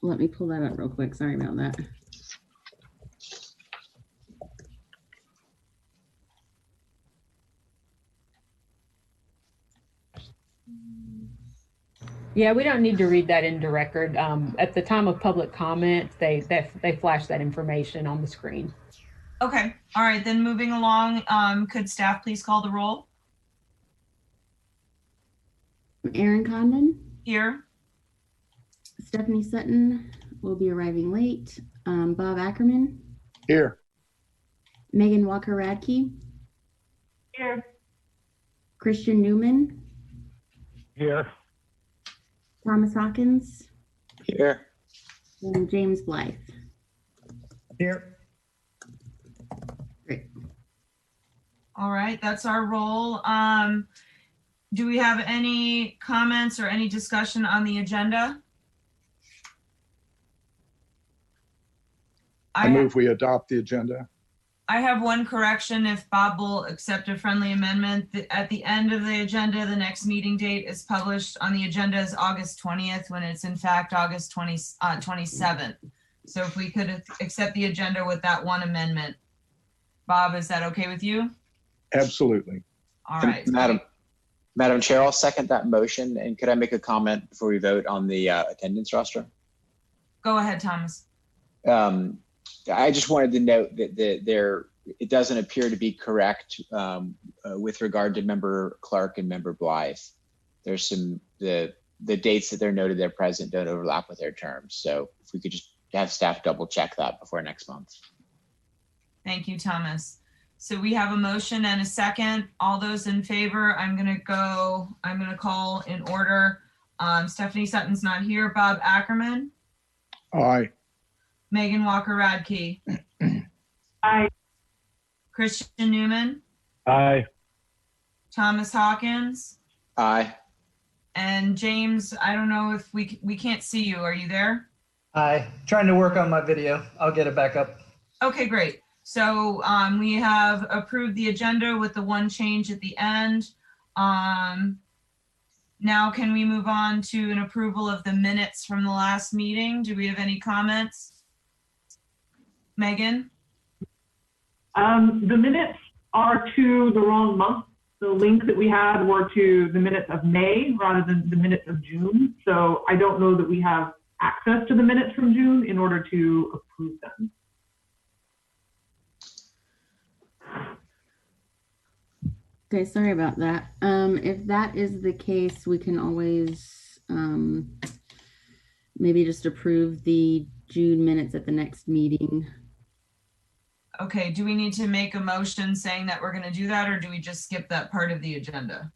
Let me pull that up real quick. Sorry about that. Yeah, we don't need to read that into record. At the time of public comment, they flash that information on the screen. Okay. All right. Then moving along, could staff please call the roll? Aaron Condon. Here. Stephanie Sutton will be arriving late. Bob Ackerman. Here. Megan Walker-Radke. Here. Christian Newman. Here. Thomas Hawkins. Here. And James Blythe. Here. Great. All right, that's our roll. Do we have any comments or any discussion on the agenda? I move we adopt the agenda. I have one correction. If Bob will accept a friendly amendment, at the end of the agenda, the next meeting date is published on the agenda as August 20th, when it's in fact August 27th. So if we could accept the agenda with that one amendment. Bob, is that okay with you? Absolutely. All right. Madam Chair, I'll second that motion. And could I make a comment before we vote on the attendance roster? Go ahead, Thomas. I just wanted to note that it doesn't appear to be correct with regard to Member Clark and Member Blythe. There's the dates that they're noted they're present don't overlap with their terms. So if we could just have staff double check that before next month. Thank you, Thomas. So we have a motion and a second. All those in favor, I'm gonna call in order. Stephanie Sutton's not here. Bob Ackerman. Aye. Megan Walker-Radke. Aye. Christian Newman. Aye. Thomas Hawkins. Aye. And James, I don't know if we can't see you. Are you there? Hi, trying to work on my video. I'll get it back up. Okay, great. So we have approved the agenda with the one change at the end. Now can we move on to an approval of the minutes from the last meeting? Do we have any comments? Megan? The minutes are to the wrong month. The link that we had were to the minutes of May rather than the minutes of June. So I don't know that we have access to the minutes from June in order to approve them. Okay, sorry about that. If that is the case, we can always maybe just approve the June minutes at the next meeting. Okay, do we need to make a motion saying that we're going to do that, or do we just skip that part of the agenda?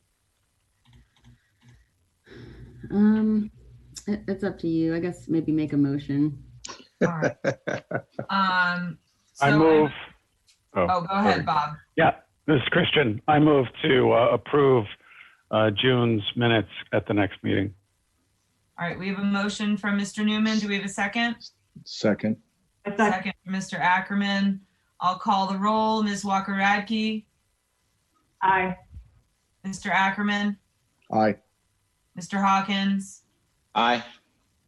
It's up to you. I guess maybe make a motion. All right. I move. Go ahead, Bob. Yeah, this is Christian. I move to approve June's minutes at the next meeting. All right, we have a motion from Mr. Newman. Do we have a second? Second. Second from Mr. Ackerman. I'll call the roll. Ms. Walker-Radke. Aye. Mr. Ackerman. Aye. Mr. Hawkins. Aye.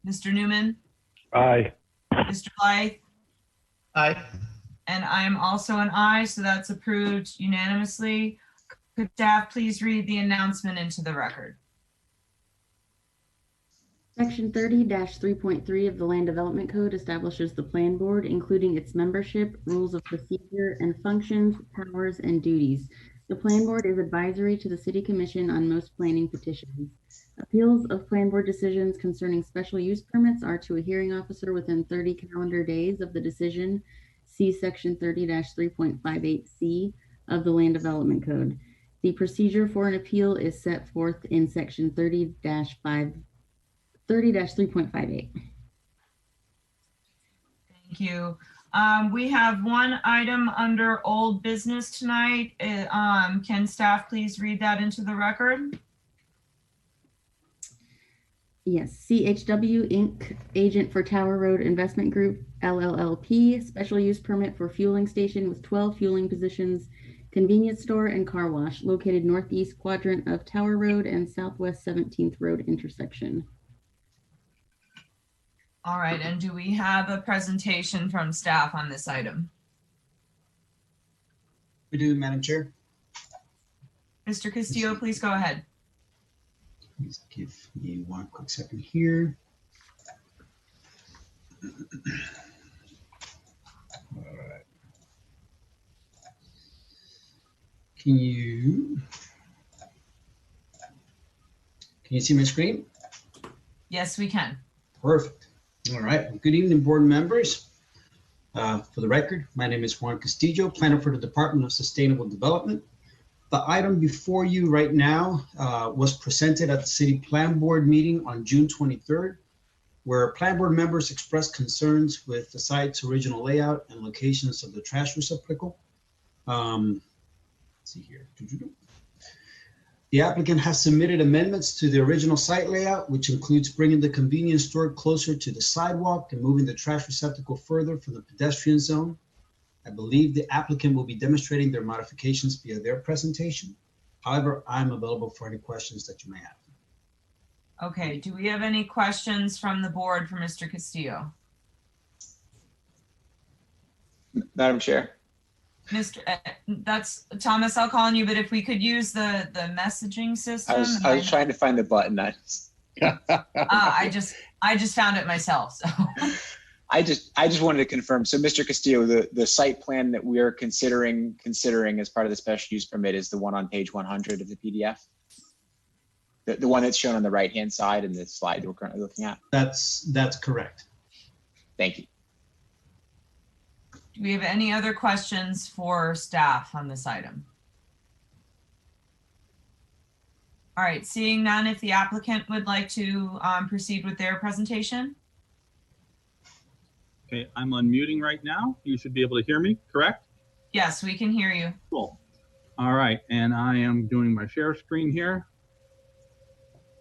Mr. Newman. Aye. Mr. Blythe. Aye. And I am also an aye, so that's approved unanimously. Could staff please read the announcement into the record? Section 30-3.3 of the Land Development Code establishes the Plan Board, including its membership, rules of procedure, and functions, powers, and duties. The Plan Board is advisory to the City Commission on most planning petitions. Appeals of Plan Board decisions concerning special use permits are to a hearing officer within 30 calendar days of the decision. See Section 30-3.58C of the Land Development Code. The procedure for an appeal is set forth in Section 30-3.58. Thank you. We have one item under old business tonight. Can staff please read that into the record? Yes, CHW Inc., agent for Tower Road Investment Group, LLLP, special use permit for fueling station with 12 fueling positions, convenience store and car wash located northeast quadrant of Tower Road and southwest 17th Road intersection. All right, and do we have a presentation from staff on this item? We do, Madam Chair. Mr. Castillo, please go ahead. Please give me one quick second here. All right. Can you see my screen? Yes, we can. Perfect. All right. Well, good evening, board members. For the record, my name is Juan Castillo, planner for the Department of Sustainable Development. The item before you right now was presented at the City Plan Board meeting on June 23rd, where Plan Board members expressed concerns with the site's original layout and locations of the trash receptacle. Let's see here. The applicant has submitted amendments to the original site layout, which includes bringing the convenience store closer to the sidewalk and moving the trash receptacle further from the pedestrian zone. I believe the applicant will be demonstrating their modifications via their presentation. However, I'm available for any questions that you may have. Okay, do we have any questions from the board for Mr. Castillo? Madam Chair. That's Thomas, I'll call on you, but if we could use the messaging system. I was trying to find the button. I just found it myself, so. I just wanted to confirm. So Mr. Castillo, the site plan that we are considering as part of the special use permit is the one on page 100 of the PDF? The one that's shown on the right-hand side in the slide that we're currently looking at? That's correct. Thank you. Do we have any other questions for staff on this item? All right, seeing none, if the applicant would like to proceed with their presentation. Okay, I'm unmuting right now. You should be able to hear me, correct? Yes, we can hear you. Cool. All right, and I am doing my share screen here.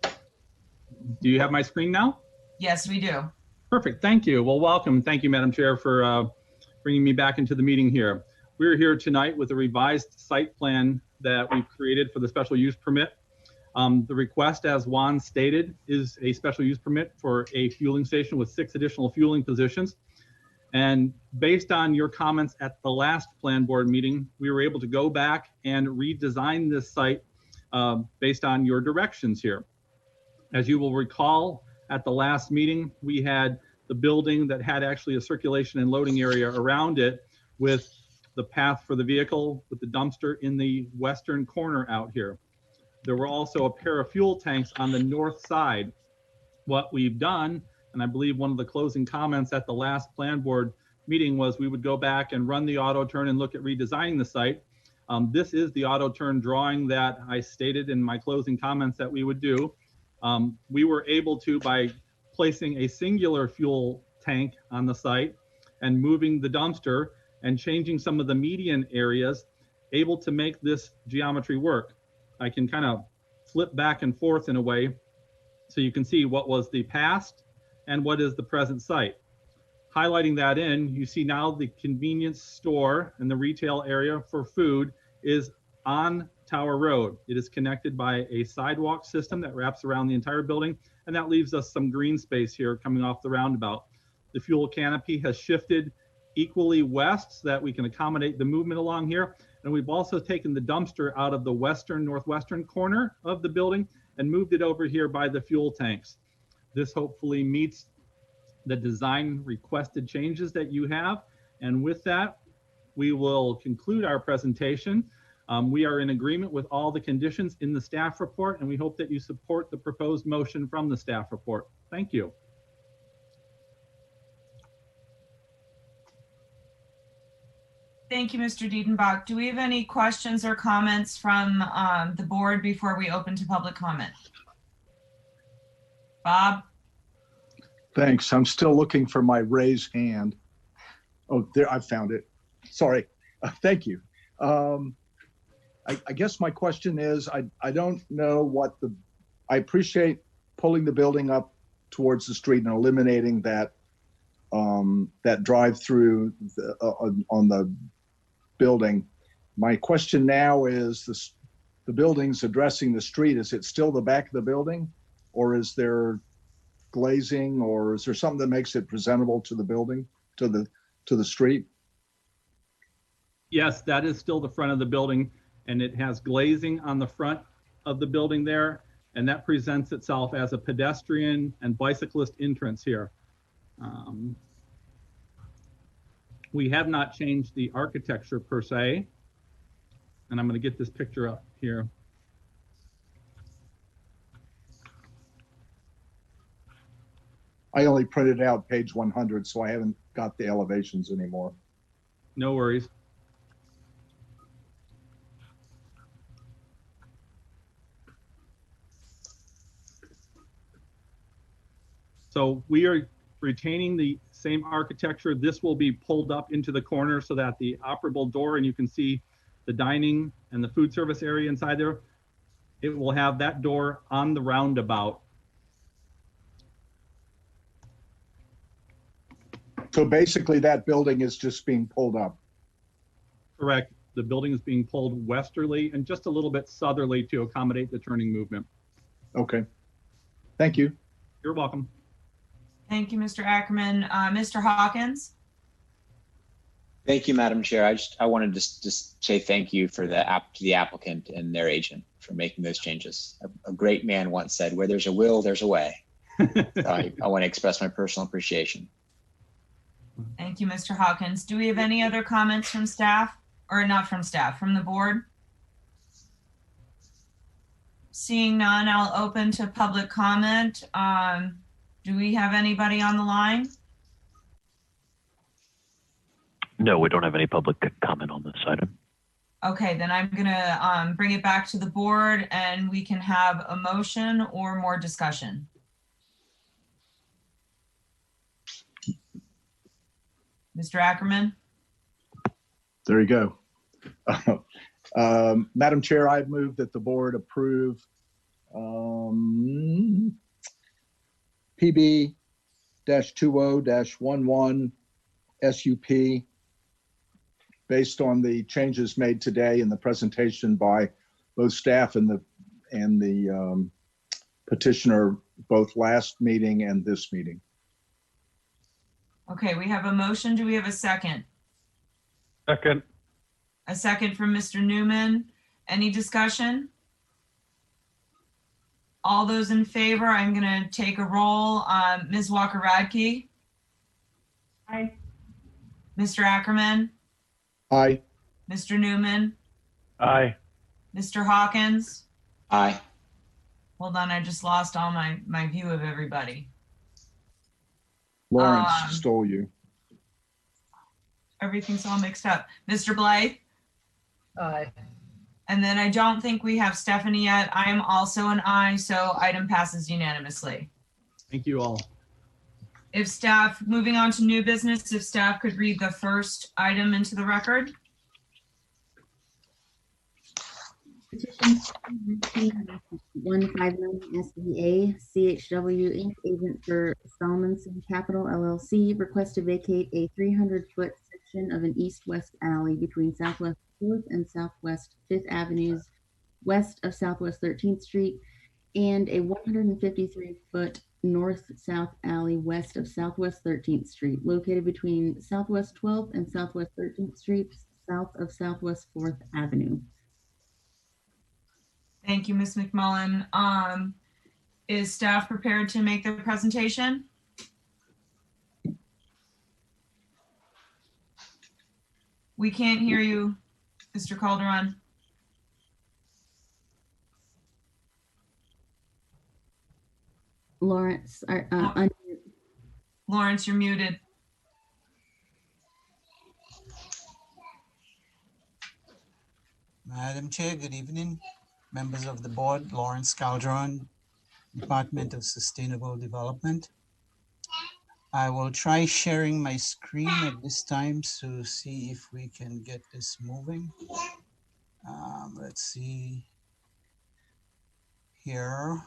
Do you have my screen now? Yes, we do. Perfect, thank you. Well, welcome. Thank you, Madam Chair, for bringing me back into the meeting here. We're here tonight with a revised site plan that we've created for the special use permit. The request, as Juan stated, is a special use permit for a fueling station with 6 additional fueling positions. And based on your comments at the last plan board meeting, we were able to go back and redesign this site based on your directions here. As you will recall, at the last meeting, we had the building that had actually a circulation and loading area around it with the path for the vehicle with the dumpster in the western corner out here. There were also a pair of fuel tanks on the north side. What we've done, and I believe one of the closing comments at the last plan board meeting was we would go back and run the auto turn and look at redesigning the site. This is the auto turn drawing that I stated in my closing comments that we would do. We were able to, by placing a singular fuel tank on the site and moving the dumpster and changing some of the median areas, able to make this geometry work. I can kind of flip back and forth in a way so you can see what was the past and what is the present site. Highlighting that in, you see now the convenience store and the retail area for food is on Tower Road. It is connected by a sidewalk system that wraps around the entire building, and that leaves us some green space here coming off the roundabout. The fuel canopy has shifted equally west so that we can accommodate the movement along here. And we've also taken the dumpster out of the western northwestern corner of the building and moved it over here by the fuel tanks. This hopefully meets the design requested changes that you have. And with that, we will conclude our presentation. We are in agreement with all the conditions in the staff report, and we hope that you support the proposed motion from the staff report. Thank you. Thank you, Mr. Diedenbach. Do we have any questions or comments from the board before we open to public comment? Bob? Thanks. I'm still looking for my raised hand. Oh, there, I found it. Sorry. Thank you. I guess my question is, I don't know what I appreciate pulling the building up towards the street and eliminating that that drive-through on the building. My question now is, the building's addressing the street. Is it still the back of the building, or is there glazing, or is there something that makes it presentable to the building, to the street? Yes, that is still the front of the building, and it has glazing on the front of the building there, and that presents itself as a pedestrian and bicyclist entrance here. We have not changed the architecture per se, and I'm going to get this picture up here. I only printed out page 100, so I haven't got the elevations anymore. No worries. So we are retaining the same architecture. This will be pulled up into the corner so that the operable door, and you can see the dining and the food service area inside there, it will have that door on the roundabout. So basically that building is just being pulled up. Correct. The building is being pulled westerly and just a little bit southerly to accommodate the turning movement. Okay. Thank you. You're welcome. Thank you, Mr. Ackerman. Mr. Hawkins? Thank you, Madam Chair. I wanted to just say thank you for to the applicant and their agent for making those changes. A great man once said, "Where there's a will, there's a way." So I want to express my personal appreciation. Thank you, Mr. Hawkins. Do we have any other comments from staff, or not from staff, from the board? Seeing none, I'll open to public comment. Do we have anybody on the line? No, we don't have any public comment on this item. Okay, then I'm gonna bring it back to the board and we can have a motion or more discussion. Mr. Ackerman? There you go. Madam Chair, I move that the board approve PB-20-11 SUP based on the changes made today in the presentation by both staff and the petitioner, both last meeting and this meeting. Okay, we have a motion. Do we have a second? Second. A second from Mr. Newman. Any discussion? All those in favor, I'm going to take a roll. Ms. Walker-Radke? Aye. Mr. Ackerman? Aye. Mr. Newman? Aye. Mr. Hawkins? Aye. Hold on, I just lost all my view of everybody. Lawrence stole you. Everything's all mixed up. Mr. Blythe? Aye. And then I don't think we have Stephanie yet. I am also an aye, so item passes unanimously. Thank you all. If staff, moving on to new business, if staff could read the first item into the record. Petition 159 SBA CHW Inc. agent for Salmonson Capital LLC request to vacate a 300-foot section of an east-west alley between Southwest 4th and Southwest 5th Avenues west of Southwest 13th Street and a 153-foot north-south alley west of Southwest 13th Street located between Southwest 12th and Southwest 13th Streets south of Southwest 4th Avenue. Thank you, Ms. McMullen. Is staff prepared to make the presentation? We can't hear you, Mr. Calderon. Lawrence, Lawrence, you're muted. Madam Chair, good evening. Members of the board, Lawrence Calderon, Department of Sustainable Development. I will try sharing my screen at this time to see if we can get this moving. Let's see here.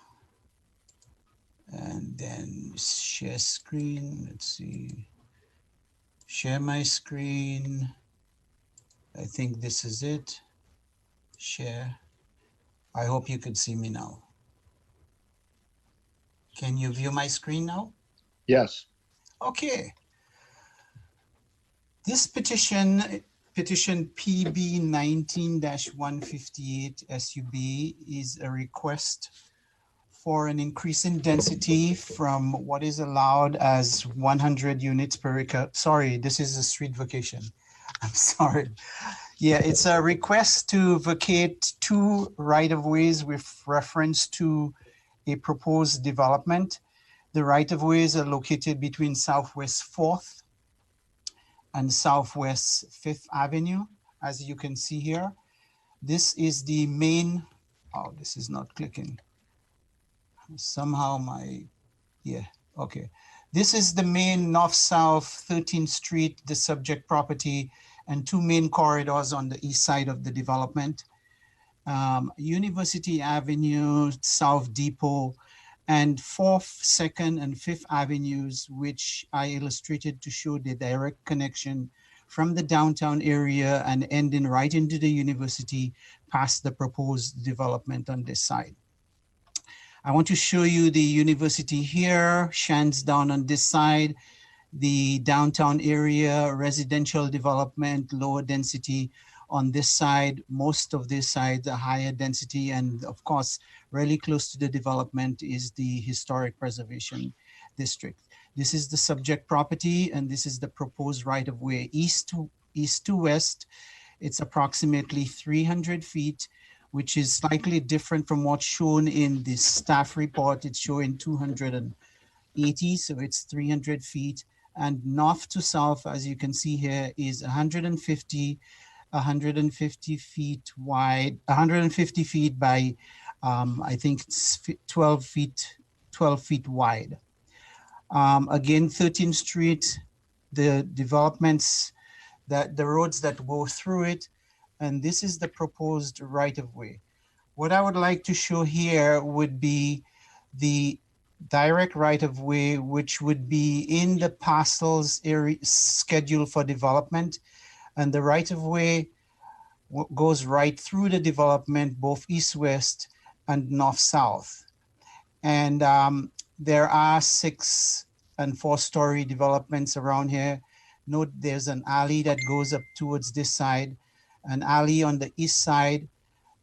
And then share screen. Let's see. Share my screen. I think this is it. Share. I hope you could see me now. Can you view my screen now? Yes. Okay. This petition PB 19-158 SUB is a request for an increase in density from what is allowed as 100 units per acre. Sorry, this is a street vacation. I'm sorry. Yeah, it's a request to vacate 2 right-of-ways with reference to a proposed development. The right-of-ways are located between Southwest 4th and Southwest 5th Avenue, as you can see here. This is the main, oh, this is not clicking. Somehow yeah, okay. This is the main north-south 13th Street, the subject property, and 2 main corridors on the east side of the development. University Avenue, South Depot, and 4th, 2nd, and 5th Avenues, which I illustrated to show the direct connection from the downtown area and ending right into the university past the proposed development on this side. I want to show you the university here, Shands down on this side, the downtown area, residential development, lower density on this side. Most of this side, a higher density, and of course, really close to the development is the historic preservation district. This is the subject property, and this is the proposed right-of-way east to west. It's approximately 300 feet, which is slightly different from what's shown in the staff report. It's showing 280, so it's 300 feet. And north to south, as you can see here, is 150 feet wide, 150 feet by, I think it's 12 feet wide. Again, 13th Street, the developments, the roads that go through it, and this is the proposed right-of-way. What I would like to show here would be the direct right-of-way, which would be in the parcels area scheduled for development. And the right-of-way goes right through the development, both east-west and north-south. And there are 6 and 4-story developments around here. Note there's an alley that goes up towards this side, an alley on the east side,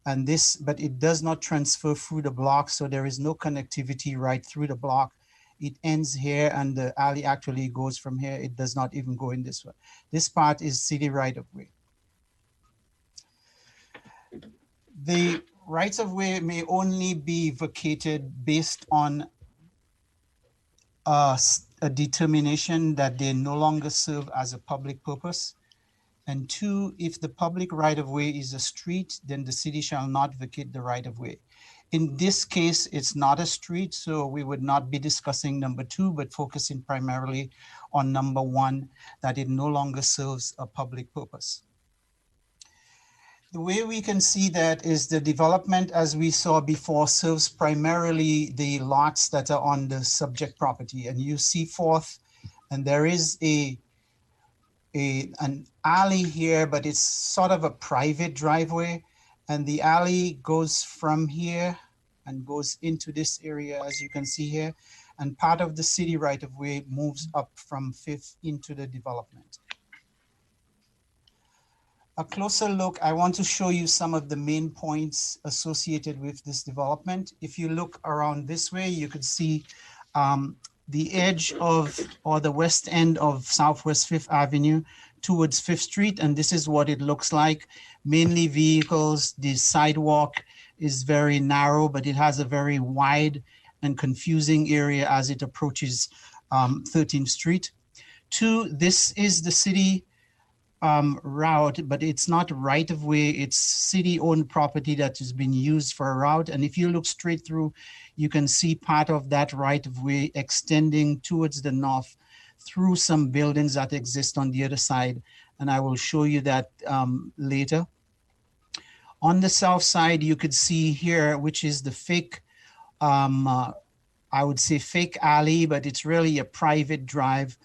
and this, but it does not transfer through the block, so there is no connectivity right through the block. It ends here, and the alley actually goes from here. It does not even go in this way. This part is city right-of-way. The rights-of-way may only be vacated based on a determination that they no longer serve as a public purpose. And 2, if the public right-of-way is a street, then the city shall not vacate the right-of-way. In this case, it's not a street, so we would not be discussing number 2, but focusing primarily on number 1, that it no longer serves a public purpose. The way we can see that is the development, as we saw before, serves primarily the lots that are on the subject property. And you see 4th, and there is an alley here, but it's sort of a private driveway. And the alley goes from here and goes into this area, as you can see here. And part of the city right-of-way moves up from 5th into the development. A closer look, I want to show you some of the main points associated with this development. If you look around this way, you could see the edge of, or the west end of Southwest 5th Avenue towards 5th Street. And this is what it looks like. Mainly vehicles. The sidewalk is very narrow, but it has a very wide and confusing area as it approaches 13th Street. 2, this is the city route, but it's not right of way. It's city owned property that has been used for a route. And if you look straight through, you can see part of that right of way extending towards the north through some buildings that exist on the other side. And I will show you that later. On the south side, you could see here, which is the fake, I would say fake alley, but it's really a private drive.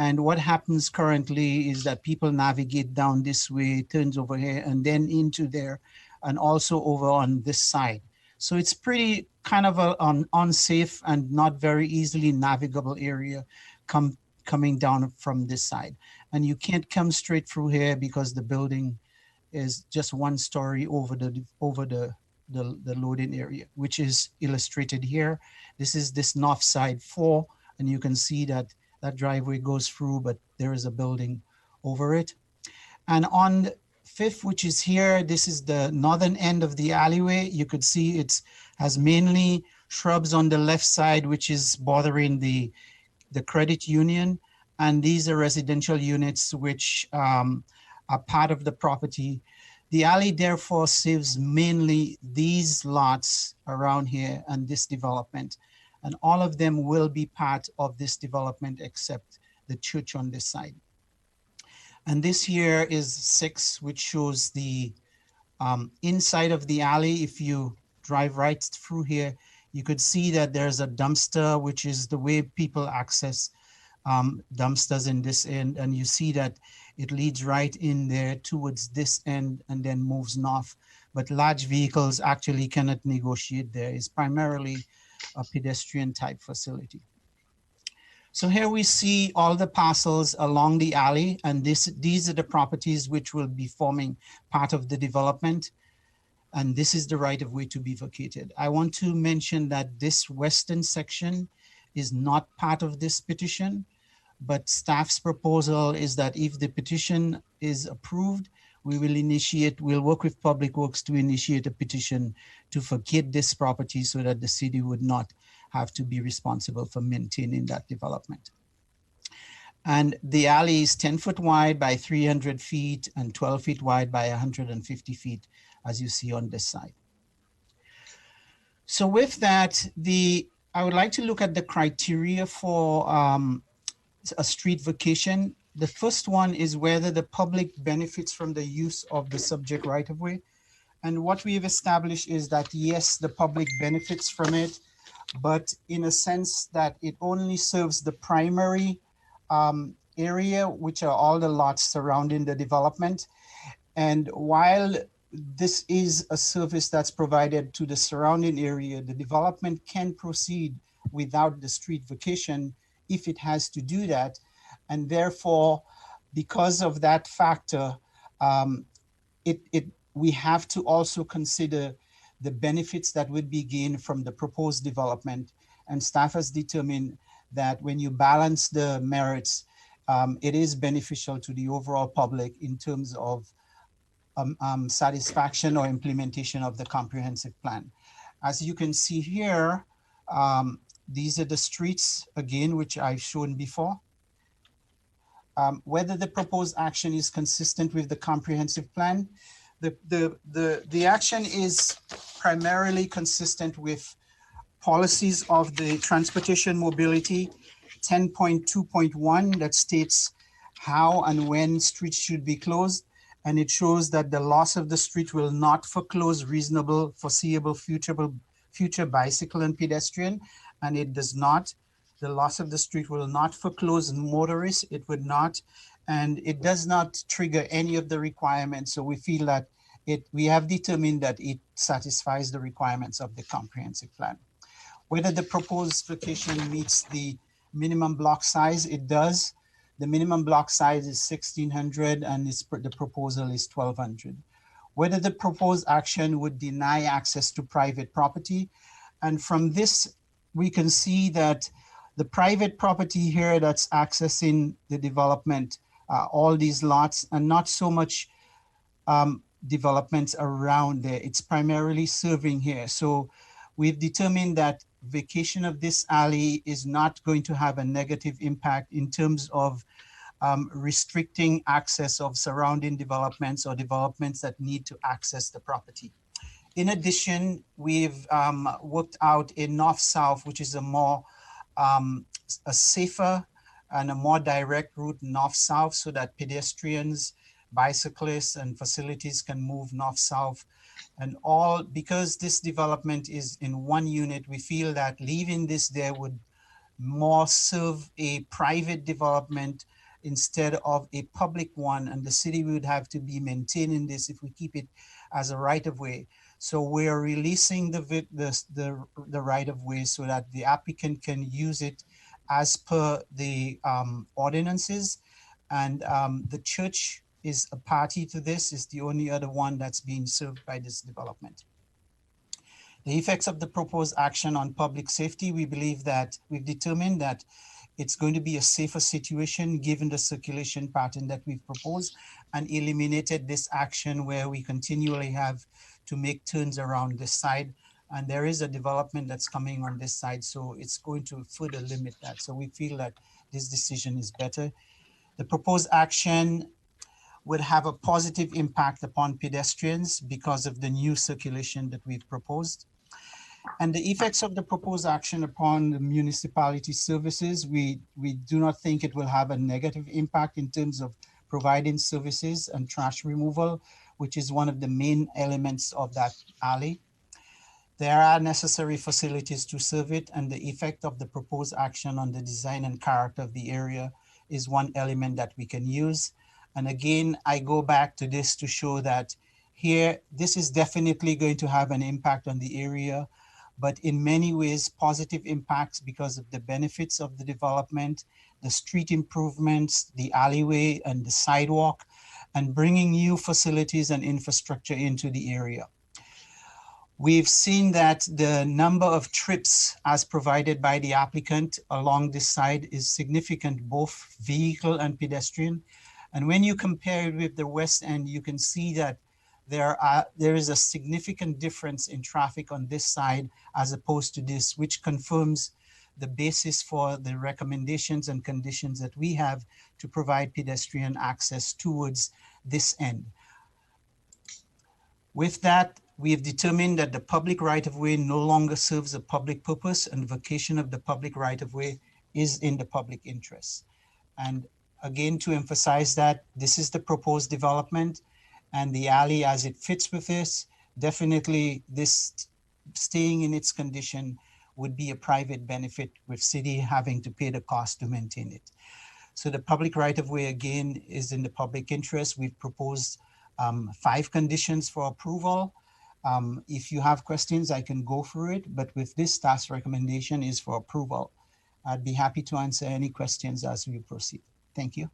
And what happens currently is that people navigate down this way, turns over here, and then into there, and also over on this side. So it's pretty kind of an unsafe and not very easily navigable area coming down from this side. And you can't come straight through here because the building is just one story over the loading area, which is illustrated here. This is this north side 4, and you can see that that driveway goes through, but there is a building over it. And on 5th, which is here, this is the northern end of the alleyway. You could see it has mainly shrubs on the left side, which is bordering the credit union. And these are residential units which are part of the property. The alley therefore serves mainly these lots around here and this development. And all of them will be part of this development except the church on this side. And this here is 6, which shows the inside of the alley. If you drive right through here, you could see that there's a dumpster, which is the way people access dumpsters in this end. And you see that it leads right in there towards this end and then moves north. But large vehicles actually cannot negotiate there. It's primarily a pedestrian type facility. So here we see all the parcels along the alley, and these are the properties which will be forming part of the development. And this is the right of way to be vacated. I want to mention that this western section is not part of this petition, but staff's proposal is that if the petition is approved, we'll work with Public Works to initiate a petition to vacate this property so that the city would not have to be responsible for maintaining that development. And the alley is 10 foot wide by 300 feet and 12 feet wide by 150 feet, as you see on this side. So with that, I would like to look at the criteria for a street vacation. The first one is whether the public benefits from the use of the subject right-of-way. And what we have established is that, yes, the public benefits from it, but in a sense that it only serves the primary area, which are all the lots surrounding the development. And while this is a service that's provided to the surrounding area, the development can proceed without the street vacation if it has to do that. And therefore, because of that factor, we have to also consider the benefits that would be gained from the proposed development. And staff has determined that when you balance the merits, it is beneficial to the overall public in terms of satisfaction or implementation of the comprehensive plan. As you can see here, these are the streets, again, which I've shown before. Whether the proposed action is consistent with the comprehensive plan, the action is primarily consistent with policies of the Transportation Mobility 10.2.1 that states how and when streets should be closed. And it shows that the loss of the street will not foreclose reasonable foreseeable future bicycle and pedestrian, and it does not. The loss of the street will not foreclose motorists, it would not, and it does not trigger any of the requirements. So we feel that we have determined that it satisfies the requirements of the comprehensive plan. Whether the proposed location meets the minimum block size, it does. The minimum block size is 1,600 and the proposal is 1,200. Whether the proposed action would deny access to private property. And from this, we can see that the private property here that's accessing the development, all these lots, and not so much developments around there. It's primarily serving here. So we've determined that vacation of this alley is not going to have a negative impact in terms of restricting access of surrounding developments or developments that need to access the property. In addition, we've worked out a north-south, which is a more a safer and a more direct route north-south so that pedestrians, bicyclists, and facilities can move north-south. And all, because this development is in one unit, we feel that leaving this there would more serve a private development instead of a public one. And the city would have to be maintaining this if we keep it as a right of way. So we are releasing the right of way so that the applicant can use it as per the ordinances. And the church is a party to this, is the only other one that's being served by this development. The effects of the proposed action on public safety, we believe that we've determined that it's going to be a safer situation given the circulation pattern that we've proposed, and eliminated this action where we continually have to make turns around this side. And there is a development that's coming on this side, so it's going to further limit that. So we feel that this decision is better. The proposed action would have a positive impact upon pedestrians because of the new circulation that we've proposed. And the effects of the proposed action upon the municipality services, we do not think it will have a negative impact in terms of providing services and trash removal, which is one of the main elements of that alley. There are necessary facilities to serve it, and the effect of the proposed action on the design and character of the area is one element that we can use. And again, I go back to this to show that here, this is definitely going to have an impact on the area, but in many ways, positive impacts because of the benefits of the development, the street improvements, the alleyway and the sidewalk, and bringing new facilities and infrastructure into the area. We've seen that the number of trips as provided by the applicant along this side is significant, both vehicle and pedestrian. And when you compare it with the west end, you can see that there is a significant difference in traffic on this side as opposed to this, which confirms the basis for the recommendations and conditions that we have to provide pedestrian access towards this end. With that, we have determined that the public right-of-way no longer serves a public purpose, and vacation of the public right-of-way is in the public interest. And again, to emphasize that this is the proposed development, and the alley as it fits with this, definitely this staying in its condition would be a private benefit with city having to pay the cost to maintain it. So the public right-of-way again is in the public interest. We've proposed 5 conditions for approval. If you have questions, I can go through it, but with this staff's recommendation is for approval. I'd be happy to answer any questions as we proceed. Thank you.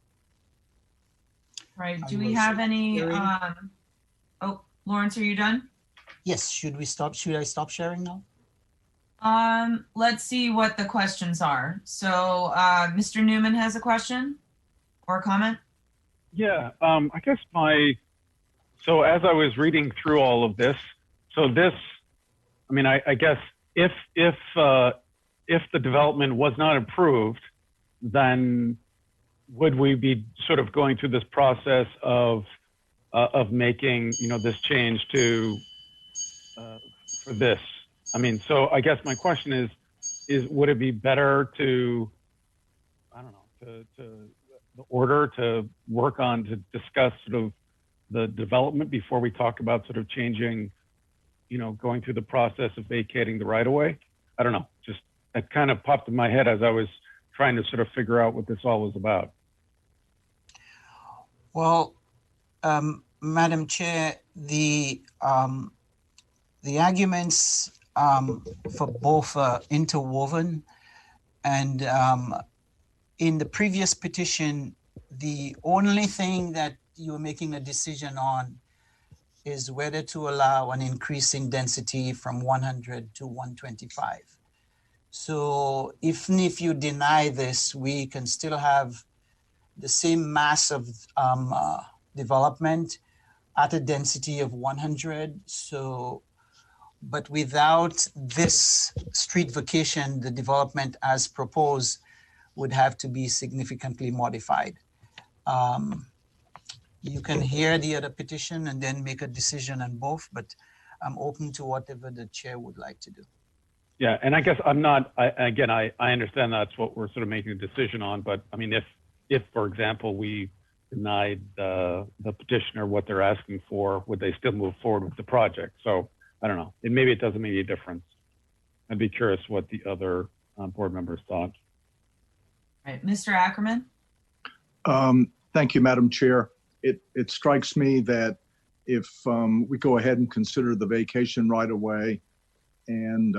Right, do we have any, oh, Lawrence, are you done? Yes, should I stop sharing now? Let's see what the questions are. So, Mr. Newman has a question or a comment? Yeah, I guess so as I was reading through all of this, so this, I mean, I guess if the development was not approved, then would we be sort of going through this process of making, you know, this change to for this? I mean, so I guess my question is would it be better to, I don't know, to the order to work on to discuss sort of the development before we talk about sort of changing, you know, going through the process of vacating the right of way? I don't know, just that kind of popped in my head as I was trying to sort of figure out what this all was about. Well, Madam Chair, the arguments for both interwoven, and in the previous petition, the only thing that you're making a decision on is whether to allow an increasing density from 100 to 125. So even if you deny this, we can still have the same mass of development at a density of 100. So, but without this street vacation, the development as proposed would have to be significantly modified. You can hear the other petition and then make a decision on both, but I'm open to whatever the chair would like to do. Yeah, and I guess I'm not, I understand that's what we're sort of making a decision on, but I mean, if for example, we denied the petitioner what they're asking for, would they still move forward with the project? So I don't know, and maybe it doesn't make any difference. I'd be curious what the other board members thought. Right, Mr. Ackerman? Thank you, Madam Chair. It strikes me that if we go ahead and consider the vacation right away and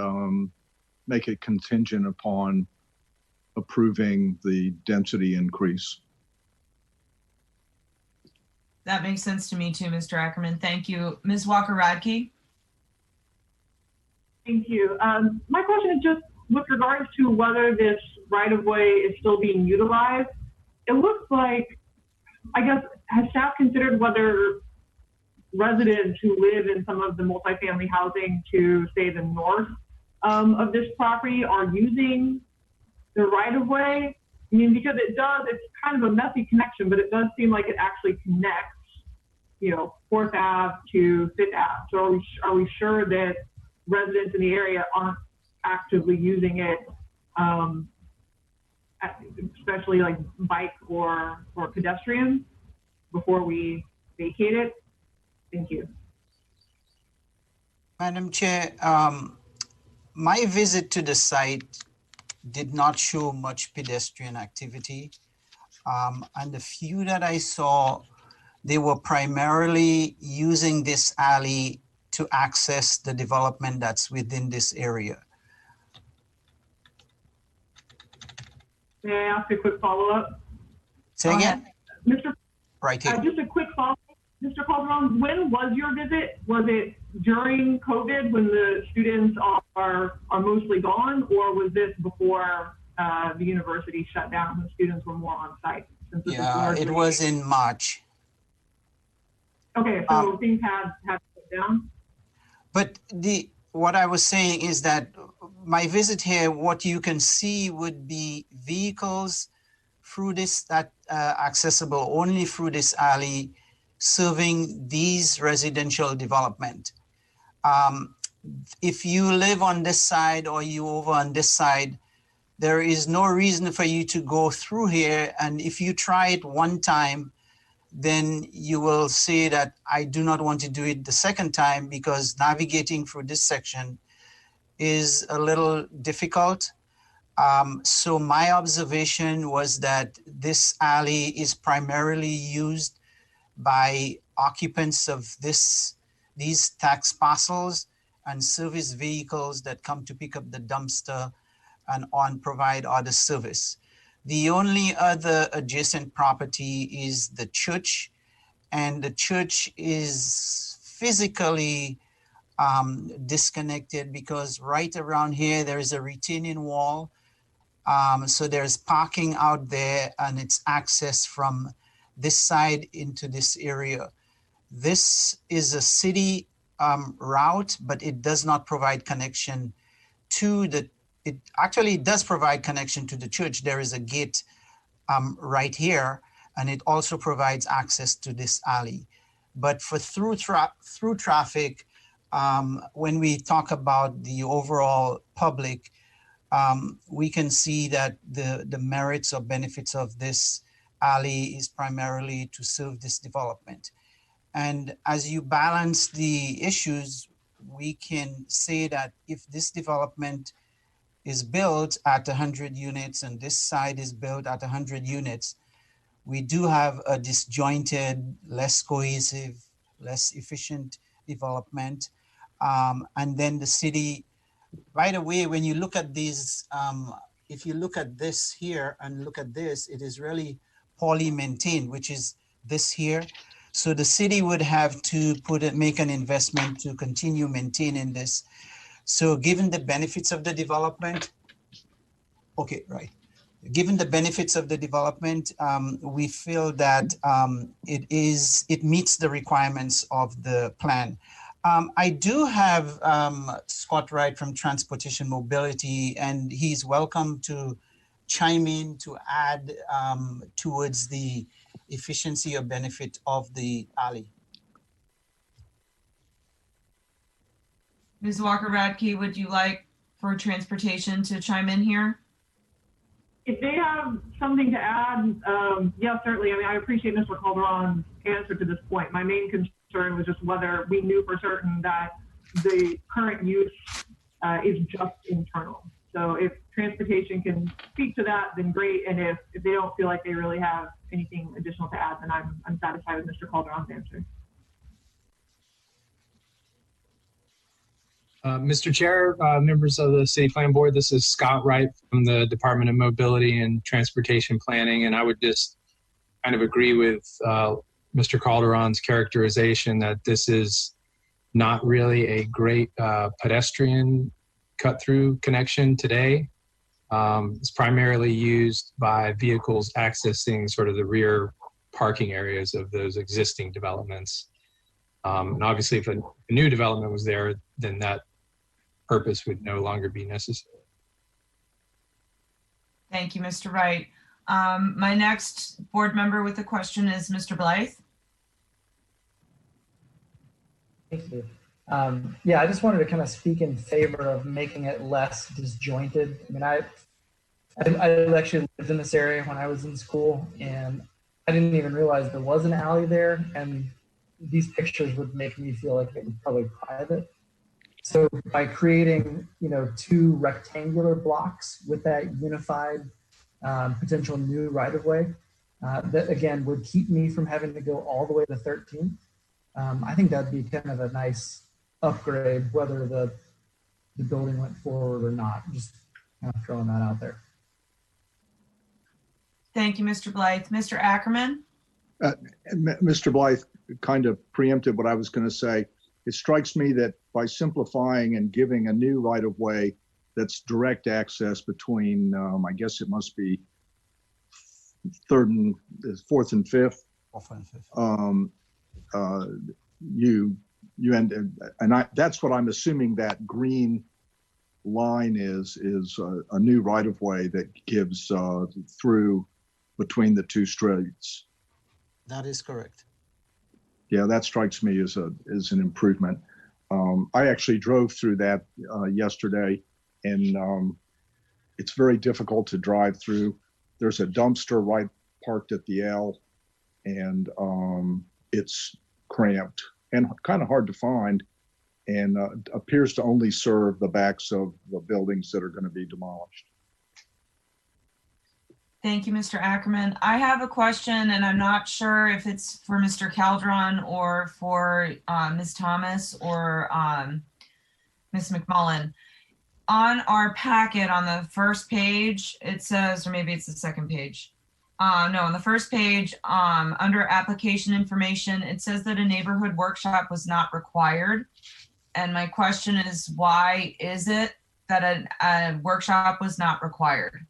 make it contingent upon approving the density increase. That makes sense to me too, Mr. Ackerman. Thank you. Ms. Walker-Radke? Thank you. My question is just with regards to whether this right-of-way is still being utilized. It looks like, I guess, has staff considered whether residents who live in some of the multifamily housing to, say, the north of this property are using the right-of-way? I mean, because it's kind of a messy connection, but it does seem like it actually connects, you know, 4th Ave to 5th Ave. So are we sure that residents in the area aren't actively using it, especially like bike or pedestrians, before we vacate it? Thank you. Madam Chair, my visit to the site did not show much pedestrian activity. And the few that I saw, they were primarily using this alley to access the development that's within this area. May I ask a quick follow-up? Say again? Mr. Right here. Just a quick follow-up. Mr. Calderon, when was your visit? Was it during COVID when the students are mostly gone, or was this before the university shut down and the students were more on site? Yeah, it was in March. Okay, so things have shut down? But what I was saying is that my visit here, what you can see would be vehicles through this, that accessible only through this alley, serving these residential development. If you live on this side or you over on this side, there is no reason for you to go through here. And if you try it one time, then you will say that I do not want to do it the second time, because navigating through this section is a little difficult. So my observation was that this alley is primarily used by occupants of these tax parcels and service vehicles that come to pick up the dumpster and provide other service. The only other adjacent property is the church, and the church is physically disconnected because right around here there is a retaining wall. So there's parking out there and it's access from this side into this area. This is a city route, but it does not provide connection to it actually does provide connection to the church. There is a gate right here, and it also provides access to this alley. But for through traffic, when we talk about the overall public, we can see that the merits or benefits of this alley is primarily to serve this development. And as you balance the issues, we can say that if this development is built at 100 units and this side is built at 100 units, we do have a disjointed, less cohesive, less efficient development. And then the city, by the way, when you look at these, if you look at this here and look at this, it is really poorly maintained, which is this here. So the city would have to make an investment to continue maintaining this. So given the benefits of the development, okay, right. Given the benefits of the development, we feel that it meets the requirements of the plan. I do have Scott Wright from Transportation Mobility, and he's welcome to chime in to add towards the efficiency or benefit of the alley. Ms. Walker-Radke, would you like for transportation to chime in here? If they have something to add, yes, certainly. I mean, I appreciate Mr. Calderon's answer to this point. My main concern was just whether we knew for certain that the current use is just internal. So if transportation can speak to that, then great. And if they don't feel like they really have anything additional to add, then I'm satisfied with Mr. Calderon's answer. Mr. Chair, members of the City Plan Board, this is Scott Wright from the Department of Mobility and Transportation Planning, and I would just kind of agree with Mr. Calderon's characterization that this is not really a great pedestrian cut-through connection today. It's primarily used by vehicles accessing sort of the rear parking areas of those existing developments. And obviously, if a new development was there, then that purpose would no longer be necessary. Thank you, Mr. Wright. My next board member with a question is Mr. Blythe. Thank you. Yeah, I just wanted to kind of speak in favor of making it less disjointed. I mean, I actually lived in this area when I was in school, and I didn't even realize there was an alley there, and these pictures would make me feel like it was probably private. So by creating, you know, 2 rectangular blocks with that unified potential new right-of-way, that again would keep me from having to go all the way to 13th. I think that'd be kind of a nice upgrade, whether the building went forward or not. Just kind of throwing that out there. Thank you, Mr. Blythe. Mr. Ackerman? Mr. Blythe kind of preempted what I was going to say. It strikes me that by simplifying and giving a new right-of-way that's direct access between, I guess it must be 4th and 5th. You end, and that's what I'm assuming that green line is a new right-of-way that gives through between the 2 streets. That is correct. Yeah, that strikes me as an improvement. I actually drove through that yesterday, and it's very difficult to drive through. There's a dumpster right parked at the L, and it's cramped and kind of hard to find, and appears to only serve the backs of the buildings that are going to be demolished. Thank you, Mr. Ackerman. I have a question, and I'm not sure if it's for Mr. Calderon or for Ms. Thomas or Ms. McMullen. On our packet on the first page, it says, or maybe it's the second page. No, on the first page, under application information, it says that a neighborhood workshop was not required. And my question is, why is it that a workshop was not required?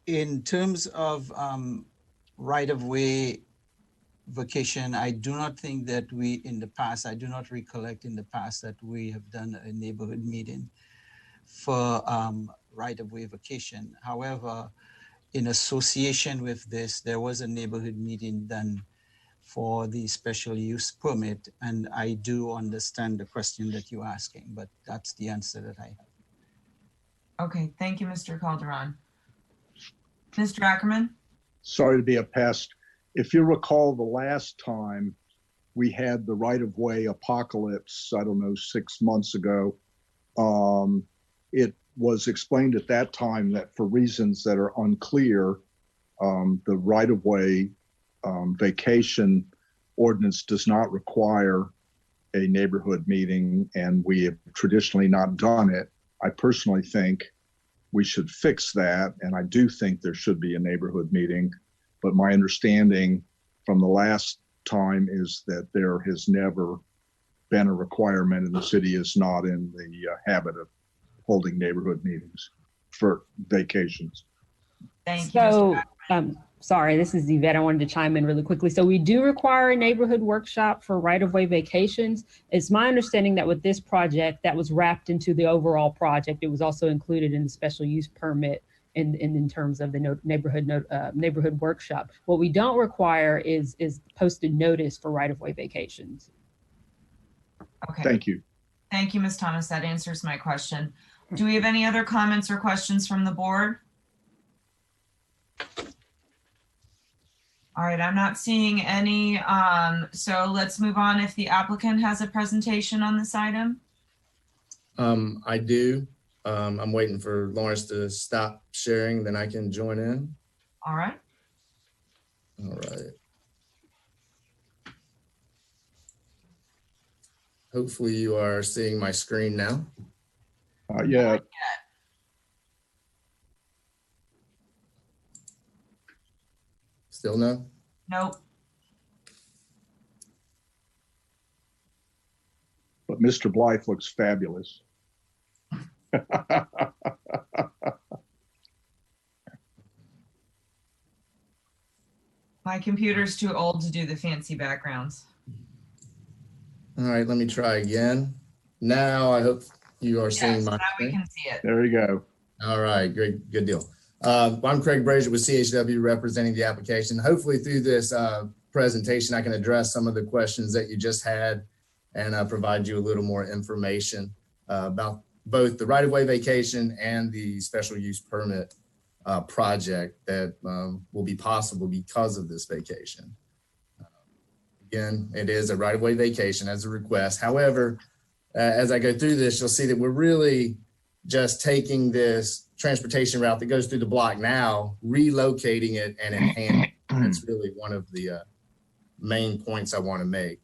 In terms of right-of-way vacation, I do not think that we, in the past, I do not recollect in the past that we have done a neighborhood meeting for right-of-way vacation. However, in association with this, there was a neighborhood meeting done for the special use permit, and I do understand the question that you're asking, but that's the answer that I have. Okay, thank you, Mr. Calderon. Mr. Ackerman? Sorry to be a pest. If you recall, the last time we had the right-of-way apocalypse, I don't know, 6 months ago, it was explained at that time that for reasons that are unclear, the right-of-way vacation ordinance does not require a neighborhood meeting, and we have traditionally not done it. I personally think we should fix that, and I do think there should be a neighborhood meeting. But my understanding from the last time is that there has never been a requirement, and the city is not in the habit of holding neighborhood meetings for vacations. Thank you, So, Mr. sorry, this is Yvette. I wanted to chime in really quickly. So we do require a neighborhood workshop for right-of-way vacations. It's my understanding that with this project, that was wrapped into the overall project. It was also included in the special use permit in terms of the neighborhood workshop. What we don't require is posted notice for right-of-way vacations. Okay. Thank you. Thank you, Ms. Thomas. That answers my question. Do we have any other comments or questions from the board? All right, I'm not seeing any. So let's move on. If the applicant has a presentation on this item. I do. I'm waiting for Lawrence to stop sharing, then I can join in. All right. All right. hopefully you are seeing my screen now. Yeah. Still no? Nope. But Mr. Blythe looks fabulous. My computer's too old to do the fancy backgrounds. All right, let me try again. Now I hope you are seeing my Now we screen. can see it. There you go. All right, great, good deal. I'm Craig Brazier with CHW representing the application. Hopefully through this presentation, I can address some of the questions that you just had and provide you a little more information about both the right-of-way vacation and the special use permit project that will be possible because of this vacation. Again, it is a right-of-way vacation as a request. However, as I go through this, you'll see that we're really just taking this transportation route that goes through the block now, relocating it and enhancing it. That's really one of the main points I want to make.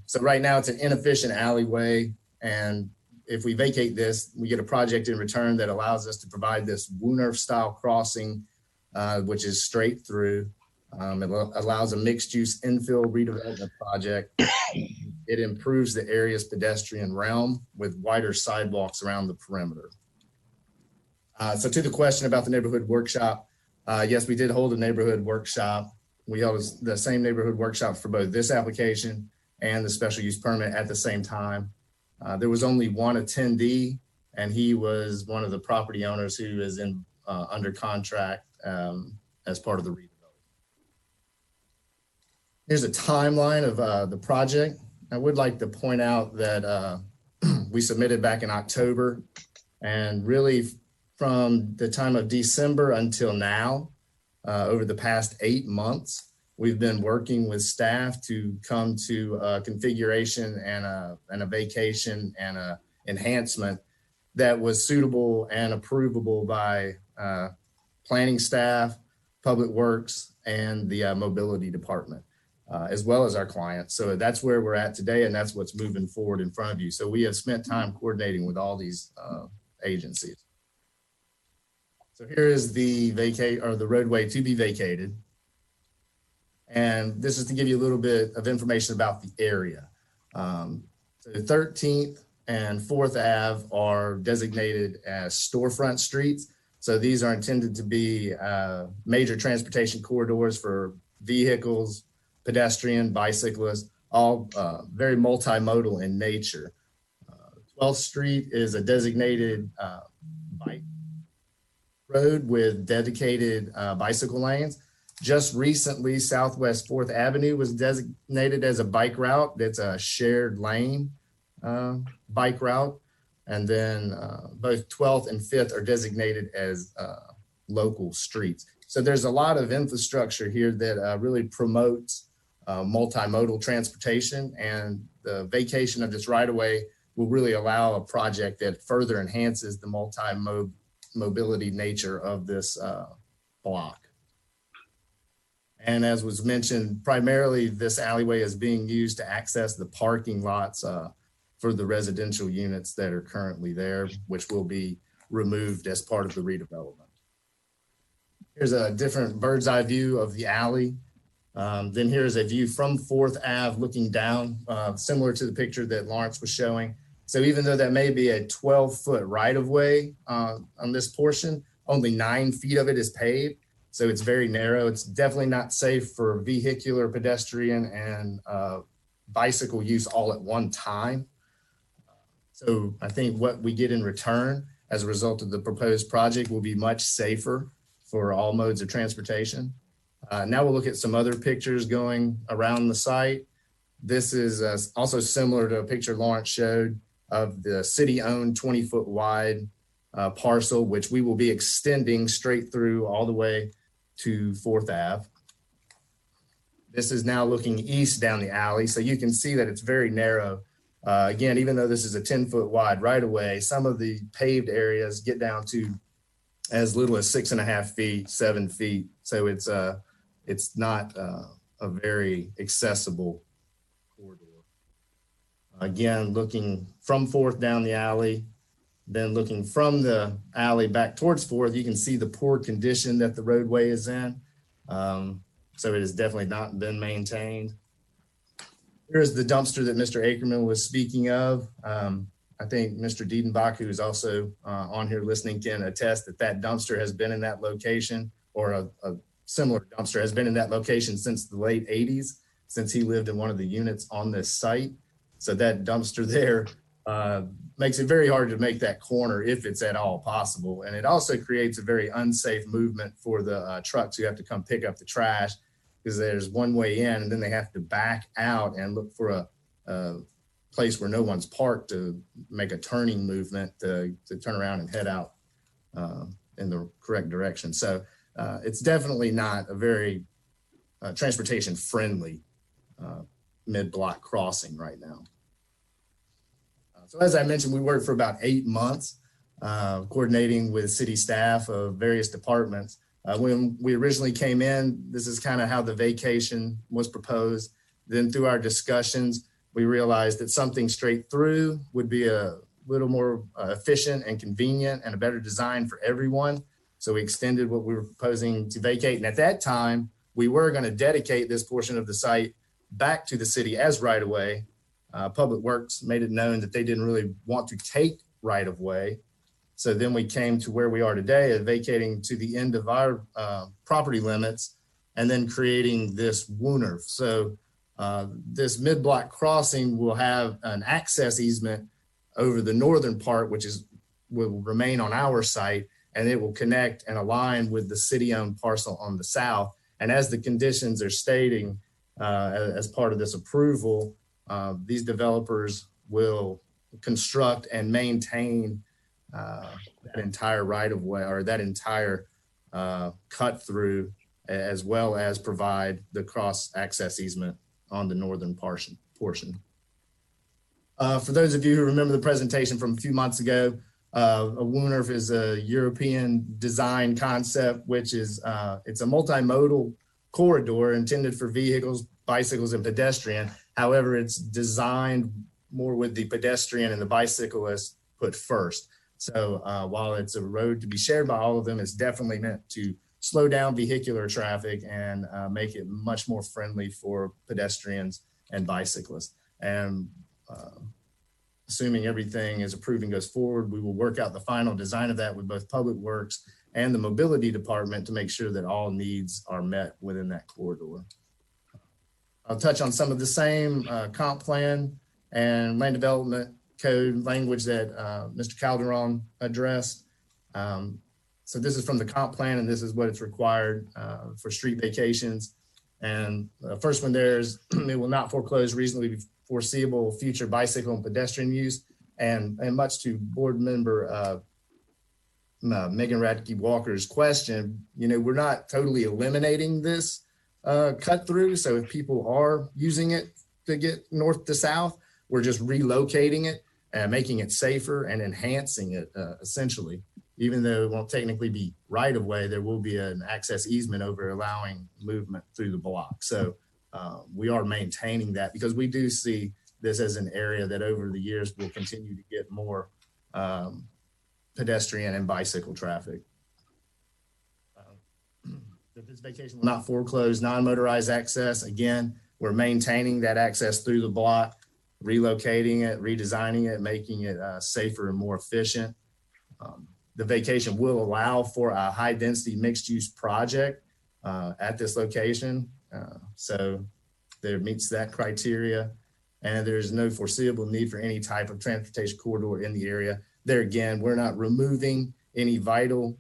So right now it's an inefficient alleyway, and if we vacate this, we get a project in return that allows us to provide this Wooner style crossing, which is straight through. It allows a mixed use infill redevelopment project. It improves the area's pedestrian realm with wider sidewalks around the perimeter. So to the question about the neighborhood workshop, yes, we did hold a neighborhood workshop. We held the same neighborhood workshop for both this application and the special use permit at the same time. There was only one attendee, and he was one of the property owners who is in under contract as part of the redevelopment. Here's a timeline of the project. I would like to point out that we submitted back in October, and really from the time of December until now, over the past 8 months, we've been working with staff to come to a configuration and a vacation and a enhancement that was suitable and approvable by planning staff, public works, and the mobility department, as well as our clients. So that's where we're at today, and that's what's moving forward in front of you. So we have spent time coordinating with all these agencies. So here is the roadway to be vacated. And this is to give you a little bit of information about the area. So 13th and 4th Ave are designated as storefront streets. So these are intended to be major transportation corridors for vehicles, pedestrian, bicyclists, all very multimodal in nature. 12th Street is a designated bike road with dedicated bicycle lanes. Just recently, Southwest 4th Avenue was designated as a bike route. That's a shared lane bike route. And then both 12th and 5th are designated as local streets. So there's a lot of infrastructure here that really promotes multimodal transportation, and the vacation of this right-of-way will really allow a project that further enhances the multi-mobility nature of this block. And as was mentioned, primarily this alleyway is being used to access the parking lots for the residential units that are currently there, which will be removed as part of the redevelopment. Here's a different bird's eye view of the alley. Then here's a view from 4th Ave looking down, similar to the picture that Lawrence was showing. So even though that may be a 12-foot right-of-way on this portion, only 9 feet of it is paved. So it's very narrow. It's definitely not safe for vehicular, pedestrian, and bicycle use all at one time. So I think what we get in return as a result of the proposed project will be much safer for all modes of transportation. Now we'll look at some other pictures going around the site. This is also similar to a picture Lawrence showed of the city-owned 20-foot wide parcel, which we will be extending straight through all the way to 4th Ave. This is now looking east down the alley, so you can see that it's very narrow. Again, even though this is a 10-foot wide right-of-way, some of the paved areas get down to as little as 6.5 feet, 7 feet. So it's not a very accessible corridor. Again, looking from 4th down the alley, then looking from the alley back towards 4th, you can see the poor condition that the roadway is in. So it has definitely not been maintained. Here's the dumpster that Mr. Ackerman was speaking of. I think Mr. Diedenbach, who is also on here listening, can attest that that dumpster has been in that location, or a similar dumpster has been in that location since the late 80s, since he lived in one of the units on this site. So that dumpster there makes it very hard to make that corner if it's at all possible. And it also creates a very unsafe movement for the trucks who have to come pick up the trash, because there's one way in and then they have to back out and look for a place where no one's parked to make a turning movement to turn around and head out in the correct direction. So it's definitely not a very transportation friendly mid-block crossing right now. So as I mentioned, we worked for about 8 months coordinating with city staff of various departments. When we originally came in, this is kind of how the vacation was proposed. Then through our discussions, we realized that something straight through would be a little more efficient and convenient and a better design for everyone. So we extended what we were proposing to vacate. And at that time, we were going to dedicate this portion of the site back to the city as right-of-way. Public Works made it known that they didn't really want to take right-of-way. So then we came to where we are today, vacating to the end of our property limits and then creating this Wooner. So this mid-block crossing will have an access easement over the northern part, which will remain on our site, and it will connect and align with the city-owned parcel on the south. And as the conditions are stating as part of this approval, these developers will construct and maintain that entire right-of-way, or that entire cut through, as well as provide the cross-access easement on the northern portion. For those of you who remember the presentation from a few months ago, a WUNRF is a European design concept, which is it's a multimodal corridor intended for vehicles, bicycles, and pedestrian. However, it's designed more with the pedestrian and the bicyclist put first. So while it's a road to be shared by all of them, it's definitely meant to slow down vehicular traffic and make it much more friendly for pedestrians and bicyclists. And assuming everything is approved and goes forward, we will work out the final design of that with both Public Works and the Mobility Department to make sure that all needs are met within that corridor. I'll touch on some of the same comp plan and land development code language that Mr. Calderon addressed. So this is from the comp plan, and this is what it's required for street vacations. And the first one there is it will not foreclose reasonably foreseeable future bicycle and pedestrian use. And much to board member Megan Radke Walker's question, you know, we're not totally eliminating this cut through. So if people are using it to get north to south, we're just relocating it and making it safer and enhancing it essentially. Even though it won't technically be right of way, there will be an access easement over allowing movement through the block. So we are maintaining that because we do see this as an area that over the years will continue to get more pedestrian and bicycle traffic. This vacation will not foreclose non-motorized access. Again, we're maintaining that access through the block, relocating it, redesigning it, making it safer and more efficient. The vacation will allow for a high density mixed use project at this location. So there meets that criteria, and there's no foreseeable need for any type of transportation corridor in the area. There again, we're not removing any vital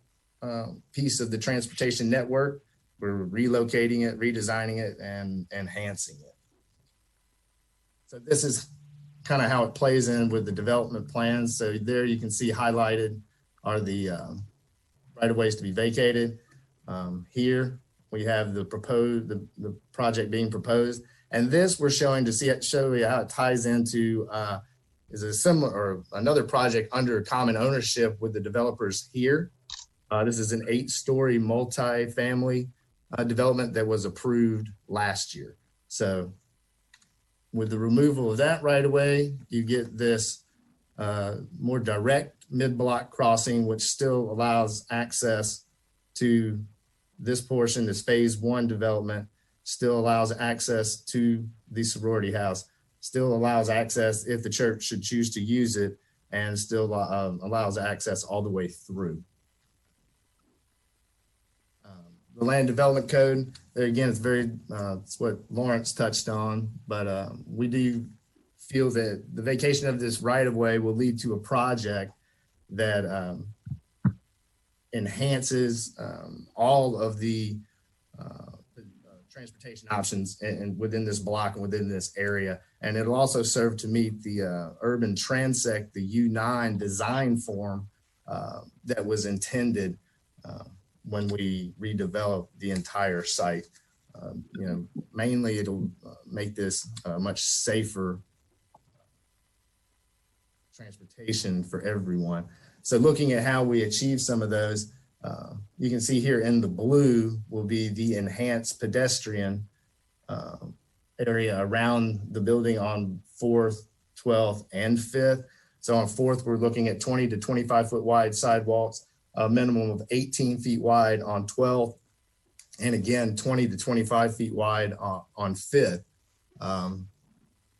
piece of the transportation network. We're relocating it, redesigning it, and enhancing it. So this is kind of how it plays in with the development plans. So there you can see highlighted are the right-of-ways to be vacated. Here we have the proposed, the project being proposed. And this we're showing to show you how it ties into is a similar or another project under common ownership with the developers here. This is an 8-story multi-family development that was approved last year. So with the removal of that right of way, you get this more direct mid-block crossing, which still allows access to this portion, this phase 1 development, still allows access to the sorority house, still allows access if the church should choose to use it, and still allows access all the way through. The land development code, again, it's very, it's what Lawrence touched on, but we do feel that the vacation of this right of way will lead to a project that enhances all of the transportation options and within this block and within this area. And it'll also serve to meet the urban transect, the U9 design form that was intended when we redevelop the entire site. You know, mainly it'll make this much safer transportation for everyone. So looking at how we achieve some of those, you can see here in the blue will be the enhanced pedestrian area around the building on 4th, 12th, and 5th. So on 4th, we're looking at 20 to 25 foot wide sidewalks, a minimum of 18 feet wide on 12th, and again, 20 to 25 feet wide on 5th.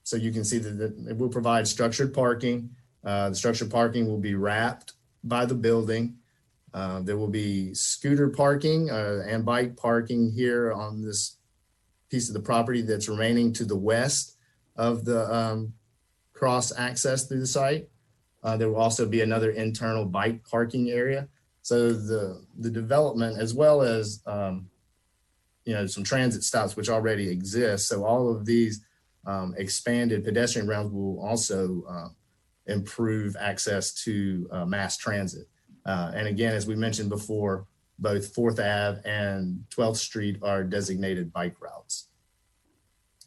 So you can see that it will provide structured parking. The structured parking will be wrapped by the building. There will be scooter parking and bike parking here on this piece of the property that's remaining to the west of the cross access through the site. There will also be another internal bike parking area. So the development, as well as you know, some transit stops which already exist. So all of these expanded pedestrian routes will also improve access to mass transit. And again, as we mentioned before, both 4th Ave and 12th Street are designated bike routes.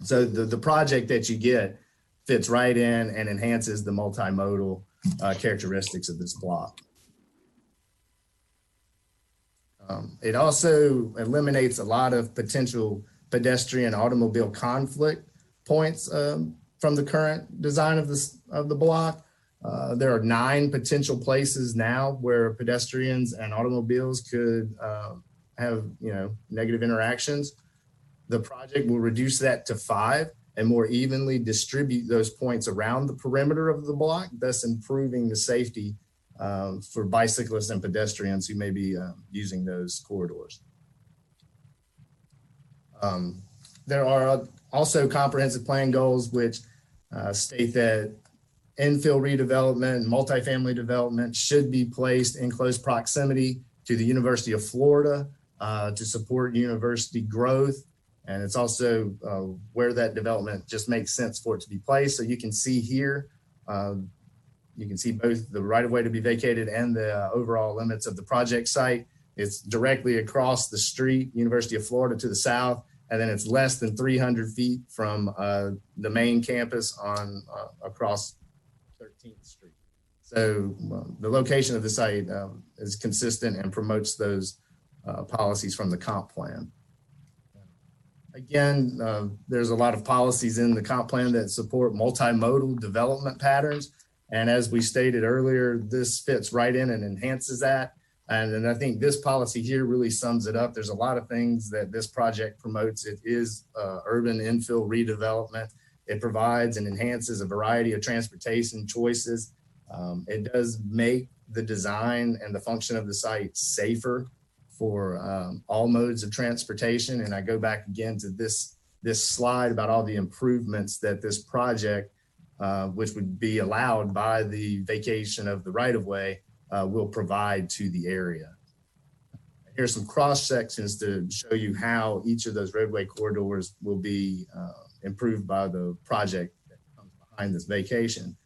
So the project that you get fits right in and enhances the multimodal characteristics of this block. It also eliminates a lot of potential pedestrian automobile conflict points from the current design of the block. There are 9 potential places now where pedestrians and automobiles could have, you know, negative interactions. The project will reduce that to 5 and more evenly distribute those points around the perimeter of the block, thus improving the safety for bicyclists and pedestrians who may be using those corridors. There are also comprehensive plan goals which state that infill redevelopment and multifamily development should be placed in close proximity to the University of Florida to support university growth. And it's also where that development just makes sense for it to be placed. So you can see here, you can see both the right of way to be vacated and the overall limits of the project site. It's directly across the street, University of Florida to the south, and then it's less than 300 feet from the main campus on across 13th Street. So the location of the site is consistent and promotes those policies from the comp plan. Again, there's a lot of policies in the comp plan that support multimodal development patterns. And as we stated earlier, this fits right in and enhances that. And I think this policy here really sums it up. There's a lot of things that this project promotes. It is urban infill redevelopment. It provides and enhances a variety of transportation choices. It does make the design and the function of the site safer for all modes of transportation. And I go back again to this slide about all the improvements that this project, which would be allowed by the vacation of the right-of-way, will provide to the area. Here's some cross sections to show you how each of those roadway corridors will be improved by the project that comes behind this vacation.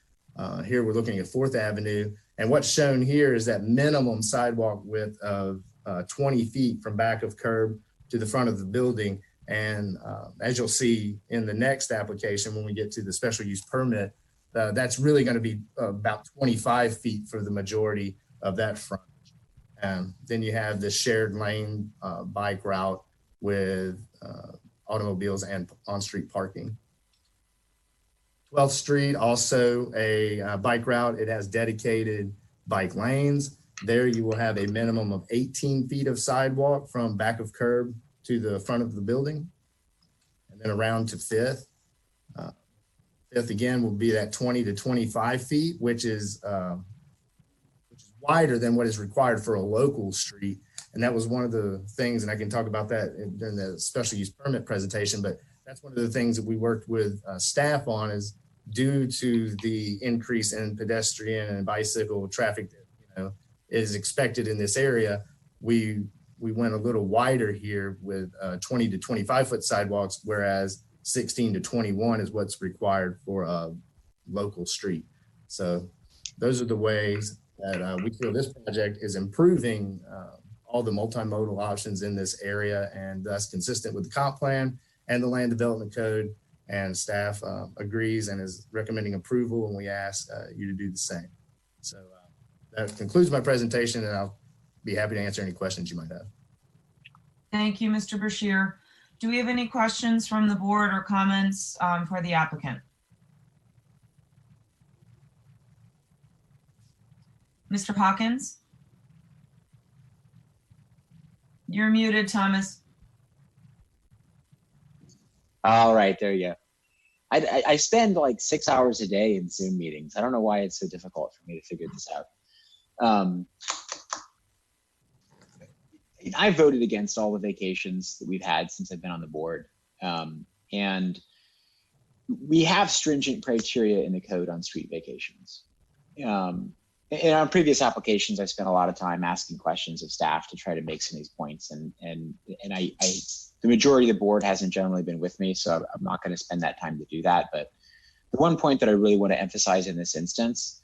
Here we're looking at 4th Avenue, and what's shown here is that minimum sidewalk width of 20 feet from back of curb to the front of the building. And as you'll see in the next application, when we get to the special use permit, that's really going to be about 25 feet for the majority of that front. Then you have the shared lane bike route with automobiles and on-street parking. 12th Street, also a bike route. It has dedicated bike lanes. There you will have a minimum of 18 feet of sidewalk from back of curb to the front of the building. And then around to 5th. 5th again will be that 20 to 25 feet, which is wider than what is required for a local street. And that was one of the things, and I can talk about that during the special use permit presentation, but that's one of the things that we worked with staff on, is due to the increase in pedestrian and bicycle traffic that is expected in this area. We went a little wider here with 20 to 25 foot sidewalks, whereas 16 to 21 is what's required for a local street. So those are the ways that we feel this project is improving all the multimodal options in this area, and thus consistent with the comp plan and the land development code. And staff agrees and is recommending approval, and we ask you to do the same. So that concludes my presentation, and I'll be happy to answer any questions you might have. Thank you, Mr. Bashir. Do we have any questions from the board or comments for the applicant? Mr. Hawkins? You're muted, Thomas. All right, there you go. I spend like 6 hours a day in Zoom meetings. I don't know why it's so difficult for me to figure this out. I voted against all the vacations that we've had since I've been on the board. And we have stringent criteria in the code on street vacations. And on previous applications, I spent a lot of time asking questions of staff to try to make some of these points. And the majority of the board hasn't generally been with me, so I'm not going to spend that time to do that. But the one point that I really want to emphasize in this instance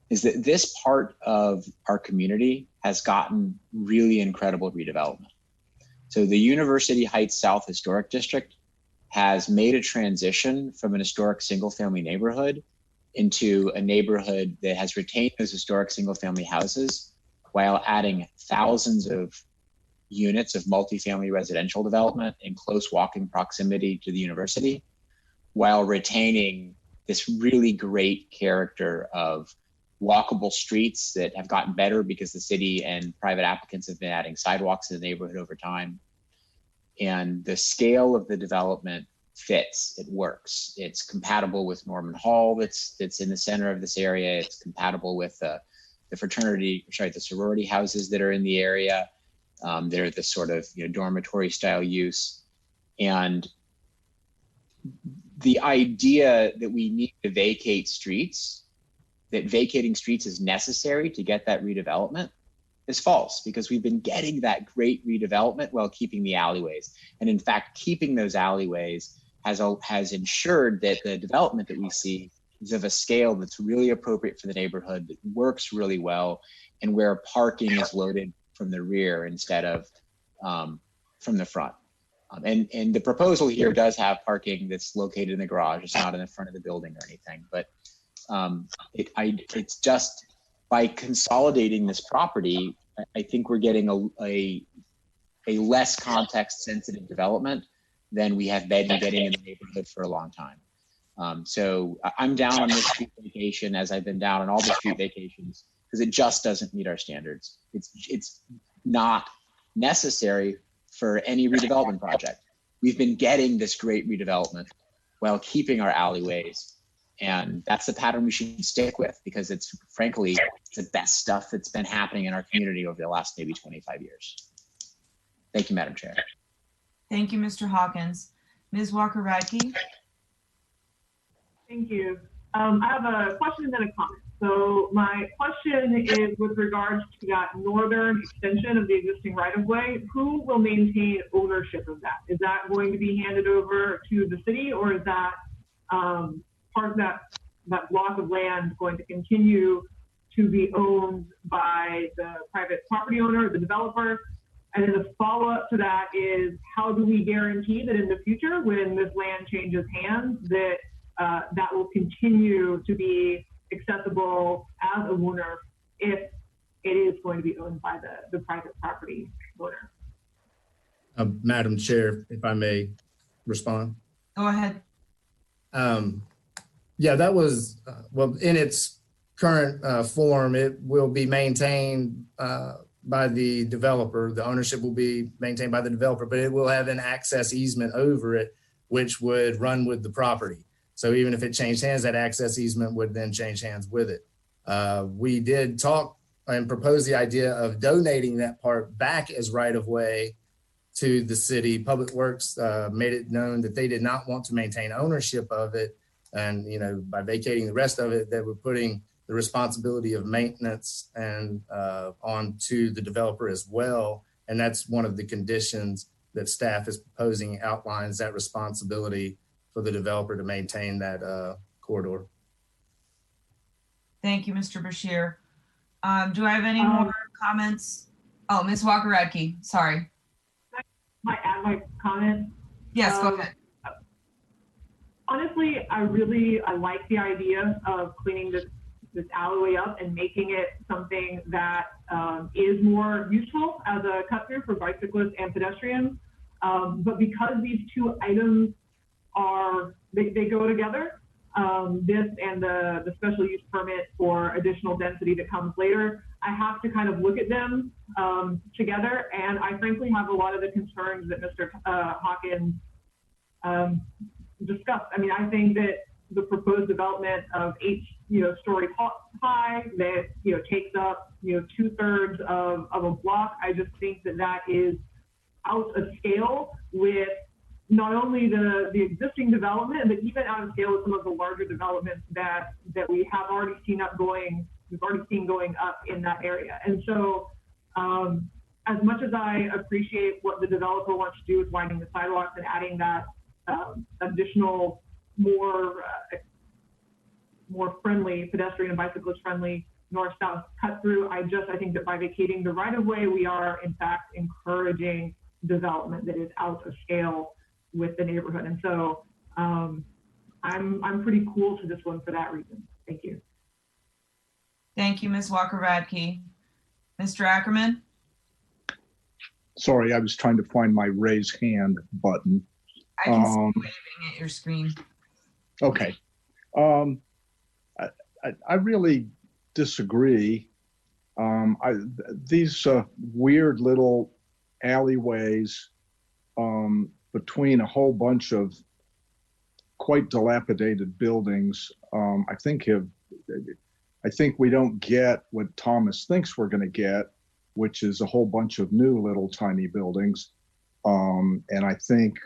is that this part of our community has gotten really incredible redevelopment. So the University Heights South Historic District has made a transition from an historic single-family neighborhood into a neighborhood that has retained those historic single-family houses while adding thousands of units of multifamily residential development in close walking proximity to the university, while retaining this really great character of walkable streets that have gotten better because the city and private applicants have been adding sidewalks to the neighborhood over time. And the scale of the development fits, it works. It's compatible with Norman Hall that's in the center of this area. It's compatible with the sorority houses that are in the area. They're the sort of dormitory style use. And the idea that we need to vacate streets, that vacating streets is necessary to get that redevelopment, is false, because we've been getting that great redevelopment while keeping the alleyways. And in fact, keeping those alleyways has ensured that the development that we see is of a scale that's really appropriate for the neighborhood, that works really well, and where parking is loaded from the rear instead of from the front. And the proposal here does have parking that's located in the garage. It's not in the front of the building or anything, but it's just by consolidating this property, I think we're getting a less context sensitive development than we have been getting in the neighborhood for a long time. So I'm down on this street vacation, as I've been down on all the street vacations, because it just doesn't meet our standards. It's not necessary for any redevelopment project. We've been getting this great redevelopment while keeping our alleyways. And that's the pattern we should stick with, because it's frankly the best stuff that's been happening in our community over the last maybe 25 years. Thank you, Madam Chair. Thank you, Mr. Hawkins. Ms. Walker-Radke? Thank you. I have a question and then a comment. So my question is with regards to that northern extension of the existing right-of-way. Who will maintain ownership of that? Is that going to be handed over to the city, or is that part of that block of land going to continue to be owned by the private property owner, the developer? And then the follow-up to that is, how do we guarantee that in the future, when this land changes hands, that that will continue to be accessible as a owner if it is going to be owned by the private property owner? Madam Chair, if I may respond. Go ahead. Yeah, that was, well, in its current form, it will be maintained by the developer. The ownership will be maintained by the developer, but it will have an access easement over it, which would run with the property. So even if it changed hands, that access easement would then change hands with it. We did talk and propose the idea of donating that part back as right-of-way to the city. Public Works made it known that they did not want to maintain ownership of it. And, you know, by vacating the rest of it, they were putting the responsibility of maintenance and onto the developer as well. And that's one of the conditions that staff is proposing, outlines that responsibility for the developer to maintain that corridor. Thank you, Mr. Bashir. Do I have any more comments? Oh, Ms. Walker-Radke, sorry. Might add my comment. Yes, go ahead. Honestly, I like the idea of cleaning this alleyway up and making it something that is more useful as a cut through for bicyclists and pedestrians. But because these two items they go together, this and the special use permit for additional density that comes later, I have to kind of look at them together. And I frankly have a lot of the concerns that Mr. Hawkins discussed. I mean, I think that the proposed development of 8 stories high that takes up 2/3 of a block, I just think that is out of scale with not only the existing development, but even out of scale with some of the larger developments that we have already seen going up in that area. And so as much as I appreciate what the developer wants to do with widening the sidewalks and adding that additional more friendly, pedestrian and bicyclist friendly north-south cut through, I think that by vacating the right of way, we are in fact encouraging development that is out of scale with the neighborhood. And so I'm pretty cool to this one for that reason. Thank you. Thank you, Ms. Walker-Radke. Mr. Ackerman? Sorry, I was trying to find my raise hand button. I can see you waving at your screen. Okay. I really disagree. These weird little alleyways between a whole bunch of quite dilapidated buildings, I think we don't get what Thomas thinks we're going to get, which is a whole bunch of new little tiny buildings. And I think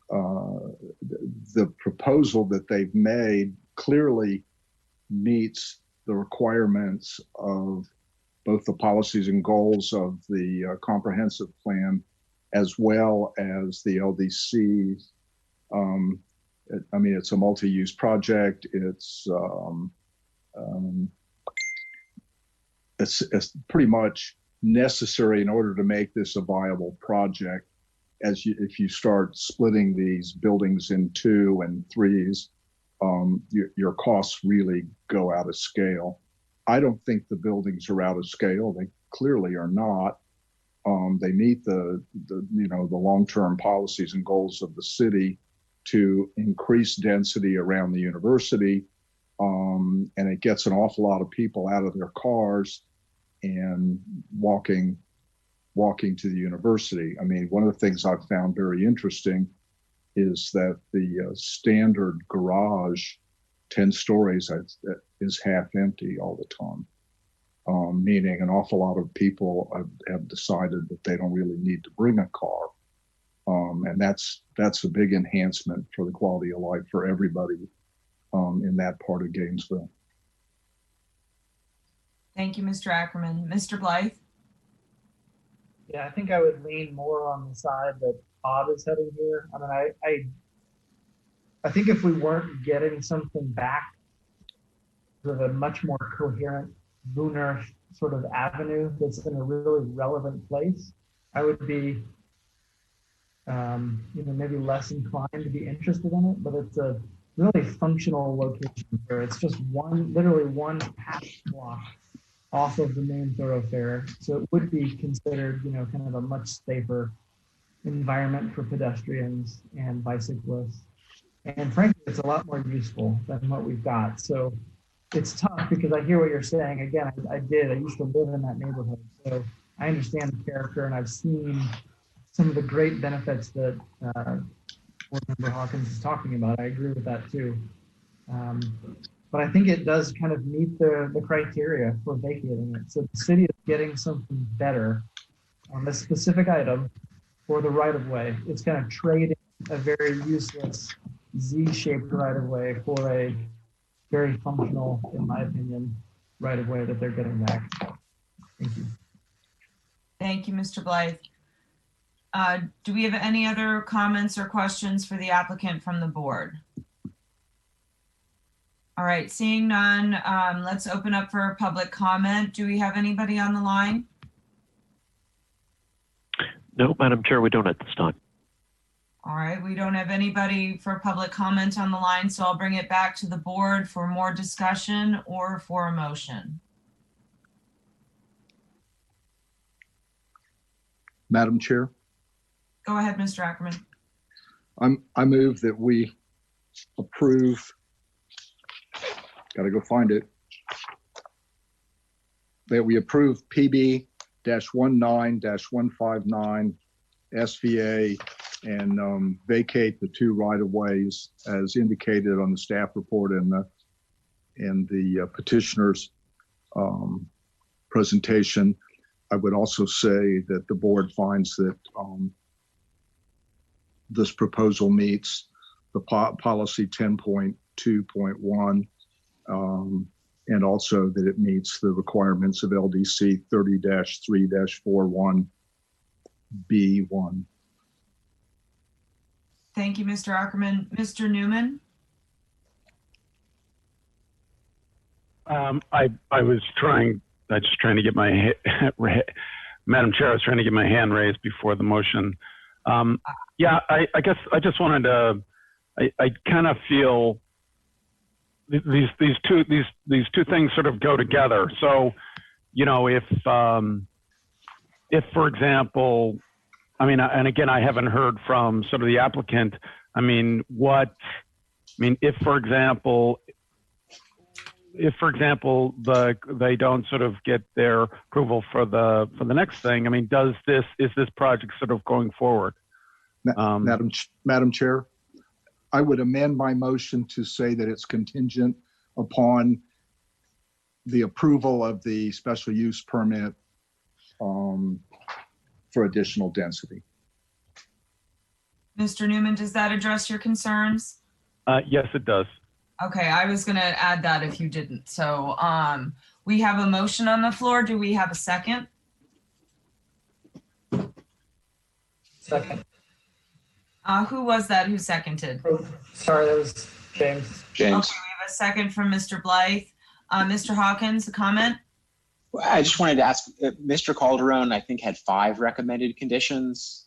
the proposal that they've made clearly meets the requirements of both the policies and goals of the comprehensive plan, as well as the LDC. I mean, it's a multi-use project. It's pretty much necessary in order to make this a viable project. If you start splitting these buildings in 2 and 3s, your costs really go out of scale. I don't think the buildings are out of scale. They clearly are not. They meet the long-term policies and goals of the city to increase density around the university, and it gets an awful lot of people out of their cars and walking to the university. I mean, one of the things I've found very interesting is that the standard garage, 10 stories, is half empty all the time, meaning an awful lot of people have decided that they don't really need to bring a car. And that's a big enhancement for the quality of life for everybody in that part of Gainesville. Thank you, Mr. Ackerman. Mr. Blythe? Yeah, I think I would lean more on the side that Bob is heading here. I mean, I think if we weren't getting something back with a much more coherent Blue Earth sort of avenue that's in a really relevant place, I would be, maybe less inclined to be interested in it. But it's a really functional location where it's just literally one half block off of the main thoroughfare. So it would be considered, kind of a much safer environment for pedestrians and bicyclists. And frankly, it's a lot more useful than what we've got. So it's tough because I hear what you're saying. Again, I used to live in that neighborhood. So I understand the character, and I've seen some of the great benefits that Board Member Hawkins is talking about. I agree with that too. But I think it does kind of meet the criteria for vacating it. So the city is getting something better on this specific item for the right of way. It's going to trade in a very useless Z-shaped right of way for a very functional, in my opinion, right of way that they're getting back. Thank you. Thank you, Mr. Blythe. Do we have any other comments or questions for the applicant from the board? All right, seeing none, let's open up for public comment. Do we have anybody on the line? No, Madam Chair, we don't at this time. All right, we don't have anybody for public comment on the line, so I'll bring it back to the board for more discussion or for a motion. Madam Chair, Go ahead, Mr. Ackerman. I move that we approve, gotta go find it, that we approve PB-19-159 SVA and vacate the two right-of-ways as indicated on the staff report and the petitioner's presentation. I would also say that the board finds that this proposal meets the policy 10.2.1 and also that it meets the requirements of LDC 30-3-41B1. Thank you, Mr. Ackerman. Mr. Newman? I was just trying to get my, Madam Chair, I was trying to get my hand raised before the motion. Yeah, I guess I just wanted to, I kind of feel these two things sort of go together. So, you know, if for example, I mean, and again, I haven't heard from sort of the applicant. I mean, if for example, they don't sort of get their approval for the next thing, I mean, is this project sort of going forward? Madam Chair, I would amend my motion to say that it's contingent upon the approval of the special use permit for additional density. Mr. Newman, does that address your concerns? Yes, it does. Okay, I was going to add that if you didn't. So we have a motion on the floor. Do we have a second? Second. Who was that who seconded? Oh, sorry, that was James. Okay, we have a second from Mr. Blythe. Mr. Hawkins, a comment? I just wanted to ask, Mr. Calderon, I think, had 5 recommended conditions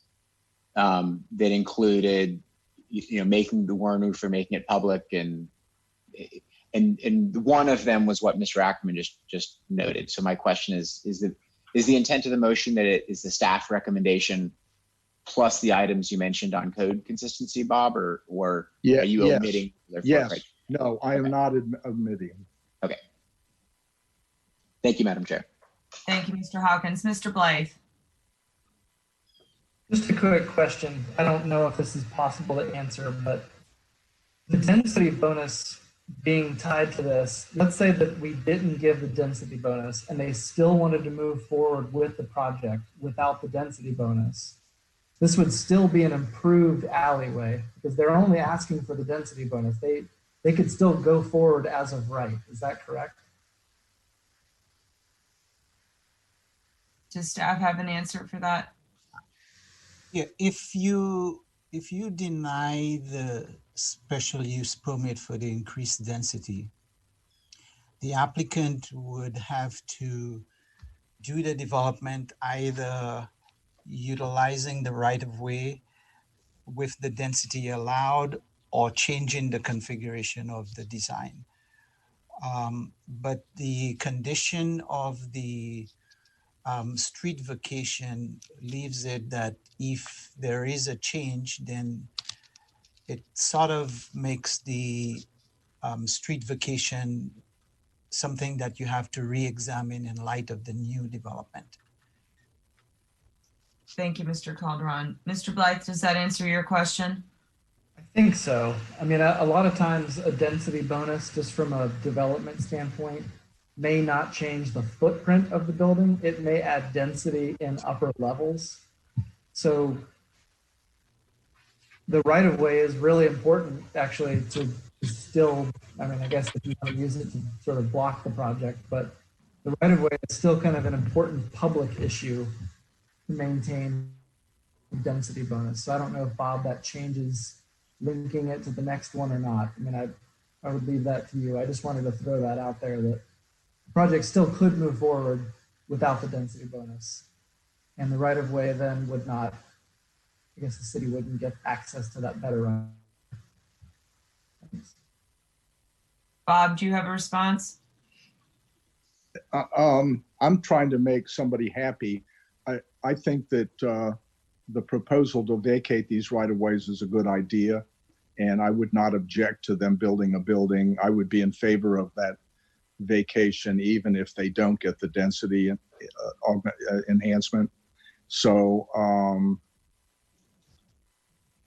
that included, you know, making the warrant roof or making it public, and one of them was what Mr. Ackerman just noted. So my question is the intent of the motion that it is the staff recommendation plus the items you mentioned on code consistency, Bob, or yeah, are you omitting? Yes. Right? No, I am not omitting. Okay. Thank you, Madam Chair. Thank you, Mr. Hawkins. Mr. Blythe. Just a quick question. I don't know if this is possible to answer, but the density bonus being tied to this, let's say that we didn't give the density bonus and they still wanted to move forward with the project without the density bonus. This would still be an improved alleyway because they're only asking for the density bonus. They could still go forward as of right. Is that correct? Does staff have an answer for that? Yeah, if you deny the special use permit for the increased density, the applicant would have to do the development either utilizing the right of way with the density allowed or changing the configuration of the design. But the condition of the street vacation leaves it that if there is a change, then it sort of makes the street vacation something that you have to re-examine in light of the new development. Thank you, Mr. Calderon. Mr. Blythe, does that answer your question? I think so. I mean, a lot of times a density bonus, just from a development standpoint, may not change the footprint of the building. It may add density in upper levels. So the right of way is really important, actually, to still, I mean, I guess if you want to use it to sort of block the project, but the right of way is still kind of an important public issue to maintain density bonus. So I don't know if, Bob, that changes linking it to the next one or not. I mean, I would leave that to you. I just wanted to throw that out there, that the project still could move forward without the density bonus. And the right of way then would not, I guess the city wouldn't get access to that better right. Bob, do you have a response? I'm trying to make somebody happy. I think that the proposal to vacate these right-of-ways is a good idea, and I would not object to them building a building. I would be in favor of that vacation, even if they don't get the density enhancement. So,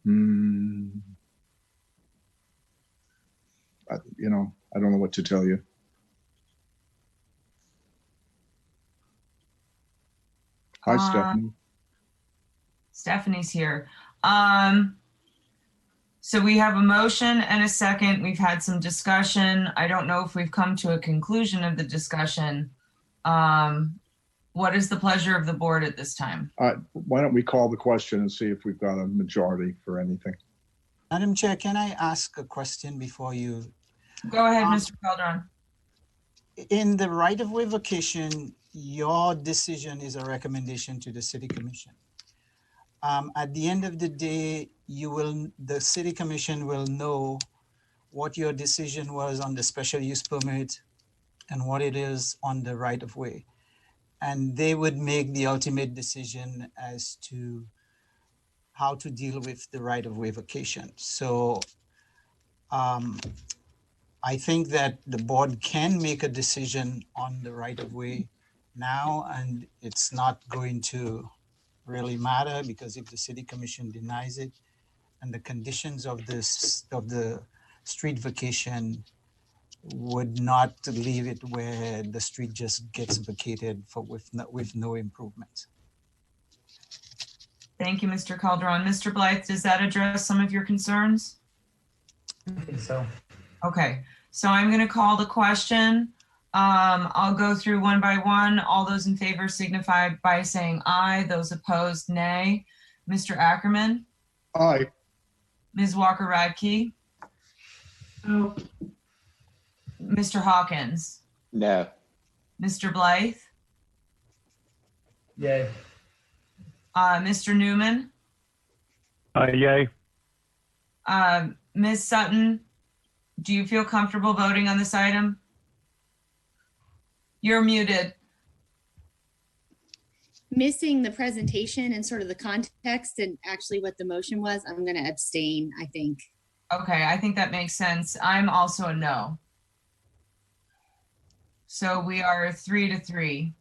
you know, I don't know what to tell you. Hi, Stephanie. Stephanie's here. So we have a motion and a second. We've had some discussion. I don't know if we've come to a conclusion of the discussion. What is the pleasure of the board at this time? Why don't we call the question and see if we've got a majority for anything? Madam Chair, can I ask a question before you? Go ahead, Mr. Calderon. In the right-of-way vacation, your decision is a recommendation to the City Commission. At the end of the day, the City Commission will know what your decision was on the special use permit and what it is on the right-of-way. And they would make the ultimate decision as to how to deal with the right-of-way vacation. So I think that the board can make a decision on the right-of-way now, and it's not going to really matter, because if the City Commission denies it and the conditions of this, of the street vacation would not leave it where the street just gets vacated with no improvements. Thank you, Mr. Calderon. Mr. Blythe, does that address some of your concerns? I think so. Okay, so I'm going to call the question. I'll go through one by one. All those in favor signify by saying aye. Those opposed, nay. Mr. Ackerman? Aye. Ms. Walker-Radke? No. Mr. Hawkins? No. Mr. Blythe? Yay. Mr. Newman? Yay. Ms. Sutton, do you feel comfortable voting on this item? You're muted. Missing the presentation and sort of the context and actually what the motion was, I'm going to abstain, I think. Okay, I think that makes sense. I'm also a no. So we are 3-3.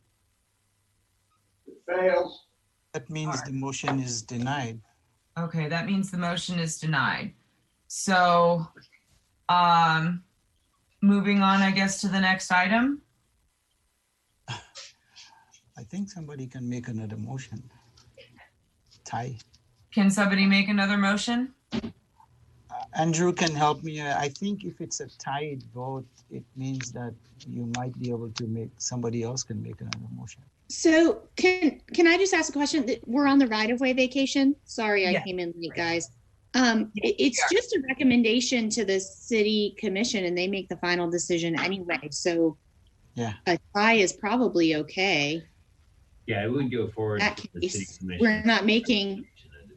It fails. That means the motion is denied. Okay, that means the motion is denied. So moving on, I guess, to the next item. I think somebody can make another motion. Tie. Can somebody make another motion? Andrew can help me. I think if it's a tied vote, it means that you might be able to make, somebody else can make another motion. So can I just ask a question? We're on the right-of-way vacation. Sorry, I came in late, guys. It's just a recommendation to the City Commission and they make the final decision anyway. So yeah, a tie is probably okay. Yeah, I would go forward. That to the case, City Commission.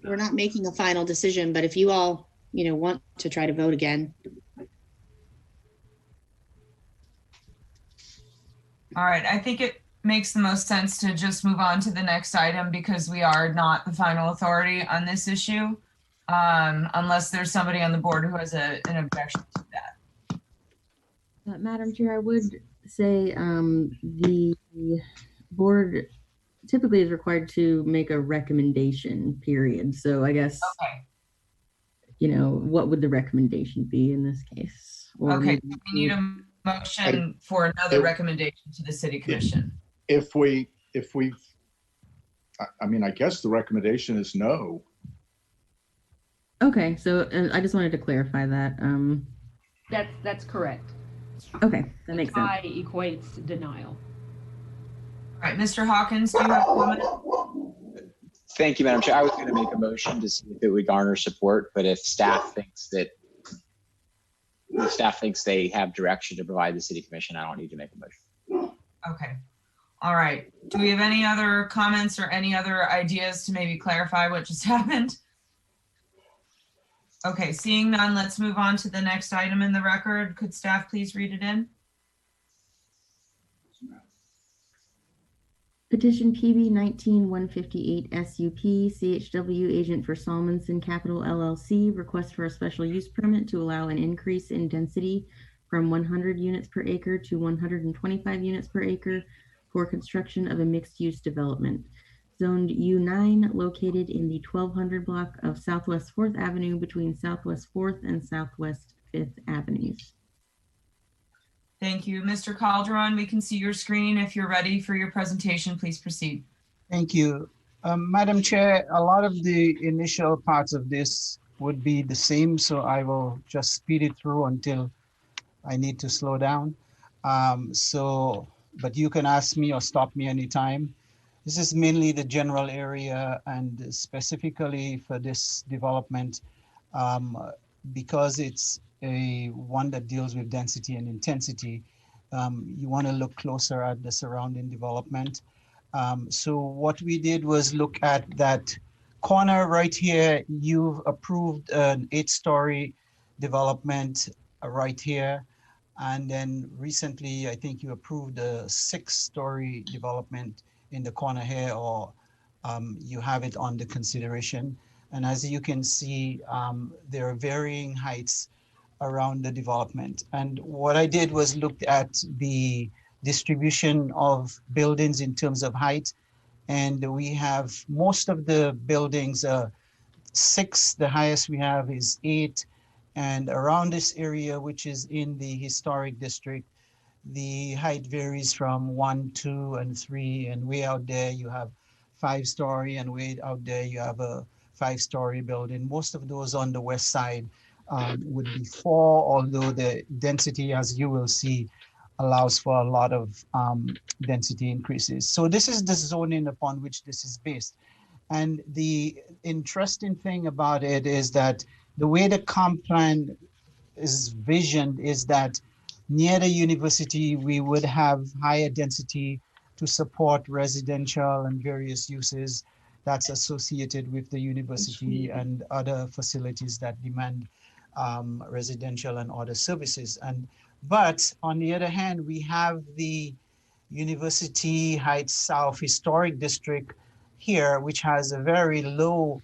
we're not making a final decision, but if you all, want to try to vote again. All right, I think it makes the most sense to just move on to the next item because we are not the final authority on this issue. unless there's somebody on the board who has an objection to that. Madam Chair, I would say the board typically is required to make a recommendation, period. So I guess, okay, you know, what would the recommendation be in this case? Or okay, maybe we need a motion for another recommendation to the city commission. If we, I mean, I guess the recommendation is no. Okay, so I just wanted to clarify that. That's correct. Okay, that makes sense. I equates denial. All right, Mr. Hawkins, do you have a comment? Thank you, Madam Chair. I was going to make a motion to see if it would garner support, but if staff thinks they have direction to provide the city commission, I don't need to make a motion. Okay. All right. Do we have any other comments or any other ideas to maybe clarify what just happened? Okay, seeing none, let's move on to the next item in the record. Could staff please read it in? Petition PB 19-158 SUP, CHW agent for Salmonson Capital LLC, request for a special use permit to allow an increase in density from 100 units per acre to 125 units per acre for construction of a mixed-use development. Zoned U9, located in the 1200 block of Southwest 4th Avenue between Southwest 4th and Southwest 5th Avenues. Thank you. Mr. Calderon, we can see your screen. If you're ready for your presentation, please proceed. Thank you. Madam Chair, a lot of the initial parts of this would be the same, so I will just speed it through until I need to slow down. But you can ask me or stop me anytime. This is mainly the general area, and specifically for this development, because it's one that deals with density and intensity, you want to look closer at the surrounding development. So what we did was look at that corner right here. You've approved an 8-story development right here. And then recently, I think you approved a 6-story development in the corner here, or you have it under consideration. And as you can see, there are varying heights around the development. And what I did was looked at the distribution of buildings in terms of height. And we have most of the buildings, 6, the highest we have is 8. And around this area, which is in the historic district, the height varies from 1, 2, and 3. And way out there, you have 5-story, and way out there, you have a 5-story building. Most of those on the west side would be 4, although the density, as you will see, allows for a lot of density increases. So this is the zoning upon which this is based. And the interesting thing about it is that the way the comp plan is visioned is that near the university, we would have higher density to support residential and various uses that's associated with the university and other facilities that demand residential and other services. But on the other hand, we have the University Heights South Historic District here, which has a very low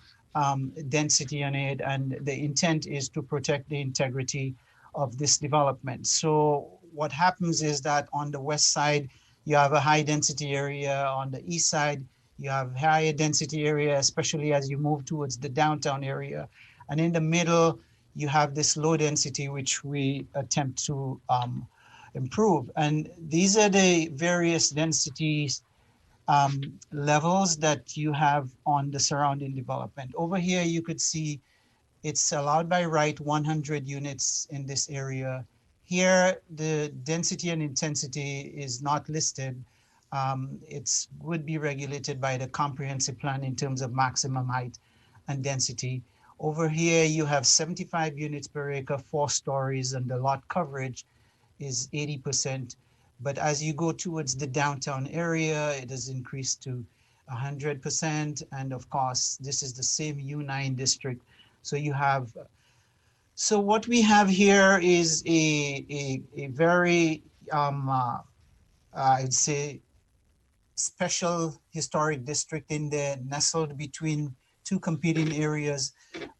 density on it, and the intent is to protect the integrity of this development. So what happens is that on the west side, you have a high density area. On the east side, you have higher density area, especially as you move towards the downtown area. And in the middle, you have this low density, which we attempt to improve. And these are the various densities levels that you have on the surrounding development. Over here, you could see it's allowed by right 100 units in this area. Here, the density and intensity is not listed. It would be regulated by the comprehensive plan in terms of maximum height and density. Over here, you have 75 units per acre, 4 stories, and the lot coverage is 80%. But as you go towards the downtown area, it has increased to 100%. And of course, this is the same U9 district. So you have, so what we have here is a very, I'd say, special historic district in there, nestled between two competing areas,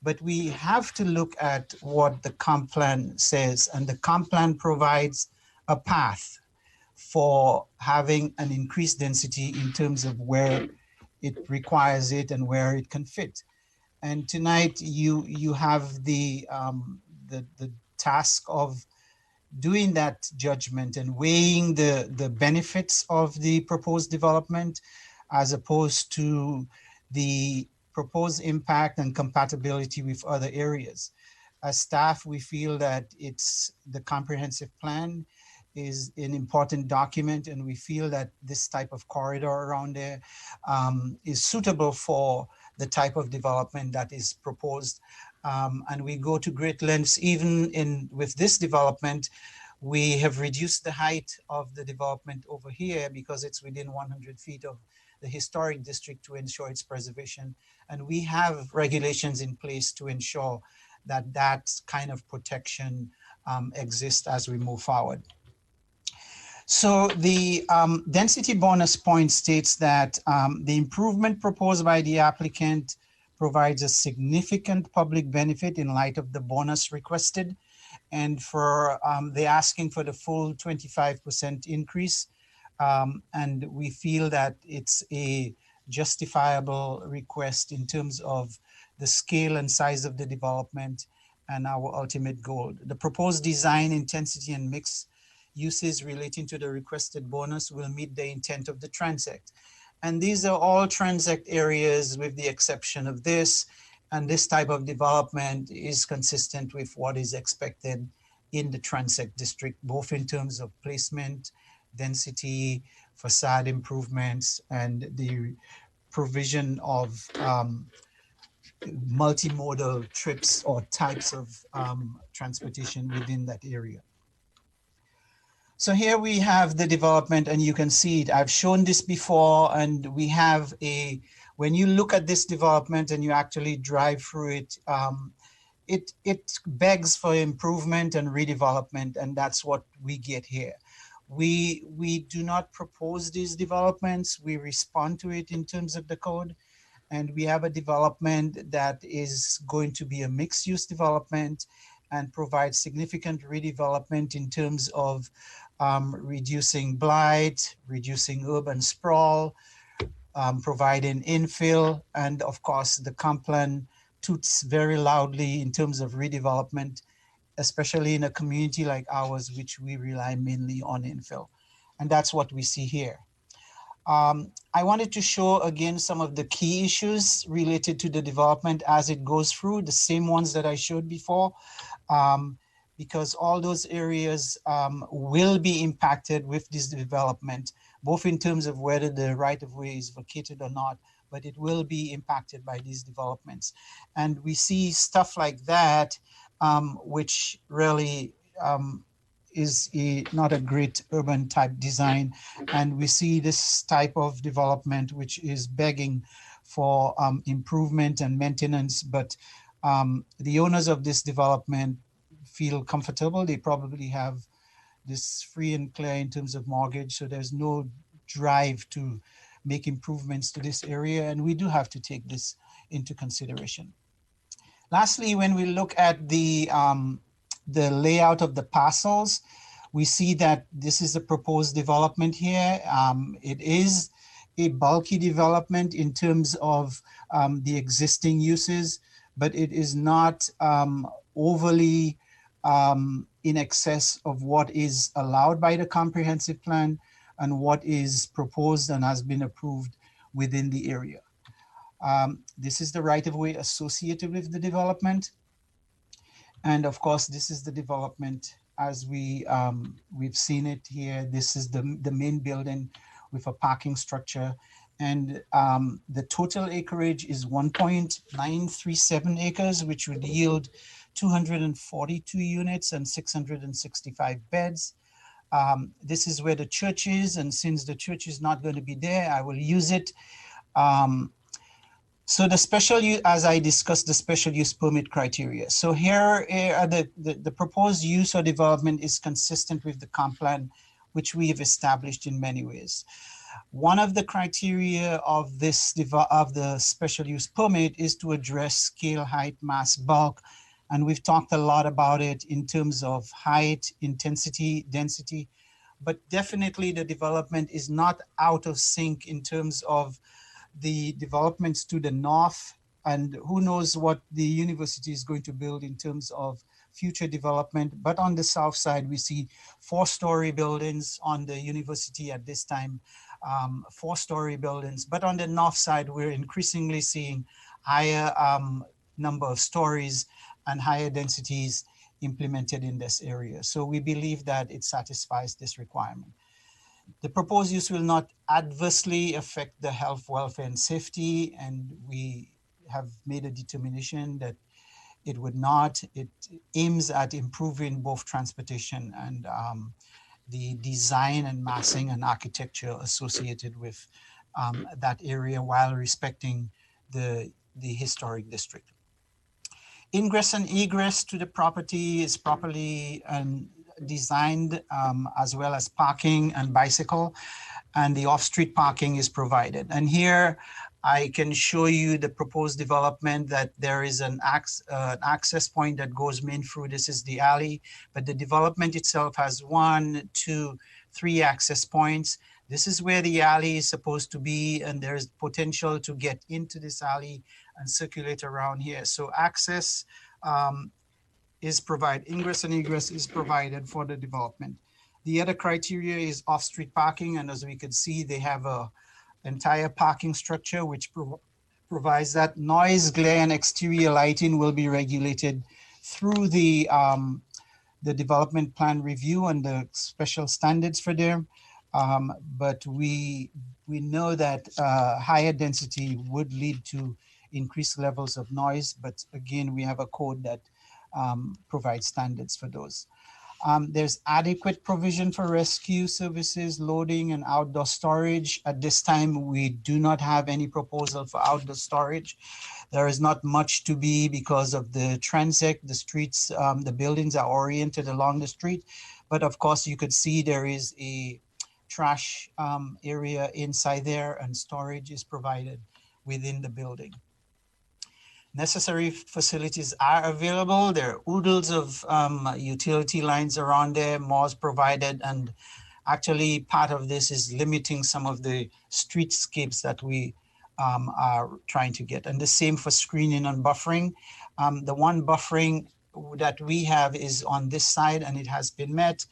but we have to look at what the comp plan says, and the comp plan provides a path for having an increased density in terms of where it requires it and where it can fit. And tonight you have the task of doing that judgment and weighing the benefits of the proposed development as opposed to the proposed impact and compatibility with other areas. As staff, we feel that the comprehensive plan is an important document, and we feel that this type of corridor around there is suitable for the type of development that is proposed. And we go to great lengths, even with this development. We have reduced the height of the development over here because it's within 100 feet of the historic district to ensure its preservation. And we have regulations in place to ensure that that kind of protection exists as we move forward. So the density bonus point states that the improvement proposed by the applicant provides a significant public benefit in light of the bonus requested. And for they're asking for the full 25% increase. And we feel that it's a justifiable request in terms of the scale and size of the development and our ultimate goal. The proposed design, intensity, and mix uses relating to the requested bonus will meet the intent of the transect. And these are all transect areas with the exception of this. And this type of development is consistent with what is expected in the transect district, both in terms of placement, density, facade improvements, and the provision of multimodal trips or types of transportation within that area. So here we have the development, and you can see it. I've shown this before, and we have when you look at this development and you actually drive through it, it begs for improvement and redevelopment, and that's what we get here. We do not propose these developments. We respond to it in terms of the code. And we have a development that is going to be a mixed-use development and provide significant redevelopment in terms of reducing blight, reducing urban sprawl, providing infill, and of course the comp plan toots very loudly in terms of redevelopment, especially in a community like ours, which we rely mainly on infill. And that's what we see here. I wanted to show again some of the key issues related to the development as it goes through, the same ones that I showed before, because all those areas will be impacted with this development, both in terms of whether the right-of-way is vacated or not, but it will be impacted by these developments. And we see stuff like that, which really is not a great urban type design. And we see this type of development, which is begging for improvement and maintenance, but the owners of this development feel comfortable. They probably have this free and clear in terms of mortgage, so there's no drive to make improvements to this area, and we do have to take this into consideration. Lastly, when we look at the layout of the parcels, we see that this is a proposed development here. It is a bulky development in terms of the existing uses, but it is not overly in excess of what is allowed by the comprehensive plan and what is proposed and has been approved within the area. This is the right-of-way associated with the development. And of course, this is the development as we've seen it here. This is the main building with a parking structure. And the total acreage is 1.937 acres, which would yield 242 units and 665 beds. This is where the church is, and since the church is not going to be there, I will use it. So the special use, as I discussed, the special use permit criteria. So here are the proposed use or development is consistent with the comp plan, which we have established in many ways. One of the criteria of the special use permit is to address scale, height, mass, bulk. And we've talked a lot about it in terms of height, intensity, density, but definitely the development is not out of sync in terms of the developments to the north, and who knows what the university is going to build in terms of future development. But on the south side, we see 4-story buildings on the university at this time, 4-story buildings. But on the north side, we're increasingly seeing higher number of stories and higher densities implemented in this area. So we believe that it satisfies this requirement. The proposed use will not adversely affect the health, welfare, and safety, and we have made a determination that it would not. It aims at improving both transportation and the design and massing and architecture associated with that area while respecting the historic district. Ingress and egress to the property is properly designed, as well as parking and bicycle, and the off-street parking is provided. And here I can show you the proposed development that there is an access point that goes main through. This is the alley, but the development itself has 1, 2, 3 access points. This is where the alley is supposed to be, and there's potential to get into this alley and circulate around here. So access is provided, ingress and egress is provided for the development. The other criteria is off-street parking, and as we can see, they have a entire parking structure which provides that. Noise, glare, and exterior lighting will be regulated through the development plan review and the special standards for them. But we know that higher density would lead to increased levels of noise. But again, we have a code that provides standards for those. There's adequate provision for rescue services, loading, and outdoor storage. At this time, we do not have any proposal for outdoor storage. There is not much to be because of the transect, the streets, the buildings are oriented along the street. But of course, you could see there is a trash area inside there, and storage is provided within the building. Necessary facilities are available. There are oodles of utility lines around there, MOS provided, and actually part of this is limiting some of the streetscapes that we are trying to get. And the same for screening and buffering. The one buffering that we have is on this side, and it has been met.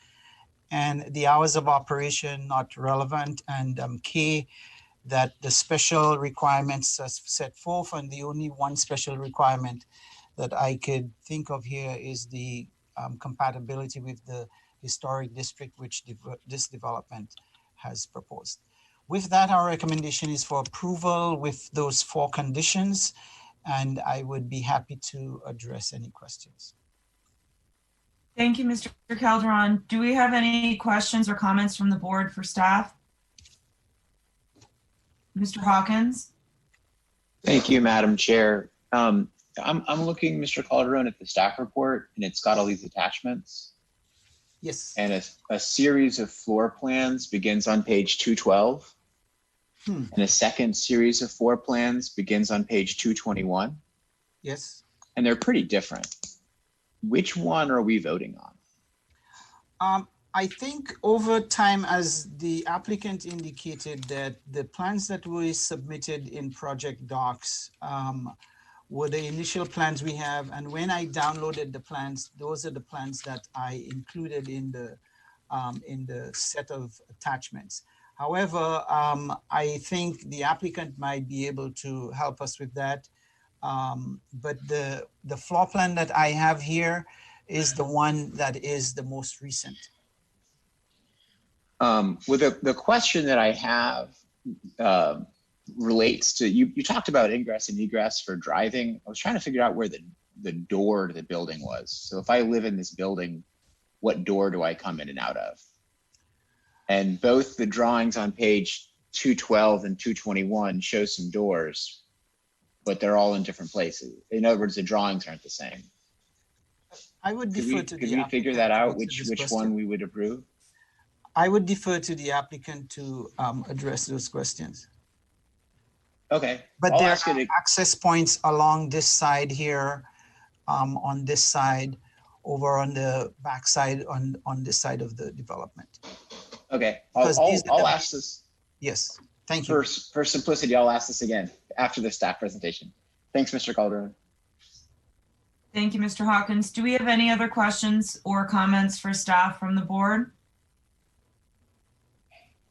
And the hours of operation not relevant, and K, that the special requirements are set forth, and the only one special requirement that I could think of here is the compatibility with the historic district which this development has proposed. With that, our recommendation is for approval with those 4 conditions, and I would be happy to address any questions. Thank you, Mr. Calderon. Do we have any questions or comments from the board for staff? Mr. Hawkins? Thank you, Madam Chair. I'm looking, Mr. Calderon, at the staff report, and it's got all these attachments. Yes. And a series of floor plans begins on page 212. And a second series of floor plans begins on page 221. Yes. And they're pretty different. Which one are we voting on? I think over time, as the applicant indicated, that the plans that we submitted in project docs were the initial plans we have. And when I downloaded the plans, those are the plans that I included in the set of attachments. However, I think the applicant might be able to help us with that. But the floor plan that I have here is the one that is the most recent. Well, the question that I have relates to, you talked about ingress and egress for driving. I was trying to figure out where the door to the building was. So if I live in this building, what door do I come in and out of? And both the drawings on page 212 and 221 show some doors, but they're all in different places. In other words, the drawings aren't the same. I would defer to the Could we figure that out, which one we would approve? I would defer to the applicant to address those questions. Okay. But I'll there ask you are to, access points along this side here, on this side, over on the back side, on this side of the development. okay. Because these are I'll the- ask this. Yes, thank you. For simplicity, I'll ask this again after the staff presentation. Thanks, Mr. Calderon. Thank you, Mr. Hawkins. Do we have any other questions or comments for staff from the board?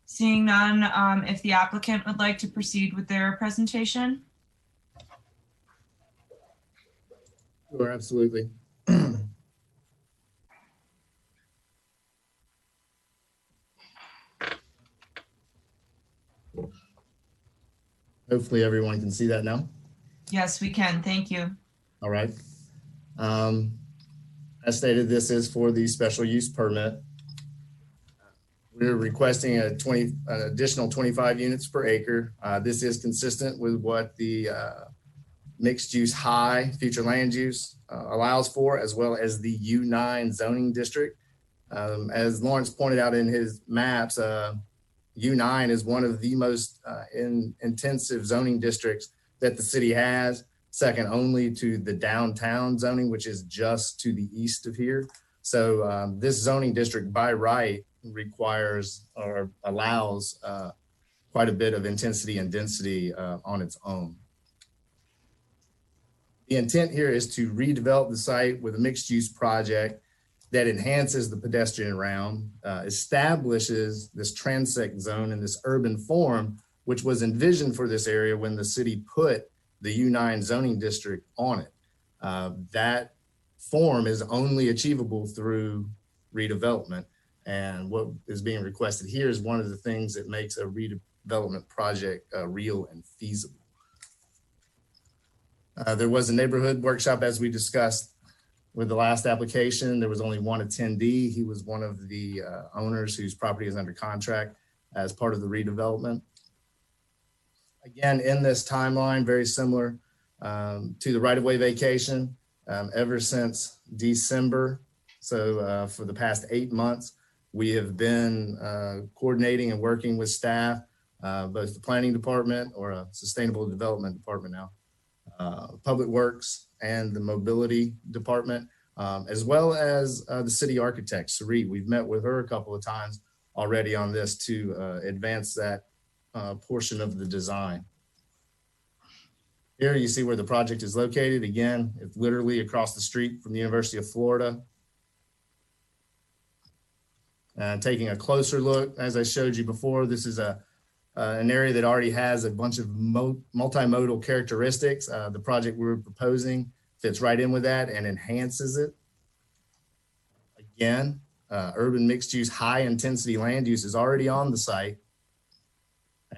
Seeing none, if the applicant would like to proceed with their presentation. Sure, absolutely. Hopefully everyone can see that now. Yes, we can. Thank you. All right. As stated, this is for the special use permit. We're requesting an additional 25 units per acre. This is consistent with what the mixed use high future land use allows for, as well as the U9 zoning district. As Lawrence pointed out in his maps, U9 is one of the most intensive zoning districts that the city has, second only to the downtown zoning, which is just to the east of here. So this zoning district by right requires or allows quite a bit of intensity and density on its own. The intent here is to redevelop the site with a mixed use project that enhances the pedestrian realm, establishes this transect zone in this urban form, which was envisioned for this area when the city put the U9 zoning district on it. That form is only achievable through redevelopment. And what is being requested here is one of the things that makes a redevelopment project real and feasible. There was a neighborhood workshop, as we discussed with the last application. There was only one attendee. He was one of the owners whose property is under contract as part of the redevelopment. Again, in this timeline, very similar to the right-of-way vacation, ever since December. So for the past 8 months, we have been coordinating and working with staff, both the planning department or a sustainable development department now, public works and the mobility department, as well as the city architect, Sarit. We've met with her a couple of times already on this to advance that portion of the design. Here you see where the project is located. Again, it's literally across the street from the University of Florida. Taking a closer look, as I showed you before, this is an area that already has a bunch of multimodal characteristics. The project we're proposing fits right in with that and enhances it. Again, urban mixed use, high intensity land use is already on the site,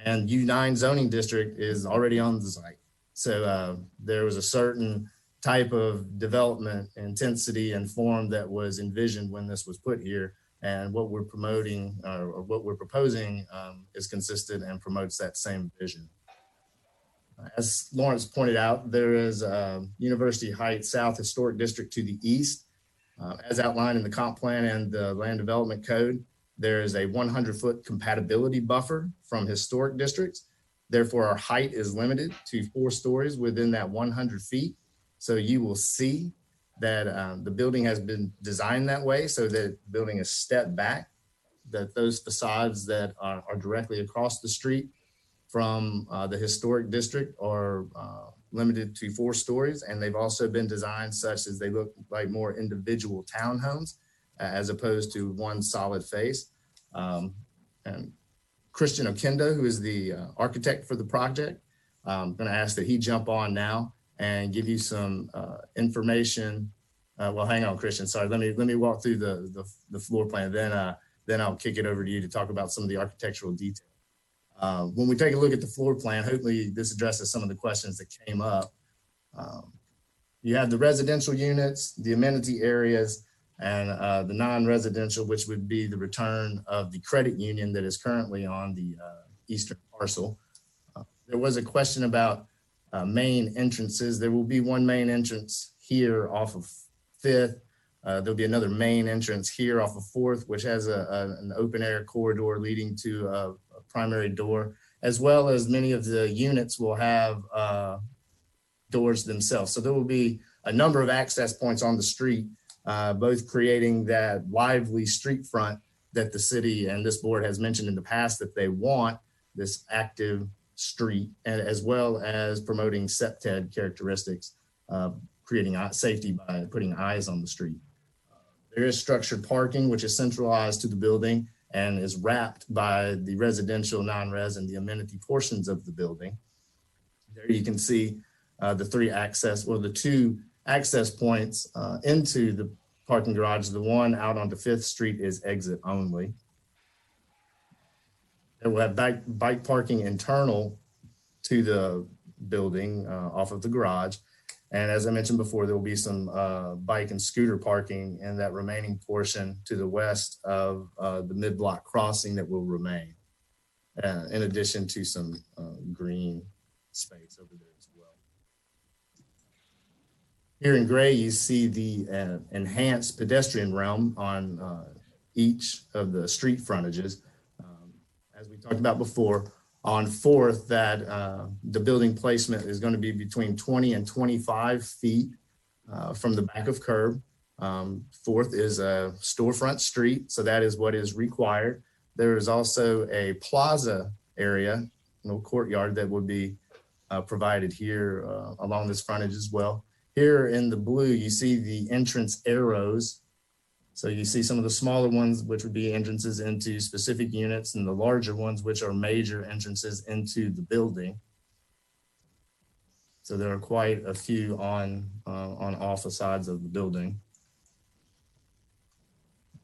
and U9 zoning district is already on the site. So there was a certain type of development intensity and form that was envisioned when this was put here. And what we're promoting or what we're proposing is consistent and promotes that same vision. As Lawrence pointed out, there is University Heights South Historic District to the east. As outlined in the comp plan and the land development code, there is a 100-foot compatibility buffer from historic districts. Therefore, our height is limited to 4 stories within that 100 feet. So you will see that the building has been designed that way so that the building is stepped back, that those facades that are directly across the street from the historic district are limited to 4 stories. And they've also been designed such as they look like more individual townhomes as opposed to one solid face. And Christian Okendo, who is the architect for the project, I'm gonna ask that he jump on now and give you some information. Well, hang on, Christian. Sorry, let me walk through the floor plan. Then I'll kick it over to you to talk about some of the architectural detail. When we take a look at the floor plan, hopefully this addresses some of the questions that came up. You have the residential units, the amenity areas, and the non-residential, which would be the return of the credit union that is currently on the eastern parcel. There was a question about main entrances. There will be one main entrance here off of 5th There'll be another main entrance here off of 4th, which has an open air corridor leading to a primary door, as well as many of the units will have doors themselves. So there will be a number of access points on the street, both creating that lively street front that the city and this board has mentioned in the past that they want, this active street, and as well as promoting SEPTED characteristics, creating safety by putting eyes on the street. There is structured parking, which is centralized to the building and is wrapped by the residential, non-res, and the amenity portions of the building. There you can see the two access points into the parking garage. The one out onto 5th Street is exit only. And we'll have bike parking internal to the building off of the garage. And as I mentioned before, there will be some bike and scooter parking in that remaining portion to the west of the mid-block crossing that will remain, in addition to some green space over there as well. Here in gray, you see the enhanced pedestrian realm on each of the street frontages. As we talked about before, on 4th, that the building placement is going to be between 20 and 25 feet from the back of curb. 4th is a storefront street, so that is what is required. There is also a plaza area, courtyard that would be provided here along this frontage as well. Here in the blue, you see the entrance arrows. So you see some of the smaller ones, which would be entrances into specific units, and the larger ones, which are major entrances into the building. So there are quite a few on all sides of the building.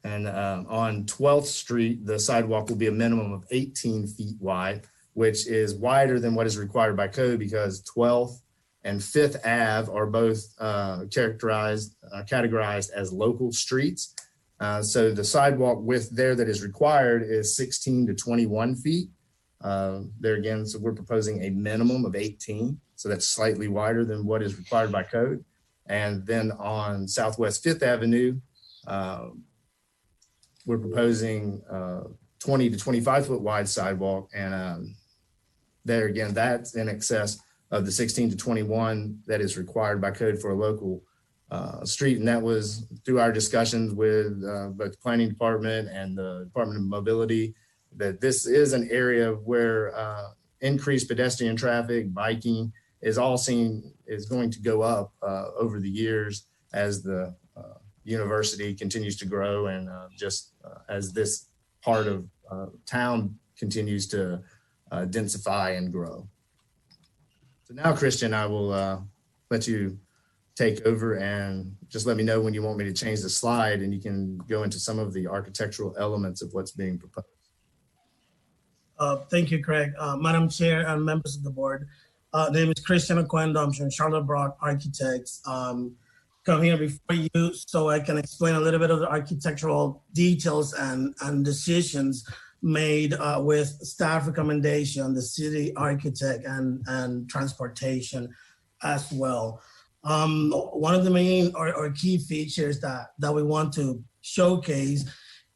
And on 12th Street, the sidewalk will be a minimum of 18 feet wide, which is wider than what is required by code because 12th and 5th Ave are both categorized as local streets. So the sidewalk width there that is required is 16 to 21 feet. There again, so we're proposing a minimum of 18. So that's slightly wider than what is required by code. And then on Southwest 5th Avenue, we're proposing 20 to 25 foot wide sidewalk. And there again, that's in excess of the 16 to 21 that is required by code for a local street. And that was through our discussions with both the planning department and the Department of Mobility, that this is an area where increased pedestrian traffic, biking is going to go up over the years as the university continues to grow and as this part of town continues to densify and grow. So now, Christian, I will let you take over and just let me know when you want me to change the slide, and you can go into some of the architectural elements of what's being proposed. Thank you, Craig. Madam Chair and members of the board, name is Christian Oquendo. I'm from Charlotte Brock Architects. Come here before you so I can explain a little bit of the architectural details and decisions made with staff recommendation, the city architect and transportation as well. One of the main or key features that we want to showcase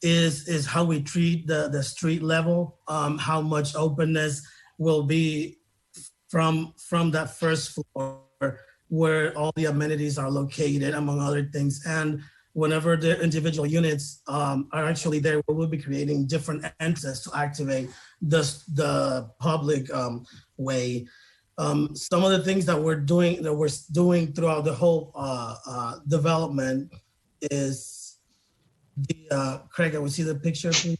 is how we treat the street level, how much openness will be from that first floor where all the amenities are located, among other things. And whenever the individual units are actually there, we will be creating different entrances to activate the public way. Some of the things that we're doing throughout the whole development is the Craig, I will see the picture, please.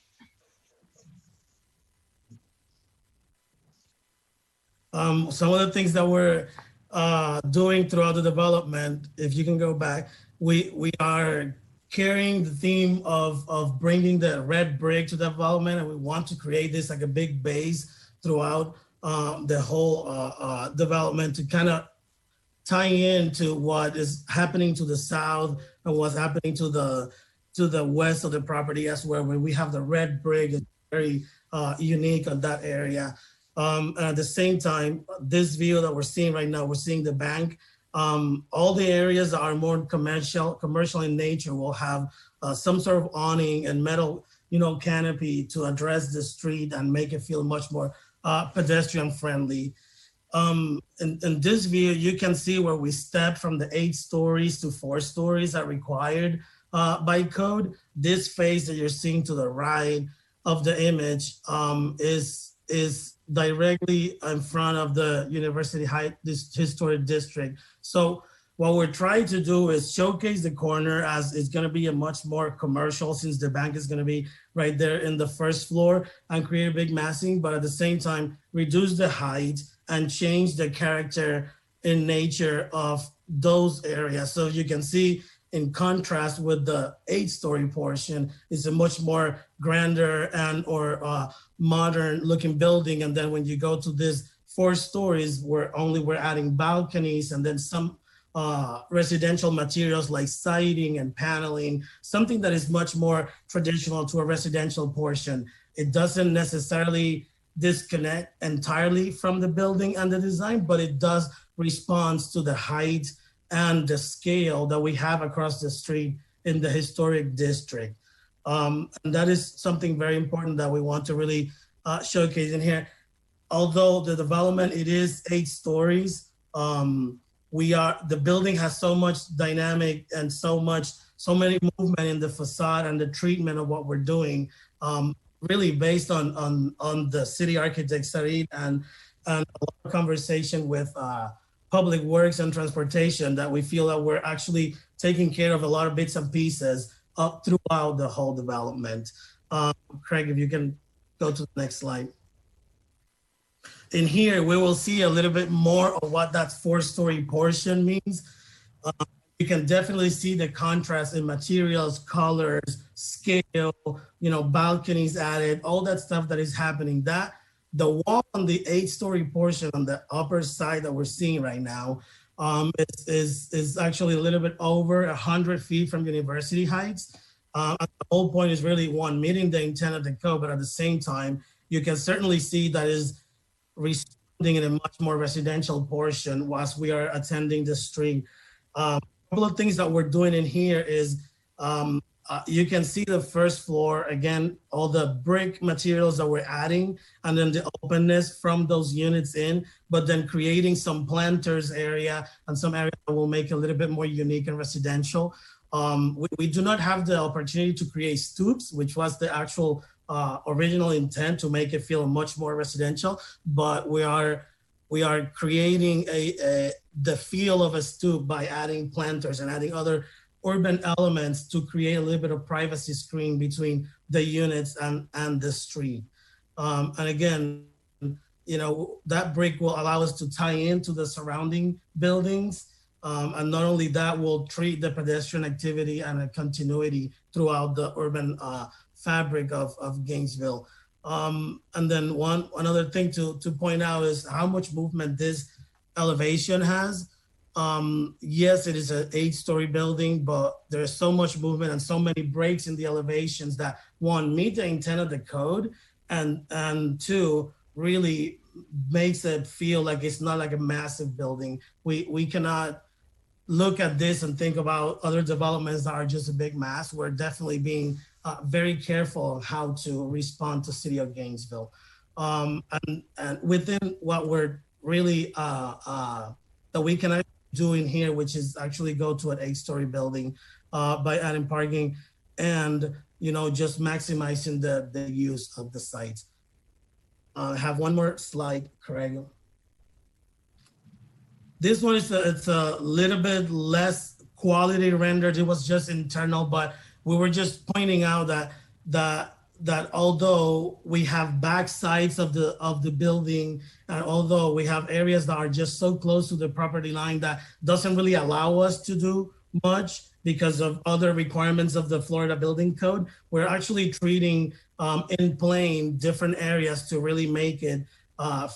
Some of the things that we're doing throughout the development, if you can go back, we are carrying the theme of bringing the red brick to development, and we want to create this like a big base throughout the whole development to kind of tie into what is happening to the south and what's happening to the west of the property as well, where we have the red brick. It's very unique on that area. And at the same time, this view that we're seeing right now, we're seeing the bank All the areas that are more commercial in nature will have some sort of awning and metal, canopy to address the street and make it feel much more pedestrian friendly. In this view, you can see where we stepped from the 8 stories to 4 stories that required by code. This phase that you're seeing to the right of the image is directly in front of the University Heights Historic District. So what we're trying to do is showcase the corner as it's going to be a much more commercial, since the bank is going to be right there in the first floor, and create a big massing, but at the same time reduce the height and change the character in nature of those areas. So you can see, in contrast with the 8-story portion, it's a much more grander and or modern looking building. And then when you go to this 4 stories, we're adding balconies and then some residential materials like siding and paneling, something that is much more traditional to a residential portion. It doesn't necessarily disconnect entirely from the building and the design, but it does respond to the height and the scale that we have across the street in the historic district. And that is something very important that we want to really showcase in here. Although the development, it is 8 stories, the building has so much dynamic and so many movement in the facade and the treatment of what we're doing, really based on the city architect Sarid and a lot of conversation with Public Works and Transportation, that we feel that we're actually taking care of a lot of bits and pieces up throughout the whole development. Craig, if you can go to the next slide. In here, we will see a little bit more of what that 4-story portion means. You can definitely see the contrast in materials, colors, scale, balconies added, all that stuff that is happening. The wall on the 8-story portion on the upper side that we're seeing right now is actually a little bit over 100 feet from University Heights. And the whole point is really, one, meeting the intent of the code, but at the same time, you can certainly see that is responding in a much more residential portion whilst we are attending the street. A couple of things that we're doing in here is you can see the first floor, again, all the brick materials that we're adding, and then the openness from those units in, but then creating some planters area and some area that will make it a little bit more unique and residential. We do not have the opportunity to create stoops, which was the actual original intent, to make it feel much more residential, but we are creating the feel of a stoop by adding planters and adding other urban elements to create a little bit of privacy screen between the units and the street. And again, that brick will allow us to tie into the surrounding buildings. And not only that, will treat the pedestrian activity and a continuity throughout the urban fabric of Gainesville. And then one other thing to point out is how much movement this elevation has. Yes, it is an 8-story building, but there's so much movement and so many breaks in the elevations that, one, meet the intent of the code, and two, really makes it feel like it's not like a massive building. We cannot look at this and think about other developments that are just a big mass. We're definitely being very careful on how to respond to City of Gainesville. And within what we're really, that we can do in here, which is actually go to an 8-story building by adding parking and, just maximizing the use of the site. Have one more slide, Craig. This one is it's a little bit less quality rendered. It was just internal, but we were just pointing out that although we have back sides of the building, and although we have areas that are just so close to the property line that doesn't really allow us to do much because of other requirements of the Florida Building Code, we're actually treating in plain different areas to really make it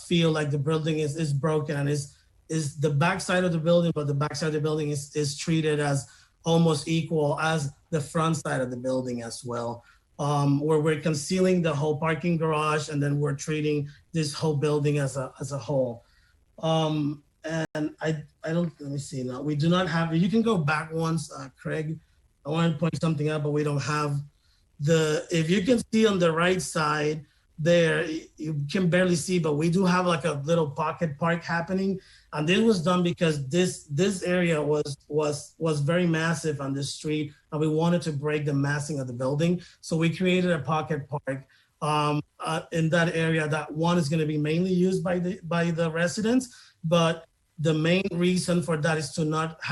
feel like the building is broken and is the backside of the building, but the backside of the building is treated as almost equal as the front side of the building as well. Where we're concealing the whole parking garage, and then we're treating this whole building as a whole. and I don't, let me see now. We do not have, you can go back once, Craig. I want to point something out, but we don't have if you can see on the right side there, you can barely see, but we do have like a little pocket park happening. And this was done because this area was very massive on this street, and we wanted to break the massing of the building. So we created a pocket park in that area. That one is going to be mainly used by the residents, but the main reason for that is to not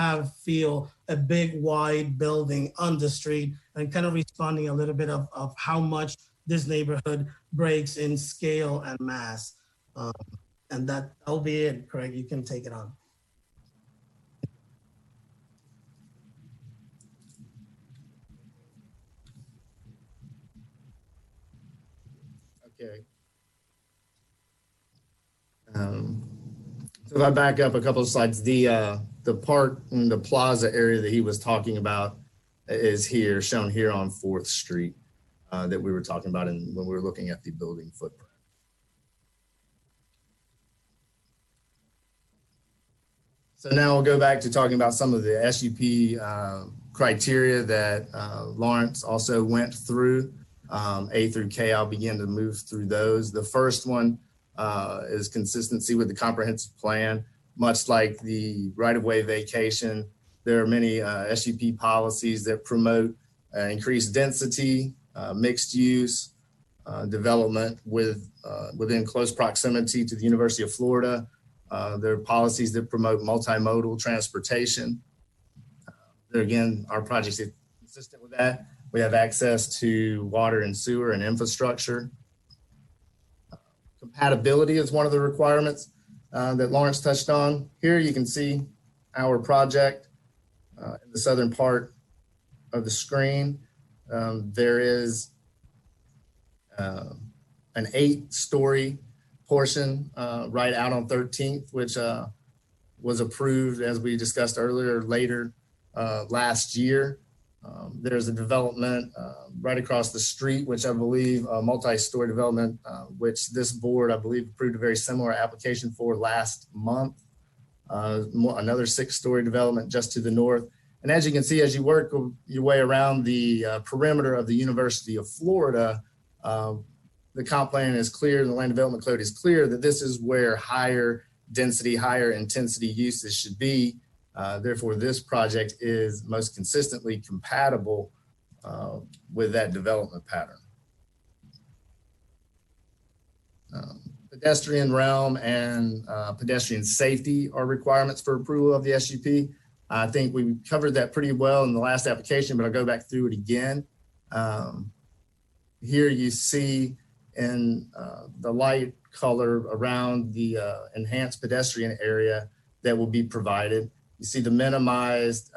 feel a big wide building on the street, and kind of responding a little bit of how much this neighborhood breaks in scale and mass. And that'll be it, Craig. You can take it on. Okay. So if I back up a couple of slides, the park and the plaza area that he was talking about is here, shown here on 4th Street that we were talking about when we were looking at the building footprint. So now we'll go back to talking about some of the SUP criteria that Lawrence also went through. A through K, I'll begin to move through those. The first one is consistency with the comprehensive plan. Much like the right-of-way vacation, there are many SUP policies that promote increased density, mixed use, development within close proximity to the University of Florida. There are policies that promote multimodal transportation. There again, our projects are consistent with that. We have access to water and sewer and infrastructure. Compatibility is one of the requirements that Lawrence touched on. Here you can see our project in the southern part of the screen. There is an 8-story portion right out on 13th, which was approved, as we discussed earlier, later last year. There's a development right across the street, which I believe a multi-story development, which this board, I believe, approved a very similar application for last month. Another 6-story development just to the north. And as you can see, as you work your way around the perimeter of the University of Florida, the comp plan is clear, the land development code is clear that this is where higher density, higher intensity uses should be. Therefore, this project is most consistently compatible with that development pattern. Pedestrian realm and pedestrian safety are requirements for approval of the SUP. I think we covered that pretty well in the last application, but I'll go back through it again. Here you see in the light color around the enhanced pedestrian area that will be provided. You see the minimized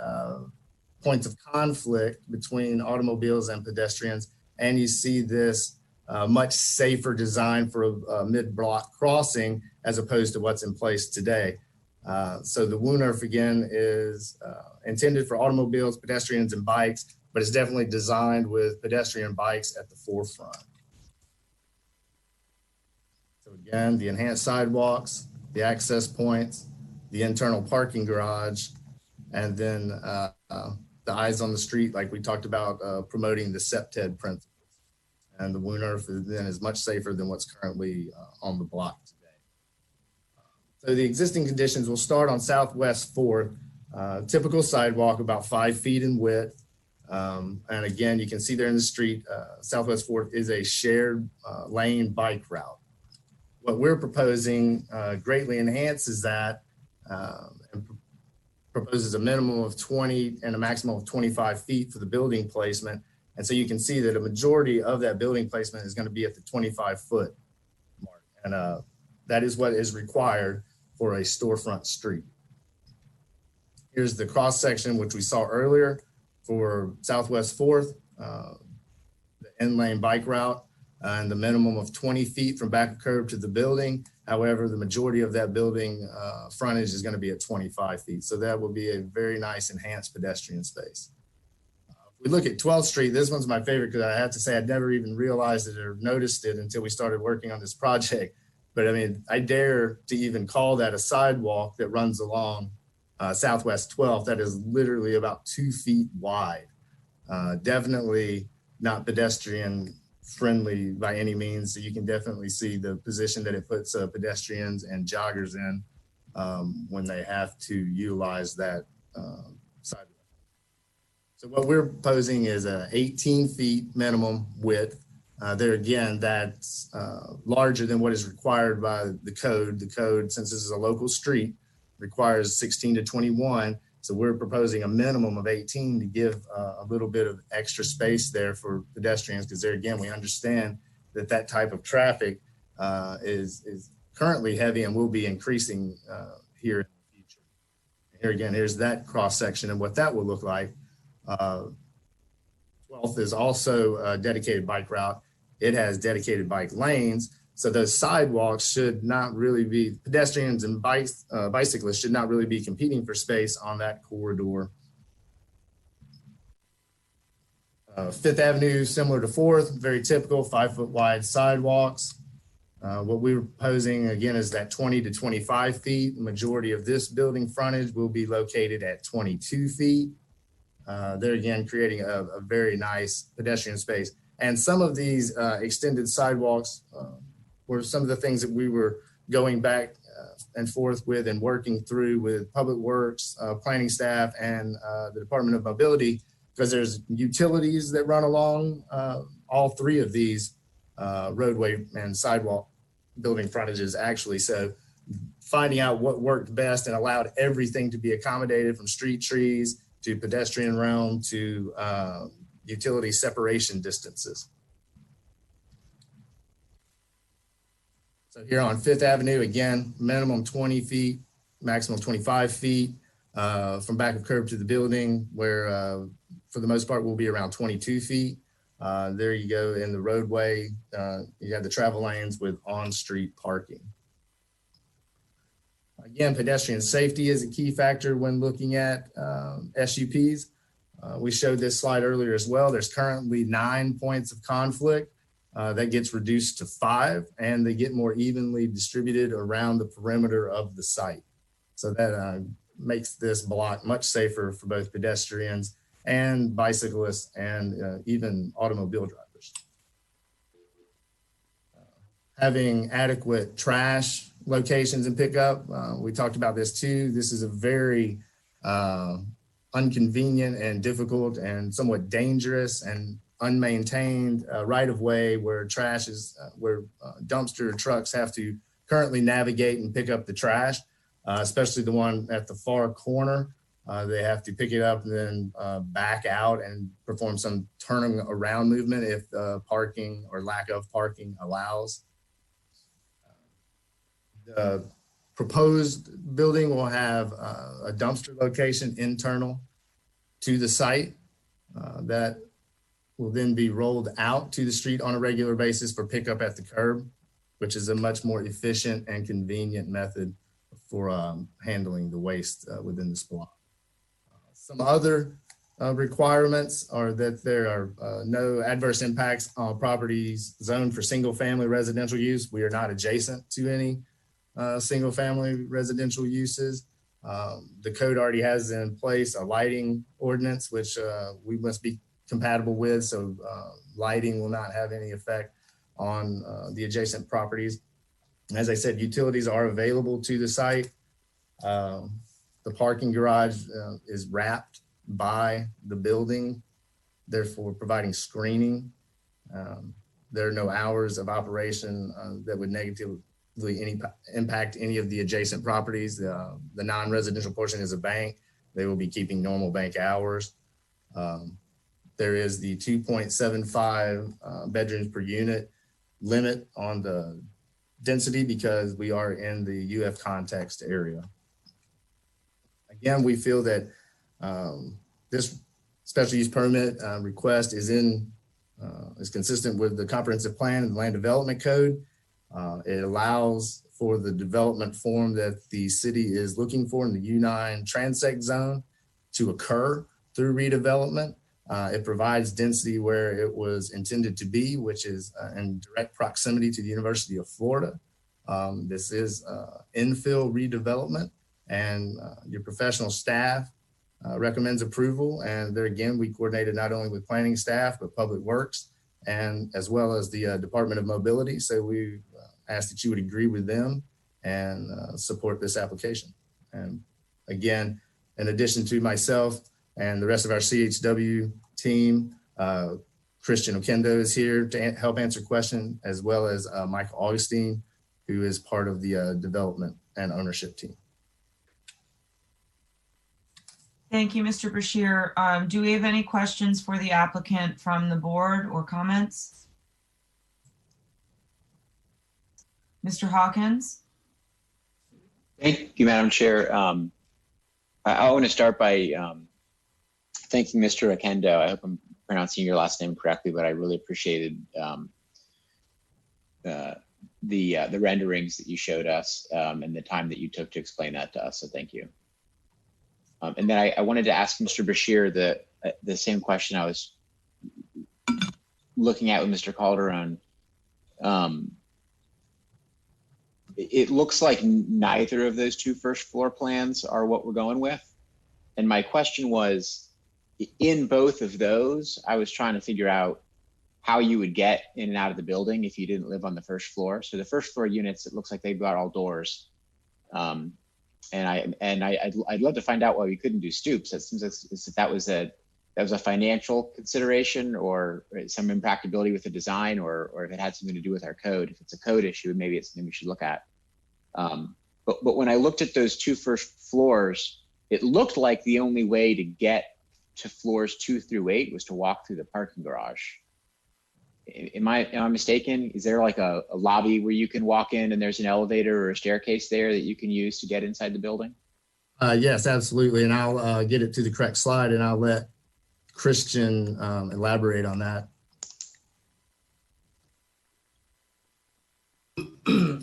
points of conflict between automobiles and pedestrians, and you see this much safer design for a mid-block crossing as opposed to what's in place today. So the WUNRF again is intended for automobiles, pedestrians, and bikes, but it's definitely designed with pedestrian bikes at the forefront. So again, the enhanced sidewalks, the access points, the internal parking garage, and then the eyes on the street, like we talked about, promoting the SEPTED principles. And the WUNRF then is much safer than what's currently on the block today. So the existing conditions will start on Southwest 4th, typical sidewalk about 5 feet in width. And again, you can see there in the street, Southwest 4th is a shared lane bike route. What we're proposing greatly enhances that and proposes a minimum of 20 and a maximum of 25 feet for the building placement. And so you can see that a majority of that building placement is going to be at the 25-foot mark. And that is what is required for a storefront street. Here's the cross section, which we saw earlier for Southwest 4th, the in-lane bike route, and the minimum of 20 feet from back of curb to the building. However, the majority of that building frontage is going to be at 25 feet. So that will be a very nice enhanced pedestrian space. We look at 12th Street. This one's my favorite because I have to say I'd never even realized it or noticed it until we started working on this project. But I mean, I dare to even call that a sidewalk that runs along Southwest 12th that is literally about 2 feet wide. Definitely not pedestrian friendly by any means. So you can definitely see the position that it puts pedestrians and joggers in when they have to utilize that sidewalk. So what we're proposing is a 18 feet minimum width. There again, that's larger than what is required by the code. The code, since this is a local street, requires 16 to 21. So we're proposing a minimum of 18 to give a little bit of extra space there for pedestrians, because there again, we understand that that type of traffic is currently heavy and will be increasing here in the future. Here again, here's that cross section and what that will look like. 12th is also a dedicated bike route. It has dedicated bike lanes. So those sidewalks should not really be, pedestrians and bicyclists should not really be competing for space on that corridor. 5th Avenue, similar to 4th, very typical 5 foot wide sidewalks. What we're proposing again is that 20 to 25 feet. The majority of this building frontage will be located at 22 feet. There again, creating a very nice pedestrian space. And some of these extended sidewalks were some of the things that we were going back and forth with and working through with Public Works, planning staff, and the Department of Mobility, because there's utilities that run along all 3 of these roadway and sidewalk building frontages actually. So finding out what worked best and allowed everything to be accommodated, from street trees to pedestrian realm to utility separation distances. So here on 5th Avenue, again, minimum 20 feet, maximum 25 feet from back of curb to the building, where for the most part will be around 22 feet. There you go in the roadway. You have the travel lanes with on-street parking. Again, pedestrian safety is a key factor when looking at SUPs. We showed this slide earlier as well. There's currently 9 points of conflict. That gets reduced to 5, and they get more evenly distributed around the perimeter of the site. So that makes this block much safer for both pedestrians and bicyclists and even automobile drivers. Having adequate trash locations and pickup, we talked about this too. This is a very inconvenient and difficult and somewhat dangerous and unmaintained right of way where trash is, where dumpster trucks have to currently navigate and pick up the trash, especially the one at the far corner. They have to pick it up and then back out and perform some turning around movement if parking or lack of parking allows. The proposed building will have a dumpster location internal to the site that will then be rolled out to the street on a regular basis for pickup at the curb, which is a much more efficient and convenient method for handling the waste within this block. Some other requirements are that there are no adverse impacts on properties zoned for single family residential use. We are not adjacent to any single family residential uses. The code already has in place a lighting ordinance, which we must be compatible with, so lighting will not have any effect on the adjacent properties. As I said, utilities are available to the site. The parking garage is wrapped by the building, therefore providing screening. There are no hours of operation that would negatively impact any of the adjacent properties. The non-residential portion is a bank. They will be keeping normal bank hours. There is the 2.75 bedrooms per unit limit on the density because we are in the UF context area. Again, we feel that this special use permit request is consistent with the comprehensive plan and the land development code. It allows for the development form that the city is looking for in the U9 transect zone to occur through redevelopment. It provides density where it was intended to be, which is in direct proximity to the University of Florida. This is infill redevelopment, and your professional staff recommends approval. And there again, we coordinated not only with planning staff, but Public Works, and as well as the Department of Mobility. So we ask that you would agree with them and support this application. And again, in addition to myself and the rest of our CHW team, Christian Okendo is here to help answer questions, as well as Michael Augustine, who is part of the development and ownership team. Thank you, Mr. Bashir. Do we have any questions for the applicant from the board or comments? Mr. Hawkins? Thank you, Madam Chair. I want to start by thanking Mr. Okendo. I hope I'm pronouncing your last name correctly, but I really appreciated the renderings that you showed us and the time that you took to explain that to us. So thank you. And then I wanted to ask Mr. Bashir the same question I was looking at with Mr. Calderon. It looks like neither of those two first floor plans are what we're going with. And my question was, in both of those, I was trying to figure out how you would get in and out of the building if you didn't live on the first floor. So the first floor units, it looks like they've got all doors. And I'd love to find out why we couldn't do stoops. It seems like that was a financial consideration or some impracticability with the design, or if it had something to do with our code. If it's a code issue, maybe it's something we should look at. But when I looked at those two first floors, it looked like the only way to get to floors 2 through 8 was to walk through the parking garage. Am I mistaken? Is there like a lobby where you can walk in and there's an elevator or a staircase there that you can use to get inside the building? Yes, absolutely. And I'll get it to the correct slide, and I'll let Christian elaborate on that.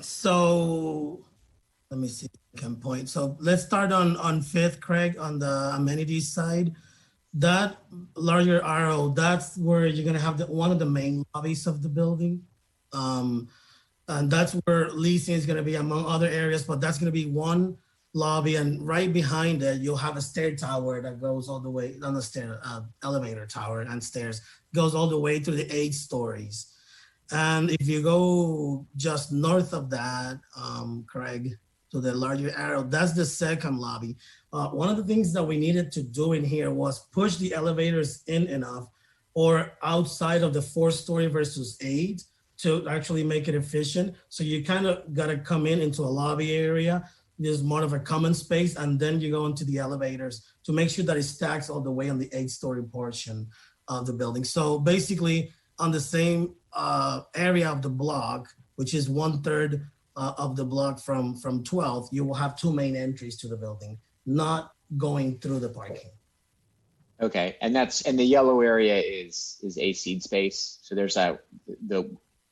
So let me see if I can point. So let's start on 5th, Craig, on the amenities side. That larger arrow, that's where you're gonna have one of the main lobbies of the building. And that's where leasing is gonna be, among other areas, but that's gonna be one lobby, and right behind it, you'll have a stair tower that goes all the way, on the stair, elevator tower and stairs, goes all the way to the 8 stories. And if you go just north of that, Craig, to the larger arrow, that's the second lobby. One of the things that we needed to do in here was push the elevators in enough or outside of the 4-story versus 8 to actually make it efficient. So you kind of got to come into a lobby area. There's more of a common space, and then you go into the elevators to make sure that it stacks all the way on the 8-story portion of the building. So basically on the same area of the block, which is 1/3 of the block from 12th, you will have 2 main entries to the building, not going through the parking. Okay, and the yellow area is a seed space. So there's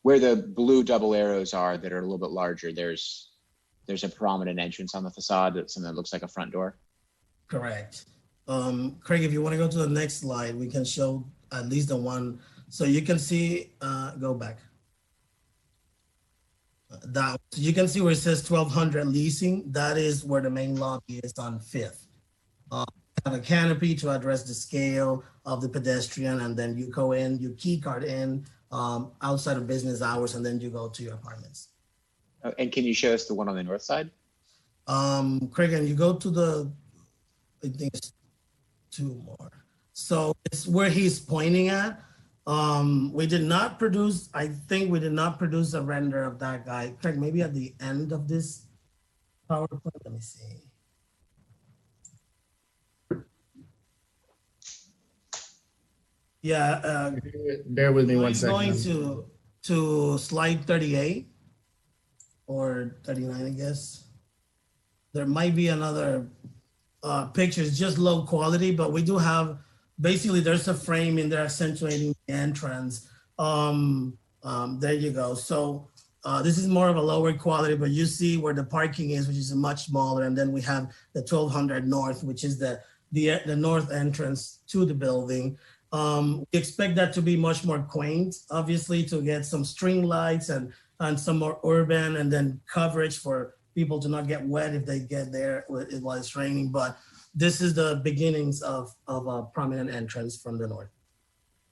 where the blue double arrows are that are a little bit larger, there's a prominent entrance on the facade that's something that looks like a front door. Correct. Craig, if you want to go to the next slide, we can show at least the one. So you can see, go back. So you can see where it says 1200 leasing. That is where the main lobby is on 5th. Have a canopy to address the scale of the pedestrian, and then you go in, you key card in outside of business hours, and then you go to your apartments. And can you show us the one on the north side? Craig, and you go to I think it's 2 more. So it's where he's pointing at. We did not produce, I think we did not produce a render of that guy. Craig, maybe at the end of this PowerPoint, let me see. Yeah. Bear with me 1 second. Going to slide 38 or 39, I guess. There might be another picture. It's just low quality, but we do have, basically there's a frame in there accentuating the entrance. There you go. So this is more of a lower quality, but you see where the parking is, which is much smaller. And then we have the 1200 North, which is the north entrance to the building. We expect that to be much more quaint, obviously, to get some string lights and and some more urban, and then coverage for people to not get wet if they get there while it's raining. But this is the beginnings of a prominent entrance from the north.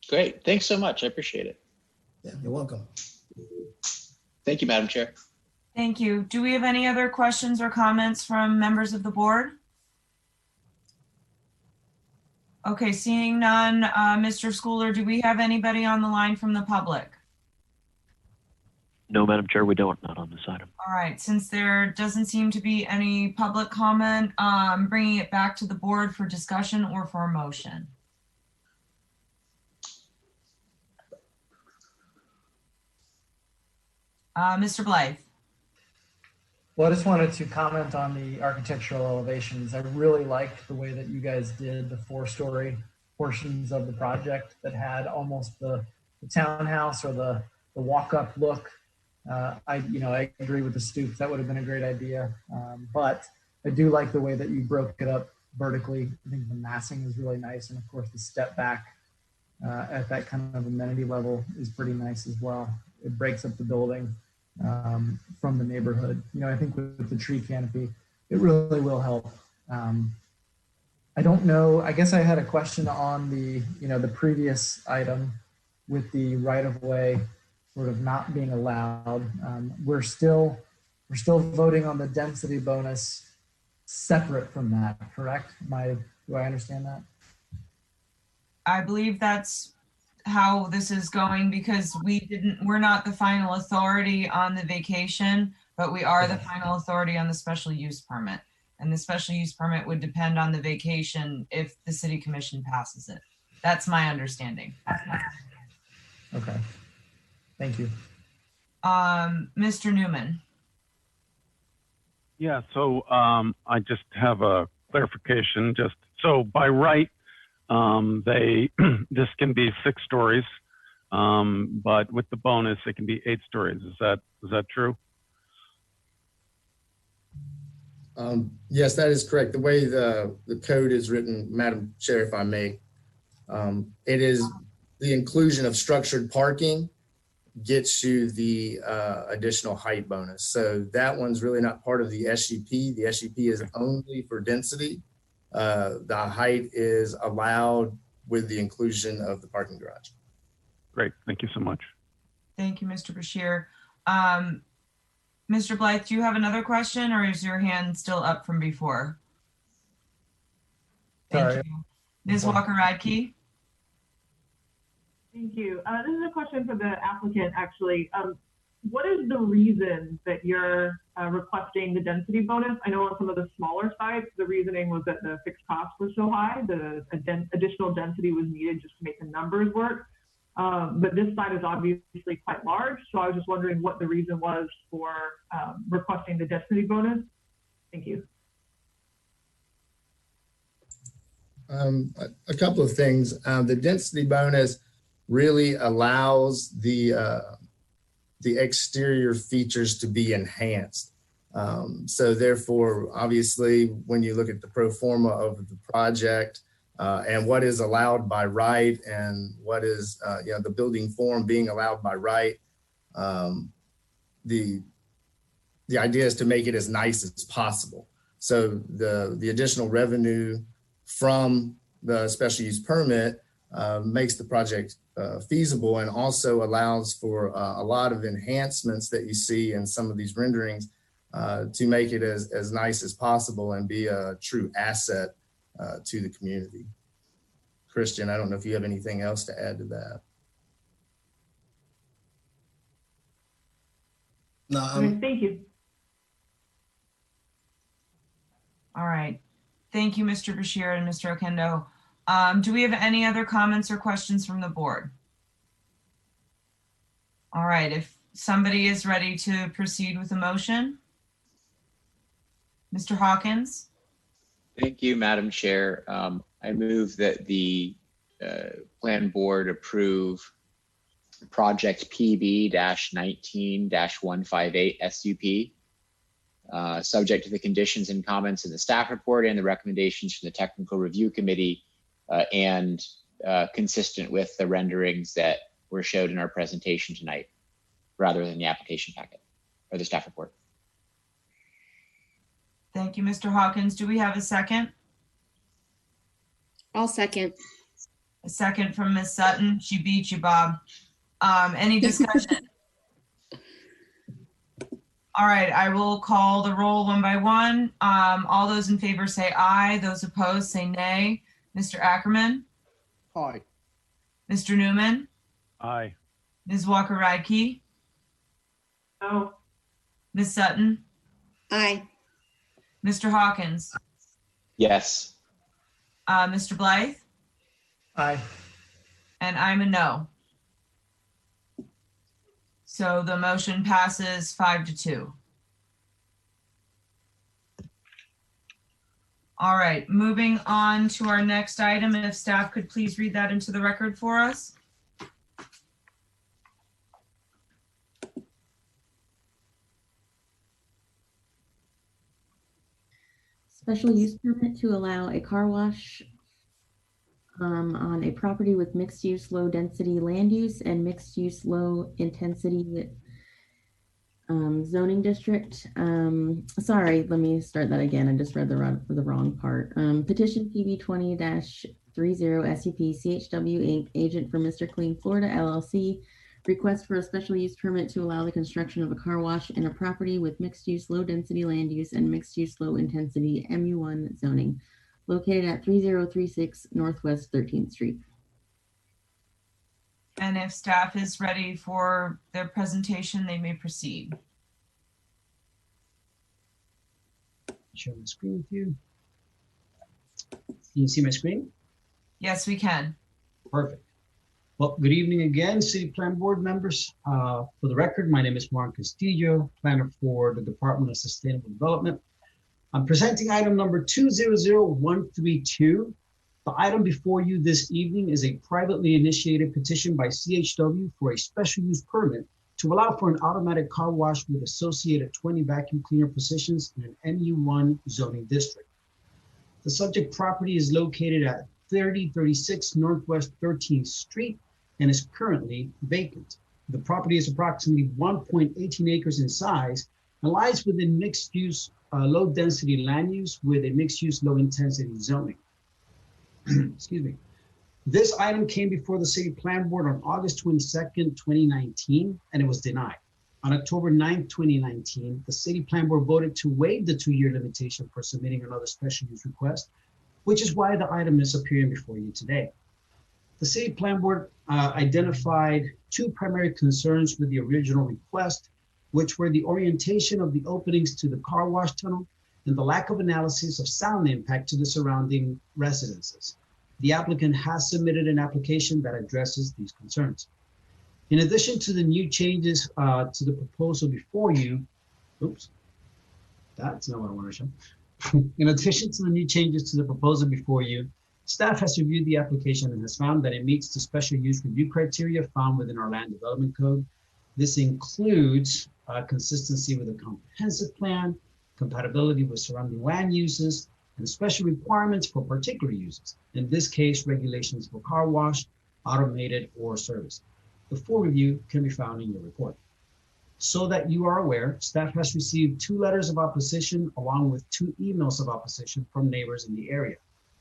Great. Thanks so much. I appreciate it. Yeah, you're welcome. Thank you, Madam Chair. Thank you. Do we have any other questions or comments from members of the board? Okay, seeing none, Mr. Schooler, do we have anybody on the line from the public? No, Madam Chair, we don't, not on this item. All right, since there doesn't seem to be any public comment, bringing it back to the board for discussion or for a motion. Mr. Blythe. Well, I just wanted to comment on the architectural elevations. I really liked the way that you guys did the 4-story portions of the project that had almost the townhouse or the walk-up look. I agree with the stoops. That would have been a great idea. But I do like the way that you broke it up vertically. I think the massing is really nice. And of course, the step back at that kind of amenity level is pretty nice as well. It breaks up the building from the neighborhood. I think with the tree canopy, it really will help. I don't know, I guess I had a question on the previous item with the right-of-way sort of not being allowed. We're still voting on the density bonus separate from that, correct? Do I understand that? I believe that's how this is going, because we're not the final authority on the vacation, but we are the final authority on the special use permit. And the special use permit would depend on the vacation if the city commission passes it. That's my understanding. Okay, thank you. Mr. Newman. Yeah, so I just have a clarification. Just so by right, this can be 6 stories, but with the bonus, it can be 8 stories. Is that true? Yes, that is correct. The way the code is written, Madam Chair, if I may, it is the inclusion of structured parking gets you the additional height bonus. So that one's really not part of the SUP. The SUP is only for density. The height is allowed with the inclusion of the parking garage. Great, thank you so much. Thank you, Mr. Bashir. Mr. Blythe, do you have another question, or is your hand still up from before? Thank Sorry. you. Ms. Walker-Radke? Thank you. This is a question for the applicant, actually. What is the reason that you're requesting the density bonus? I know on some of the smaller sites, the reasoning was that the fixed costs were so high, the additional density was needed just to make the numbers work. But this site is obviously quite large, so I was just wondering what the reason was for requesting the density bonus. Thank you. A couple of things. The density bonus really allows the exterior features to be enhanced. So therefore, obviously, when you look at the pro forma of the project and what is allowed by right and what is the building form being allowed by right, the idea is to make it as nice as possible. So the additional revenue from the special use permit makes the project feasible and also allows for a lot of enhancements that you see in some of these renderings to make it as nice as possible and be a true asset to the community. Christian, I don't know if you have anything else to add to that. No, thank you. All right. Thank you, Mr. Bashir and Mr. Okendo. Do we have any other comments or questions from the board? All right, if somebody is ready to proceed with a motion. Mr. Hawkins? Thank you, Madam Chair. I move that the Plan Board approve project PB-19-158 SUP, subject to the conditions and comments in the staff report and the recommendations from the Technical Review Committee, and consistent with the renderings that were showed in our presentation tonight. rather than the application packet or the staff report. Thank you, Mr. Hawkins. Do we have a second? I'll second. A second from Ms. Sutton. She beat you, Bob. Any discussion? All right, I will call the roll one by one. All those in favor say aye. Those opposed say nay. Mr. Ackerman? Aye. Mr. Newman? Aye. Ms. Walker-Radke? No. Ms. Sutton? Aye. Mr. Hawkins? Yes. Mr. Blythe? Aye. And I'm a no. So the motion passes 5-2. All right, moving on to our next item. If staff could please read that into the record for us. Special use permit to allow a car wash on a property with mixed use, low density land use and mixed use, low intensity zoning district. Sorry, let me start that again. I just read the wrong part. Petition PB 20-30 SUP CHW Inc. Agent for Mr. Clean Florida LLC. Request for a special use permit to allow the construction of a car wash in a property with mixed use, low density land use and mixed use, low intensity MU1 zoning located at 3036 Northwest 13th Street. And if staff is ready for their presentation, they may proceed. Share my screen with you. Can you see my screen? Yes, we can. Perfect. Well, good evening again, City Plan Board members. For the record, my name is Juan Castillo, planner for the Department of Sustainable Development. I'm presenting item number 200132. The item before you this evening is a privately initiated petition by CHW for a special use permit to allow for an automatic car wash with associated 20 vacuum cleaner positions in an MU1 zoning district. The subject property is located at 3036 Northwest 13th Street and is currently vacant. The property is approximately 1.18 acres in size and lies within mixed use, low density land use with a mixed use, low intensity zoning. Excuse me. This item came before the City Plan Board on August 22nd, 2019, and it was denied. On October 9th, 2019, the City Plan Board voted to waive the 2-year limitation for submitting another special use request, which is why the item is appearing before you today. The City Plan Board identified 2 primary concerns with the original request, which were the orientation of the openings to the car wash tunnel and the lack of analysis of sound impact to the surrounding residences. The applicant has submitted an application that addresses these concerns. In addition to the new changes to the proposal before you, oops, that's not what I want to show. In addition to the new changes to the proposal before you, staff has reviewed the application and has found that it meets the special use review criteria found within our land development code. This includes consistency with a comprehensive plan, compatibility with surrounding land uses, and special requirements for particular uses. In this case, regulations for car wash, automated, or service. The full review can be found in your report. So that you are aware, staff has received 2 letters of opposition along with 2 emails of opposition from neighbors in the area.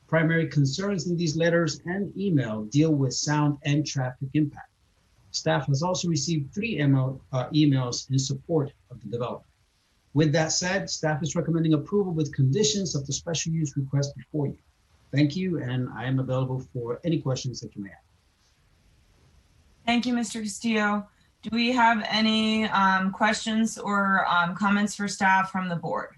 Primary concerns in these letters and email deal with sound and traffic impact. Staff has also received 3 emails in support of the development. With that said, staff is recommending approval with conditions of the special use request before you. Thank you, and I am available for any questions that you may have. Thank you, Mr. Castillo. Do we have any questions or comments for staff from the board?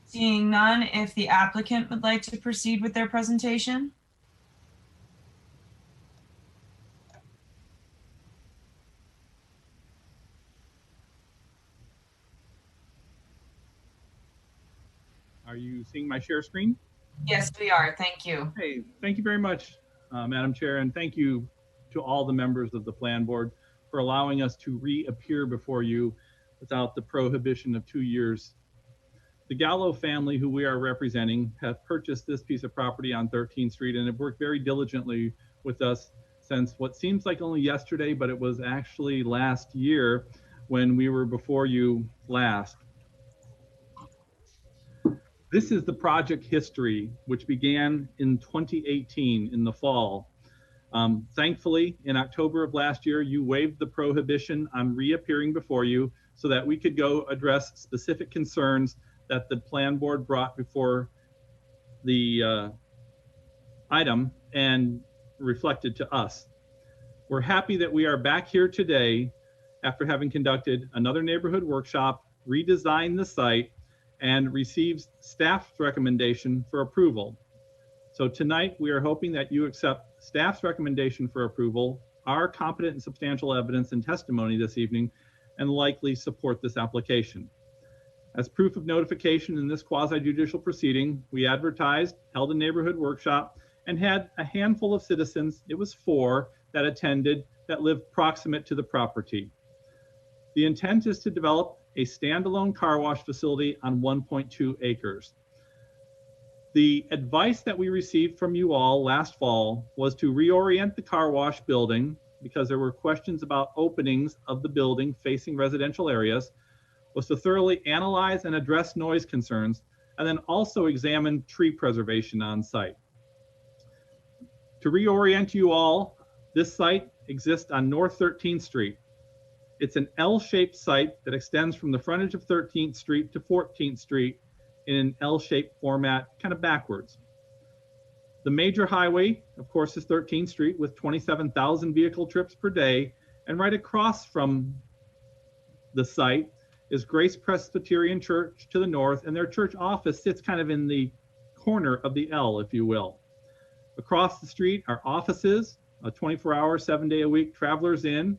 Seeing none, if the applicant would like to proceed with their presentation. Are you seeing my share screen? Yes, we are. Thank you. Hey, thank you very much, Madam Chair, and thank you to all the members of the Plan Board for allowing us to reappear before you without the prohibition of 2 years. The Gallo family, who we are representing, have purchased this piece of property on 13th Street and have worked very diligently with us since what seems like only yesterday, but it was actually last year when we were before you last. This is the project history, which began in 2018 in the fall. Thankfully, in October of last year, you waived the prohibition on reappearing before you so that we could go address specific concerns that the plan board brought before the item and reflected to us. We're happy that we are back here today after having conducted another neighborhood workshop, redesigned the site, and received staff's recommendation for approval. So tonight, we are hoping that you accept staff's recommendation for approval, our competent and substantial evidence and testimony this evening, and likely support this application. As proof of notification in this quasi-judicial proceeding, we advertised, held a neighborhood workshop, and had a handful of citizens, it was 4, that attended that lived proximate to the property. The intent is to develop a standalone car wash facility on 1.2 acres. The advice that we received from you all last fall was to reorient the car wash building because there were questions about openings of the building facing residential areas, was to thoroughly analyze and address noise concerns, and then also examine tree preservation on site. To reorient you all, this site exists on North 13th Street. It's an L-shaped site that extends from the frontage of 13th Street to 14th Street in an L-shaped format, kind of backwards. The major highway, of course, is 13th Street with 27,000 vehicle trips per day, and right across from the site is Grace Presbyterian Church to the north, and their church office sits kind of in the corner of the L, if you will. Across the street are offices, a 24-hour, 7-day-a-week Travelers Inn,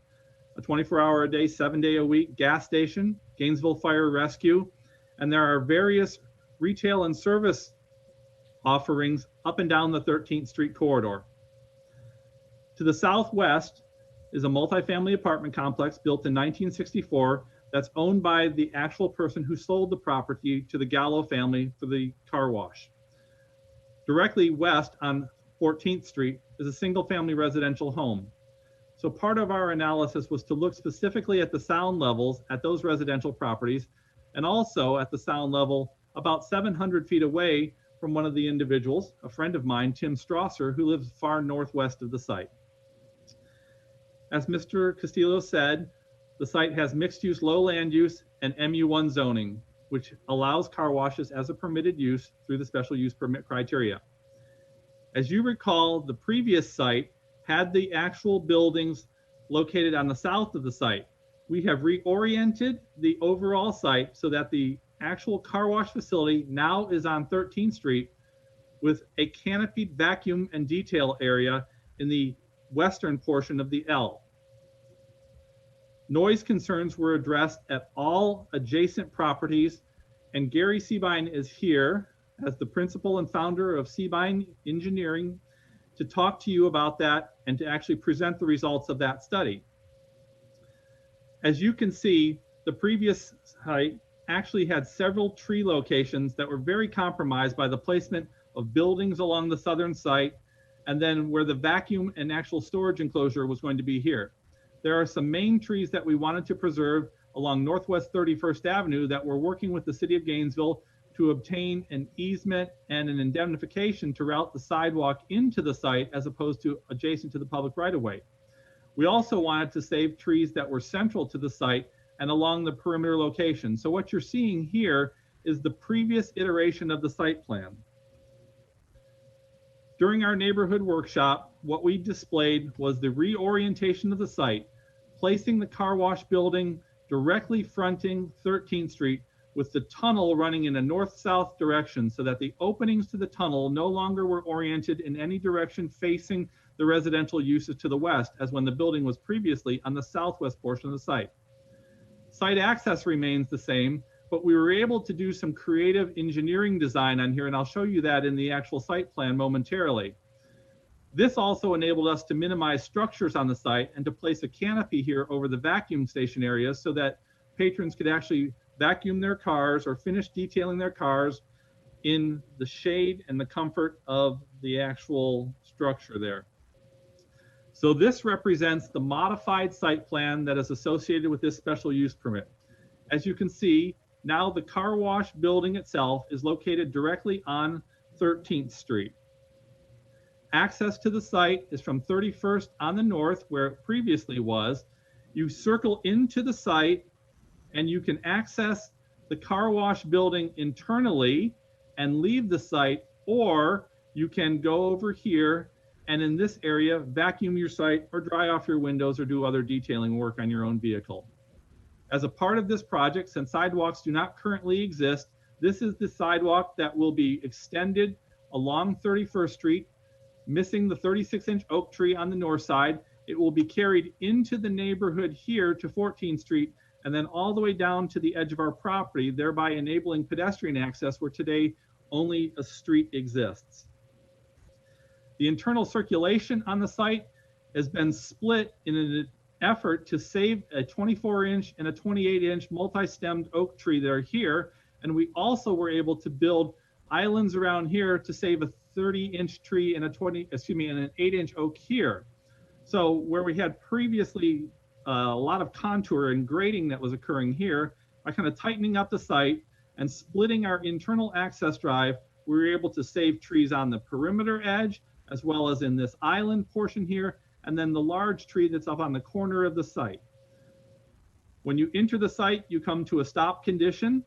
a 24-hour-a-day, 7-day-a-week gas station, Gainesville Fire Rescue, and there are various retail and service offerings up and down the 13th Street corridor. To the southwest is a multifamily apartment complex built in 1964 that's owned by the actual person who sold the property to the Gallo family for the car wash. Directly west on 14th Street is a single-family residential home. So part of our analysis was to look specifically at the sound levels at those residential properties and also at the sound level about 700 feet away from one of the individuals, a friend of mine, Tim Strasser, who lives far northwest of the site. As Mr. Castillo said, the site has mixed-use low land use and MU1 zoning, which allows car washes as a permitted use through the special use permit criteria. As you recall, the previous site had the actual buildings located on the south of the site. We have reoriented the overall site so that the actual car wash facility now is on 13th Street with a canopied vacuum and detail area in the western portion of the L. Noise concerns were addressed at all adjacent properties, and Gary Seabine is here as the principal and founder of Seabine Engineering to talk to you about that and to actually present the results of that study. As you can see, the previous site actually had several tree locations that were very compromised by the placement of buildings along the southern site, and then where the vacuum and actual storage enclosure was going to be here. There are some main trees that we wanted to preserve along Northwest 31st Avenue that we're working with the city of Gainesville to obtain an easement and an indemnification to route the sidewalk into the site as opposed to adjacent to the public right-of-way. We also wanted to save trees that were central to the site and along the perimeter location. So what you're seeing here is the previous iteration of the site plan. During our neighborhood workshop, what we displayed was the reorientation of the site, placing the car wash building directly fronting 13th Street with the tunnel running in a north-south direction so that the openings to the tunnel no longer were oriented in any direction facing the residential uses to the west, as when the building was previously on the southwest portion of the site. Site access remains the same, but we were able to do some creative engineering design on here, and I'll show you that in the actual site plan momentarily. This also enabled us to minimize structures on the site and to place a canopy here over the vacuum station areas so that patrons could actually vacuum their cars or finish detailing their cars in the shade and the comfort of the actual structure there. So this represents the modified site plan that is associated with this special use permit. As you can see, now the car wash building itself is located directly on 13th Street. Access to the site is from 31st on the north, where it previously was. You circle into the site and you can access the car wash building internally and leave the site, or you can go over here and in this area, vacuum your site or dry off your windows or do other detailing work on your own vehicle. As a part of this project, since sidewalks do not currently exist, this is the sidewalk that will be extended along 31st Street, missing the 36-inch oak tree on the north side. It will be carried into the neighborhood here to 14th Street and then all the way down to the edge of our property, thereby enabling pedestrian access where today only a street exists. The internal circulation on the site has been split in an effort to save a 24-inch and a 28-inch multi-stemmed oak tree that are here. And we also were able to build islands around here to save a 30-inch tree and an 8-inch oak here. So where we had previously a lot of contour and grading that was occurring here, by kind of tightening up the site and splitting our internal access drive, we were able to save trees on the perimeter edge, as well as in this island portion here, and then the large tree that's up on the corner of the site. When you enter the site, you come to a stop condition.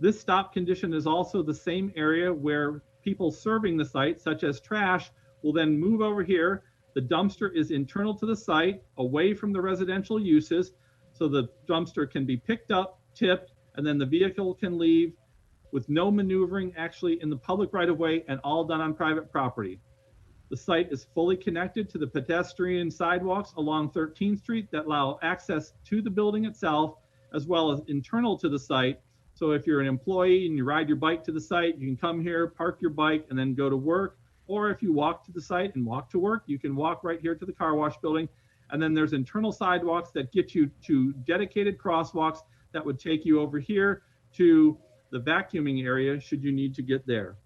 This stop condition is also the same area where people serving the site, such as trash, will then move over here. The dumpster is internal to the site, away from the residential uses, so the dumpster can be picked up, tipped, and then the vehicle can leave with no maneuvering actually in the public right-of-way and all done on private property. The site is fully connected to the pedestrian sidewalks along 13th Street that allow access to the building itself, as well as internal to the site. So if you're an employee and you ride your bike to the site, you can come here, park your bike, and then go to work. Or if you walk to the site and walk to work, you can walk right here to the car wash building. And then there's internal sidewalks that get you to dedicated crosswalks that would take you over here to the vacuuming area should you need to get there.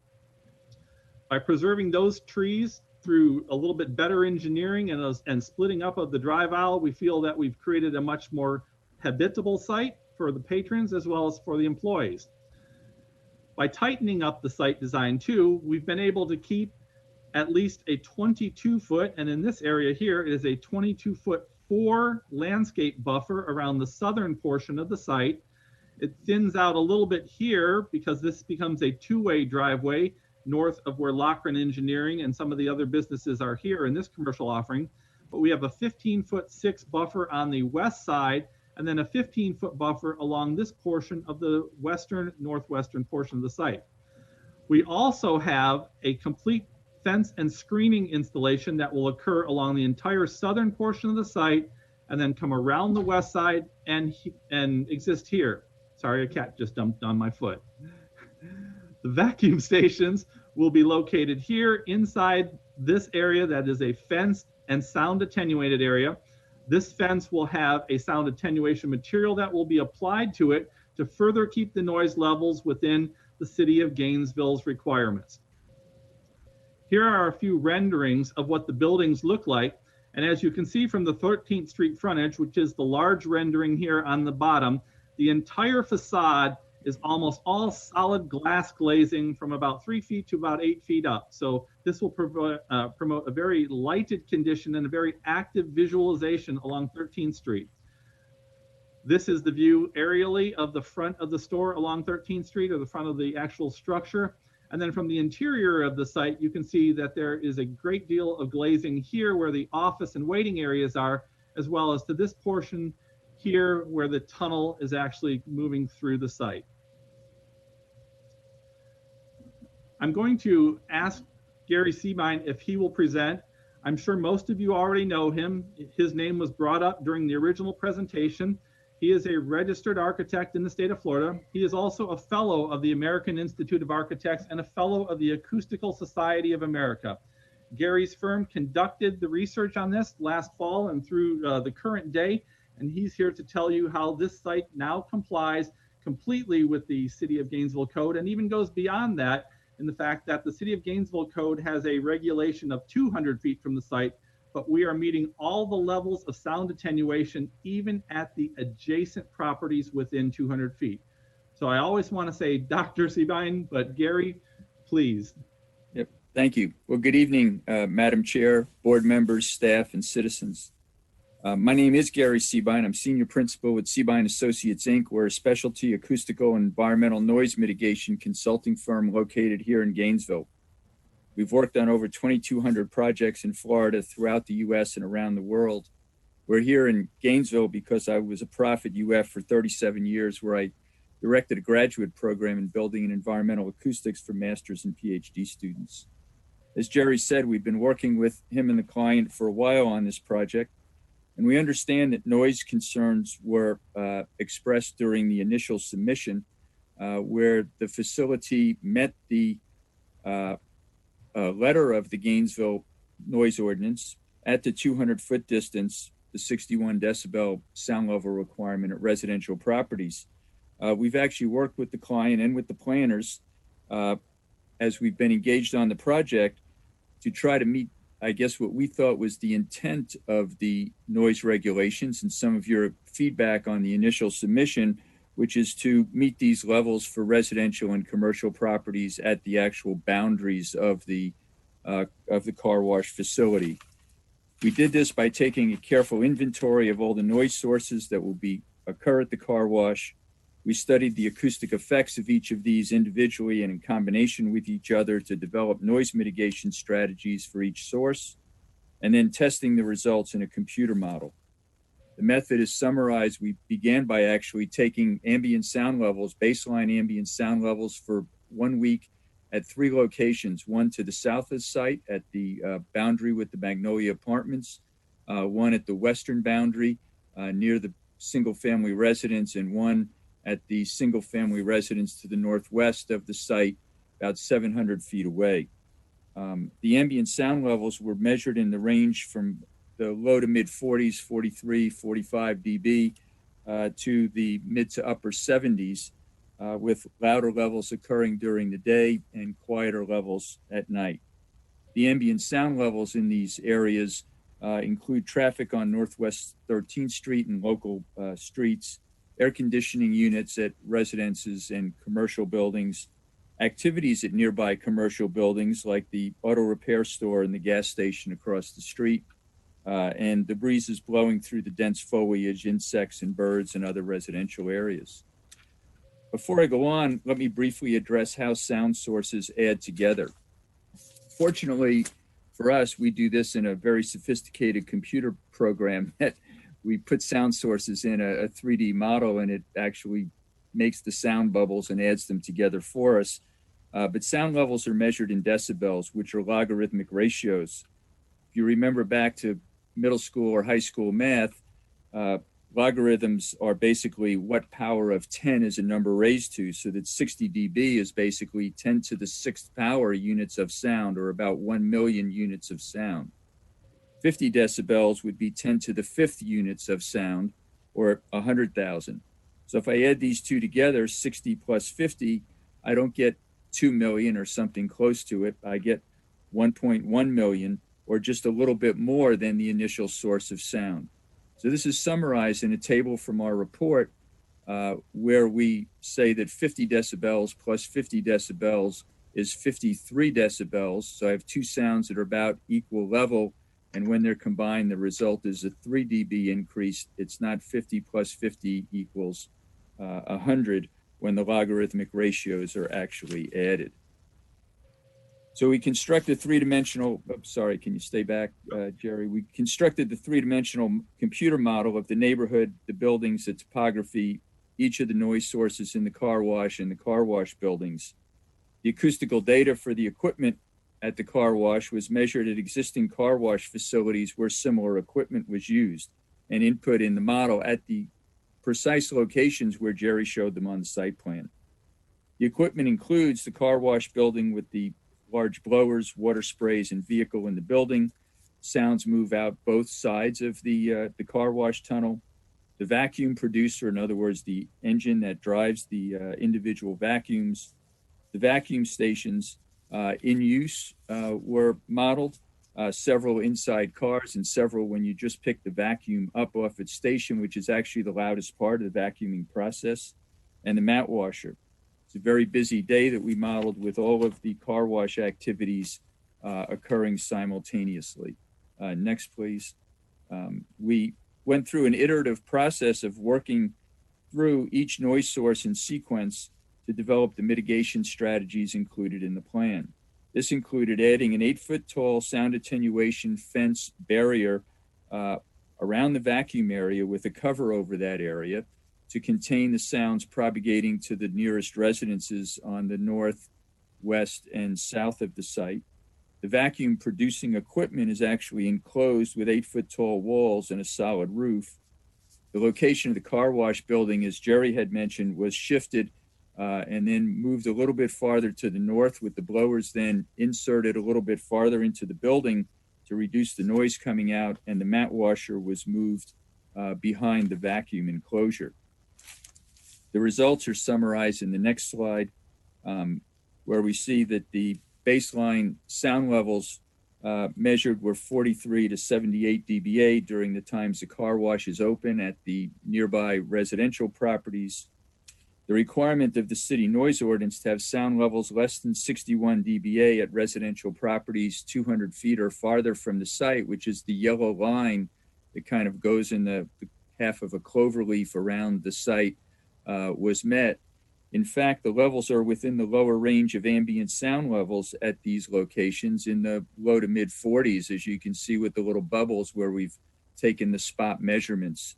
By preserving those trees through a little bit better engineering and splitting up of the drive aisle, we feel that we've created a much more habitable site for the patrons as well as for the employees. By tightening up the site design too, we've been able to keep at least a 22-foot, and in this area here, it is a 22-foot 4 landscape buffer around the southern portion of the site. It thins out a little bit here because this becomes a 2-way driveway north of where Lochran Engineering and some of the other businesses are here in this commercial offering. But we have a 15-foot 6 buffer on the west side, and then a 15-foot buffer along this portion of the northwestern portion of the site. We also have a complete fence and screening installation that will occur along the entire southern portion of the site and then come around the west side and exist here. Sorry, a cat just jumped on my foot. The vacuum stations will be located here inside this area that is a fenced and sound attenuated area. This fence will have a sound attenuation material that will be applied to it to further keep the noise levels within the city of Gainesville's requirements. Here are a few renderings of what the buildings look like. And as you can see from the 13th Street frontage, which is the large rendering here on the bottom, the entire facade is almost all solid glass glazing from about 3 feet to about 8 feet up. So this will promote a very lighted condition and a very active visualization along 13th Street. This is the view aerially of the front of the store along 13th Street, or the front of the actual structure. And then from the interior of the site, you can see that there is a great deal of glazing here where the office and waiting areas are, as well as to this portion here where the tunnel is actually moving through the site. I'm going to ask Gary Seabine if he will present. I'm sure most of you already know him. His name was brought up during the original presentation. He is a registered architect in the state of Florida. He is also a fellow of the American Institute of Architects and a fellow of the Acoustical Society of America. Gary's firm conducted the research on this last fall and through the current day, and he's here to tell you how this site now complies completely with the City of Gainesville Code, and even goes beyond that in the fact that the City of Gainesville Code has a regulation of 200 feet from the site but we are meeting all the levels of sound attenuation, even at the adjacent properties within 200 feet. So I always want to say Dr. Seebine, but Gary, please. Yep, thank you. Well, good evening, Madam Chair, board members, staff, and citizens. My name is Gary Seebine. I'm Senior Principal with Seebine Associates, Inc. We're a specialty acoustical and environmental noise mitigation consulting firm located here in Gainesville. We've worked on over 2,200 projects in Florida, throughout the U.S. and around the world. We're here in Gainesville because I was a prof at UF for 37 years, where I directed a graduate program in building and environmental acoustics for master's and PhD students. As Jerry said, we've been working with him and the client for a while on this project, and we understand that noise concerns were expressed during the initial submission, where the facility met the letter of the Gainesville noise ordinance at the 200-foot distance, the 61 decibel sound level requirement at residential properties. We've actually worked with the client and with the planners as we've been engaged on the project to try to meet, I guess, what we thought was the intent of the noise regulations and some of your feedback on the initial submission, which is to meet these levels for residential and commercial properties at the actual boundaries of the car wash facility. We did this by taking a careful inventory of all the noise sources that will occur at the car wash. We studied the acoustic effects of each of these individually and in combination with each other to develop noise mitigation strategies for each source, and then testing the results in a computer model. The method is summarized. We began by actually taking ambient sound levels, baseline ambient sound levels for 1 week at 3 locations, one to the south of the site at the boundary with the Magnolia Apartments, one at the western boundary near the single family residence, and one at the single family residence to the northwest of the site, about 700 feet away. The ambient sound levels were measured in the range from the low to mid 40s, 43, 45 dB, to the mid to upper 70s, with louder levels occurring during the day and quieter levels at night. The ambient sound levels in these areas include traffic on Northwest 13th Street and local streets, air conditioning units at residences and commercial buildings, activities at nearby commercial buildings like the auto repair store and the gas station across the street, and the breezes blowing through the dense foliage, insects and birds and other residential areas. Before I go on, let me briefly address how sound sources add together. Fortunately for us, we do this in a very sophisticated computer program that we put sound sources in a 3D model, and it actually makes the sound bubbles and adds them together for us. But sound levels are measured in decibels, which are logarithmic ratios. If you remember back to middle school or high school math, logarithms are basically what power of 10 is a number raised to, so that 60 dB is basically 10 to the 6th power units of sound, or about 1 million units of sound. 50 decibels would be 10 to the 5th units of sound, or 100,000. So if I add these two together, 60 plus 50, I don't get 2 million or something close to it. I get 1.1 million, or just a little bit more than the initial source of sound. So this is summarized in a table from our report, where we say that 50 decibels plus 50 decibels is 53 decibels. So I have two sounds that are about equal level, and when they're combined, the result is a 3 dB increase. It's not 50 plus 50 equals 100 when the logarithmic ratios are actually added. So we constructed three-dimensional, sorry, can you stay back, Jerry? We constructed the three-dimensional computer model of the neighborhood, the buildings, the topography, each of the noise sources in the car wash and the car wash buildings. The acoustical data for the equipment at the car wash was measured at existing car wash facilities where similar equipment was used, and input in the model at the precise locations where Jerry showed them on the site plan. The equipment includes the car wash building with the large blowers, water sprays, and vehicle in the building. Sounds move out both sides of the car wash tunnel. The vacuum producer, in other words, the engine that drives the individual vacuums. The vacuum stations in use were modeled, several inside cars and several when you just pick the vacuum up off its station, which is actually the loudest part of the vacuuming process, and the mat washer. It's a very busy day that we modeled with all of the car wash activities occurring simultaneously. Next, please. We went through an iterative process of working through each noise source in sequence to develop the mitigation strategies included in the plan. This included adding an 8-foot tall sound attenuation fence barrier around the vacuum area with a cover over that area to contain the sounds propagating to the nearest residences on the north, west, and south of the site. The vacuum producing equipment is actually enclosed with 8-foot tall walls and a solid roof. The location of the car wash building, as Jerry had mentioned, was shifted and then moved a little bit farther to the north, with the blowers then inserted a little bit farther into the building to reduce the noise coming out, and the mat washer was moved behind the vacuum enclosure. The results are summarized in the next slide, where we see that the baseline sound levels measured were 43 to 78 dBA during the times the car wash is open at the nearby residential properties. The requirement of the city noise ordinance to have sound levels less than 61 dBA at residential properties 200 feet or farther from the site, which is the yellow line that kind of goes in the half of a clover leaf around the site, was met. In fact, the levels are within the lower range of ambient sound levels at these locations in the low to mid 40s, as you can see with the little bubbles where we've taken the spot measurements.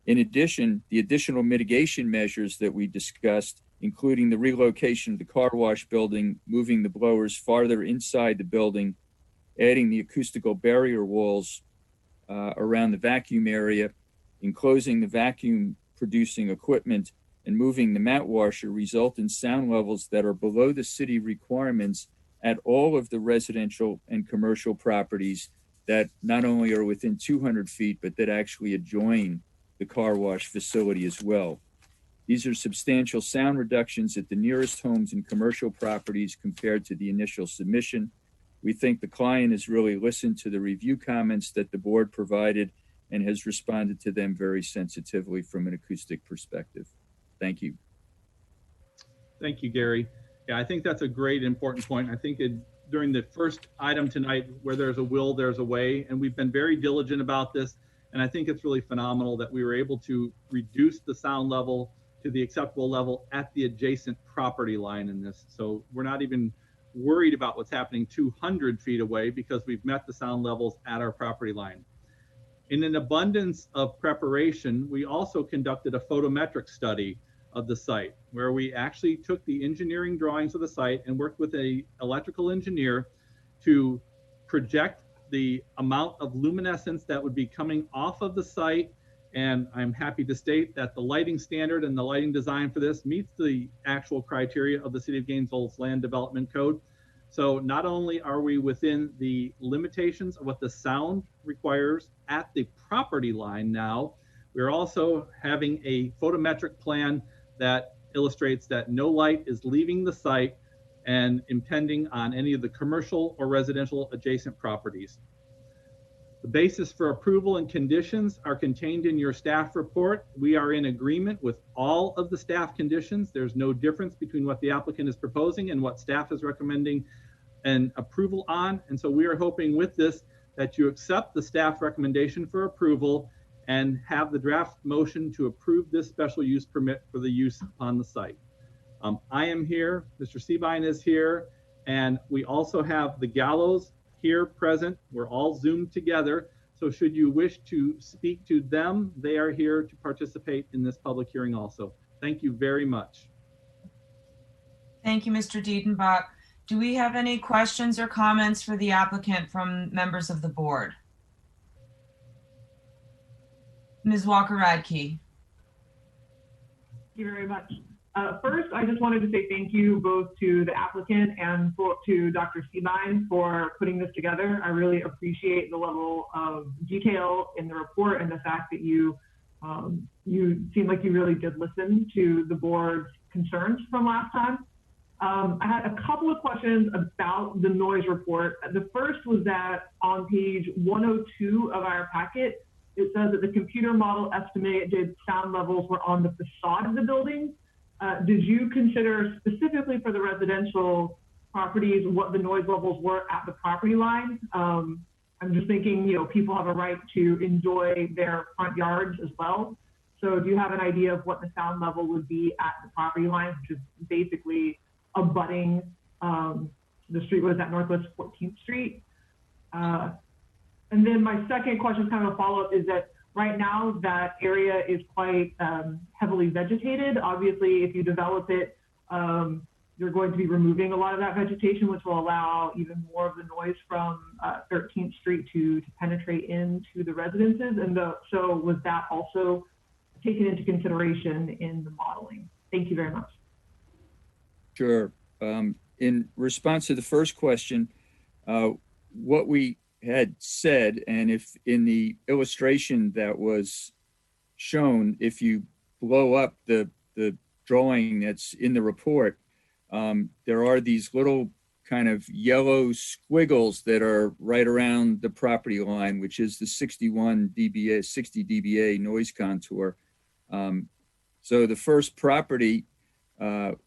In addition, the additional mitigation measures that we discussed, including the relocation of the car wash building, moving the blowers farther inside the building, adding the acoustical barrier walls around the vacuum area, enclosing the vacuum producing equipment, and moving the mat washer, result in sound levels that are below the city requirements at all of the residential and commercial properties that not only are within 200 feet, but that actually adjoin the car wash facility as well. These are substantial sound reductions at the nearest homes and commercial properties compared to the initial submission. We think the client has really listened to the review comments that the board provided and has responded to them very sensitively from an acoustic perspective. Thank you. Thank you, Gary. Yeah, I think that's a great important point. I think during the first item tonight, where there's a will, there's a way, and we've been very diligent about this. And I think it's really phenomenal that we were able to reduce the sound level to the acceptable level at the adjacent property line in this. So we're not even worried about what's happening 200 feet away because we've met the sound levels at our property line. In an abundance of preparation, we also conducted a photometric study of the site, where we actually took the engineering drawings of the site and worked with an electrical engineer to project the amount of luminescence that would be coming off of the site. And I'm happy to state that the lighting standard and the lighting design for this meets the actual criteria of the City of Gainesville's Land Development Code. So not only are we within the limitations of what the sound requires at the property line now, we're also having a photometric plan that illustrates that no light is leaving the site and impending on any of the commercial or residential adjacent properties. The basis for approval and conditions are contained in your staff report. We are in agreement with all of the staff conditions. There's no difference between what the applicant is proposing and what staff is recommending an approval on. And so we are hoping with this that you accept the staff recommendation for approval and have the draft motion to approve this special use permit for the use on the site. I am here, Mr. Seabine is here, and we also have the Gallows here present. We're all Zoomed together. So should you wish to speak to them, they are here to participate in this public hearing also. Thank you very much. Thank you, Mr. Diedenbach. Do we have any questions or comments for the applicant from members of the board? Ms. Walker-Radke. Thank you very much. First, I just wanted to say thank you both to the applicant and to Dr. Seabine for putting this together. I really appreciate the level of detail in the report and the fact that you seem like you really did listen to the board's concerns from last time. I had a couple of questions about the noise report. The first was that on page 102 of our packet, it says that the computer model estimated sound levels were on the facade of the building. Did you consider specifically for the residential properties what the noise levels were at the property line? I'm just thinking, people have a right to enjoy their front yards as well. So do you have an idea of what the sound level would be at the property line, which is basically abutting the street, was that Northwest 14th Street? And then my second question, kind of a follow-up, is that right now that area is quite heavily vegetated. Obviously, if you develop it, you're going to be removing a lot of that vegetation, which will allow even more of the noise from 13th Street to penetrate into the residences. And so was that also taken into consideration in the modeling? Thank you very much. Sure. In response to the first question, what we had said, and if in the illustration that was shown, if you blow up the drawing that's in the report, there are these little kind of yellow squiggles that are right around the property line, which is the 61 dBA, 60 dBA noise contour. So the first property,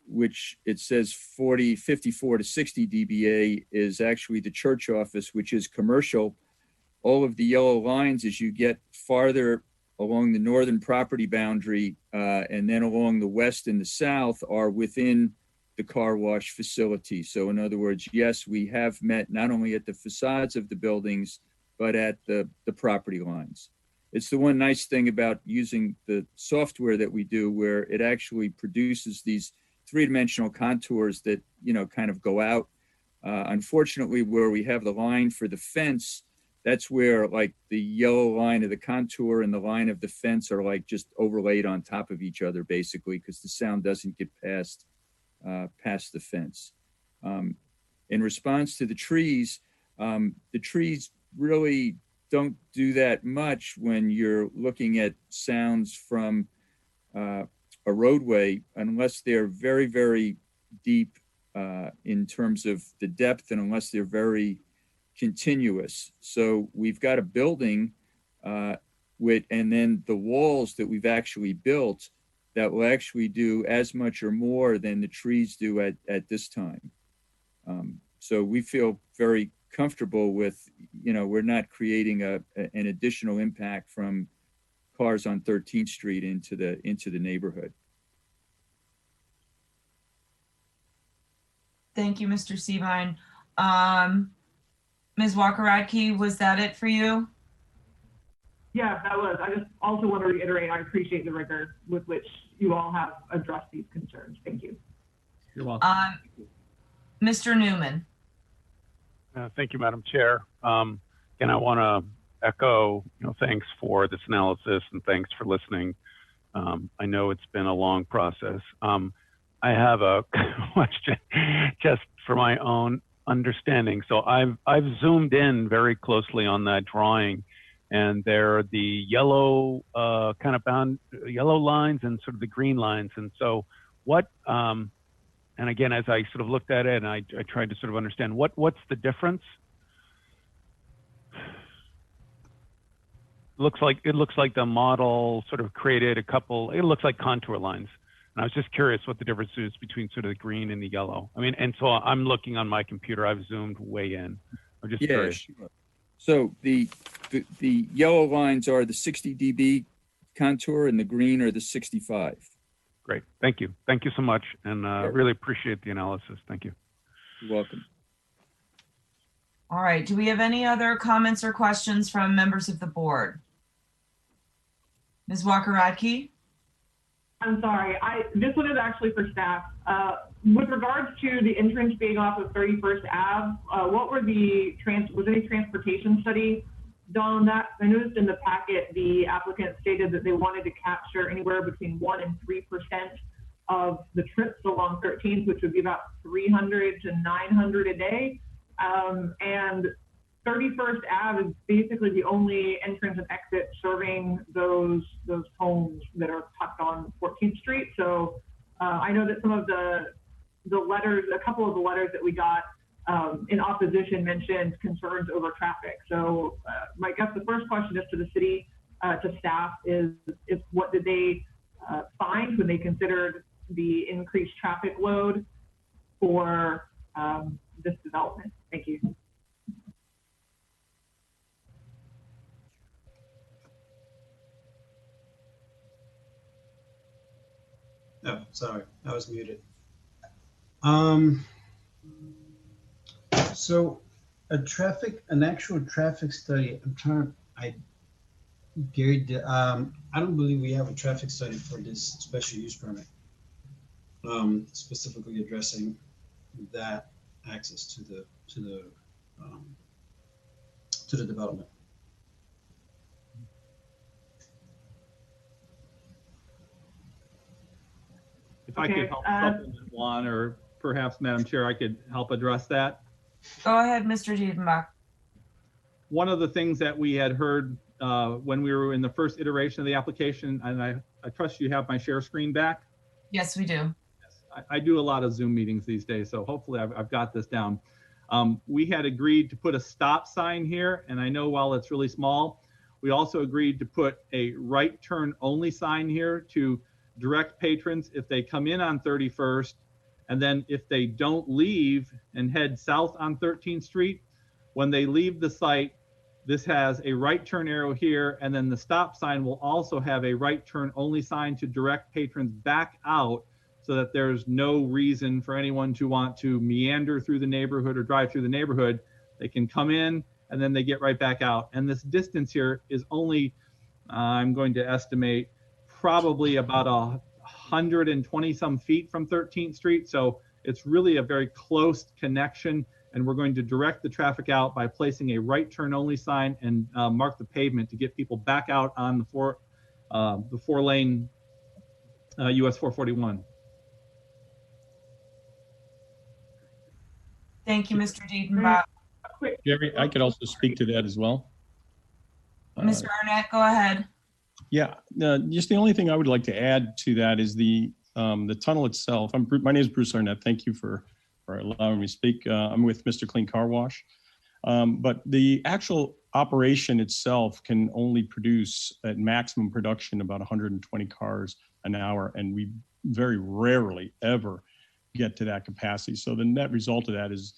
which it says 54 to 60 dBA, is actually the church office, which is commercial. All of the yellow lines, as you get farther along the northern property boundary and then along the west and the south, are within the car wash facility. So in other words, yes, we have met not only at the facades of the buildings, but at the property lines. It's the one nice thing about using the software that we do, where it actually produces these three-dimensional contours that, kind of go out. Unfortunately, where we have the line for the fence, that's where like the yellow line of the contour and the line of the fence are like just overlaid on top of each other, basically, because the sound doesn't get past the fence. In response to the trees really don't do that much when you're looking at sounds from a roadway, unless they're very, very deep in terms of the depth, and unless they're very continuous. So we've got a building and then the walls that we've actually built that will actually do as much or more than the trees do at this time. So we feel very comfortable with, we're not creating an additional impact from cars on 13th Street into the neighborhood. Thank you, Mr. Seavine. Ms. Walker-Radke, was that it for you? Yeah, that was. I just also want to reiterate, I appreciate the rigor with which you all have addressed these concerns. Thank you. You're welcome. Mr. Newman. Thank you, Madam Chair. And I want to echo, thanks for this analysis and thanks for listening. I know it's been a long process. I have a question just for my own understanding. So I've zoomed in very closely on that drawing, and there are the yellow kind of yellow lines and sort of the green lines. And so what, and again, as I sort of looked at it and I tried to sort of understand what's the difference? It looks like the model sort of created a couple, it looks like contour lines. And I was just curious what the difference is between sort of the green and the yellow. I mean, and so I'm looking on my computer, I've zoomed way in. I'm just curious. Sure. So the yellow lines are the 60 dB contour and the green are the 65. Great, thank you. Thank you so much. And really appreciate the analysis. Thank you. You're welcome. All right, do we have any other comments or questions from members of the board? Ms. Walker-Radke? I'm sorry, this one is actually for staff. With regards to the entrance being off of 31st Ave, what were was any transportation study done on that? I noticed in the packet, the applicant stated that they wanted to capture anywhere between 1% and 3% of the trips along 13th, which would be about 300 to 900 a day. And 31st Ave is basically the only entrance and exit serving those homes that are tucked on 14th Street. So I know that some of the the letters, a couple of the letters that we got in opposition mentioned concerns over traffic. So I guess the first question is to the city, to staff, is what did they find when they considered the increased traffic load for this development? Thank you. Oh, sorry, I was muted. So an actual traffic study, Gary, I don't believe we have a traffic study for this special use permit, specifically addressing that access to the development. If I could help supplement one, or perhaps, Madam Chair, I could help address that. Go ahead, Mr. Diedenbach. One of the things that we had heard when we were in the first iteration of the application, and I trust you have my share screen back. Yes, we do. I do a lot of Zoom meetings these days, so hopefully I've got this down. We had agreed to put a stop sign here, and I know while it's really small, we also agreed to put a right turn only sign here to direct patrons if they come in on 31st, and then if they don't leave and head south on 13th Street, when they leave the site, this has a right turn arrow here, and then the stop sign will also have a right turn only sign to direct patrons back out, so that there's no reason for anyone to want to meander through the neighborhood or drive through the neighborhood. They can come in and then they get right back out. And this distance here is only, I'm going to estimate, probably about 120 some feet from 13th Street. So it's really a very close connection. And we're going to direct the traffic out by placing a right turn only sign and mark the pavement to get people back out on the four lane US 441. Thank you, Mr. Diedenbach. Jerry, I could also speak to that as well. Mr. Arnett, go ahead. Yeah, just the only thing I would like to add to that is the tunnel itself. My name is Bruce Arnett. Thank you for allowing me to speak. I'm with Mr. Clean Car Wash. But the actual operation itself can only produce at maximum production about 120 cars an hour, and we very rarely ever get to that capacity. So the net result of that is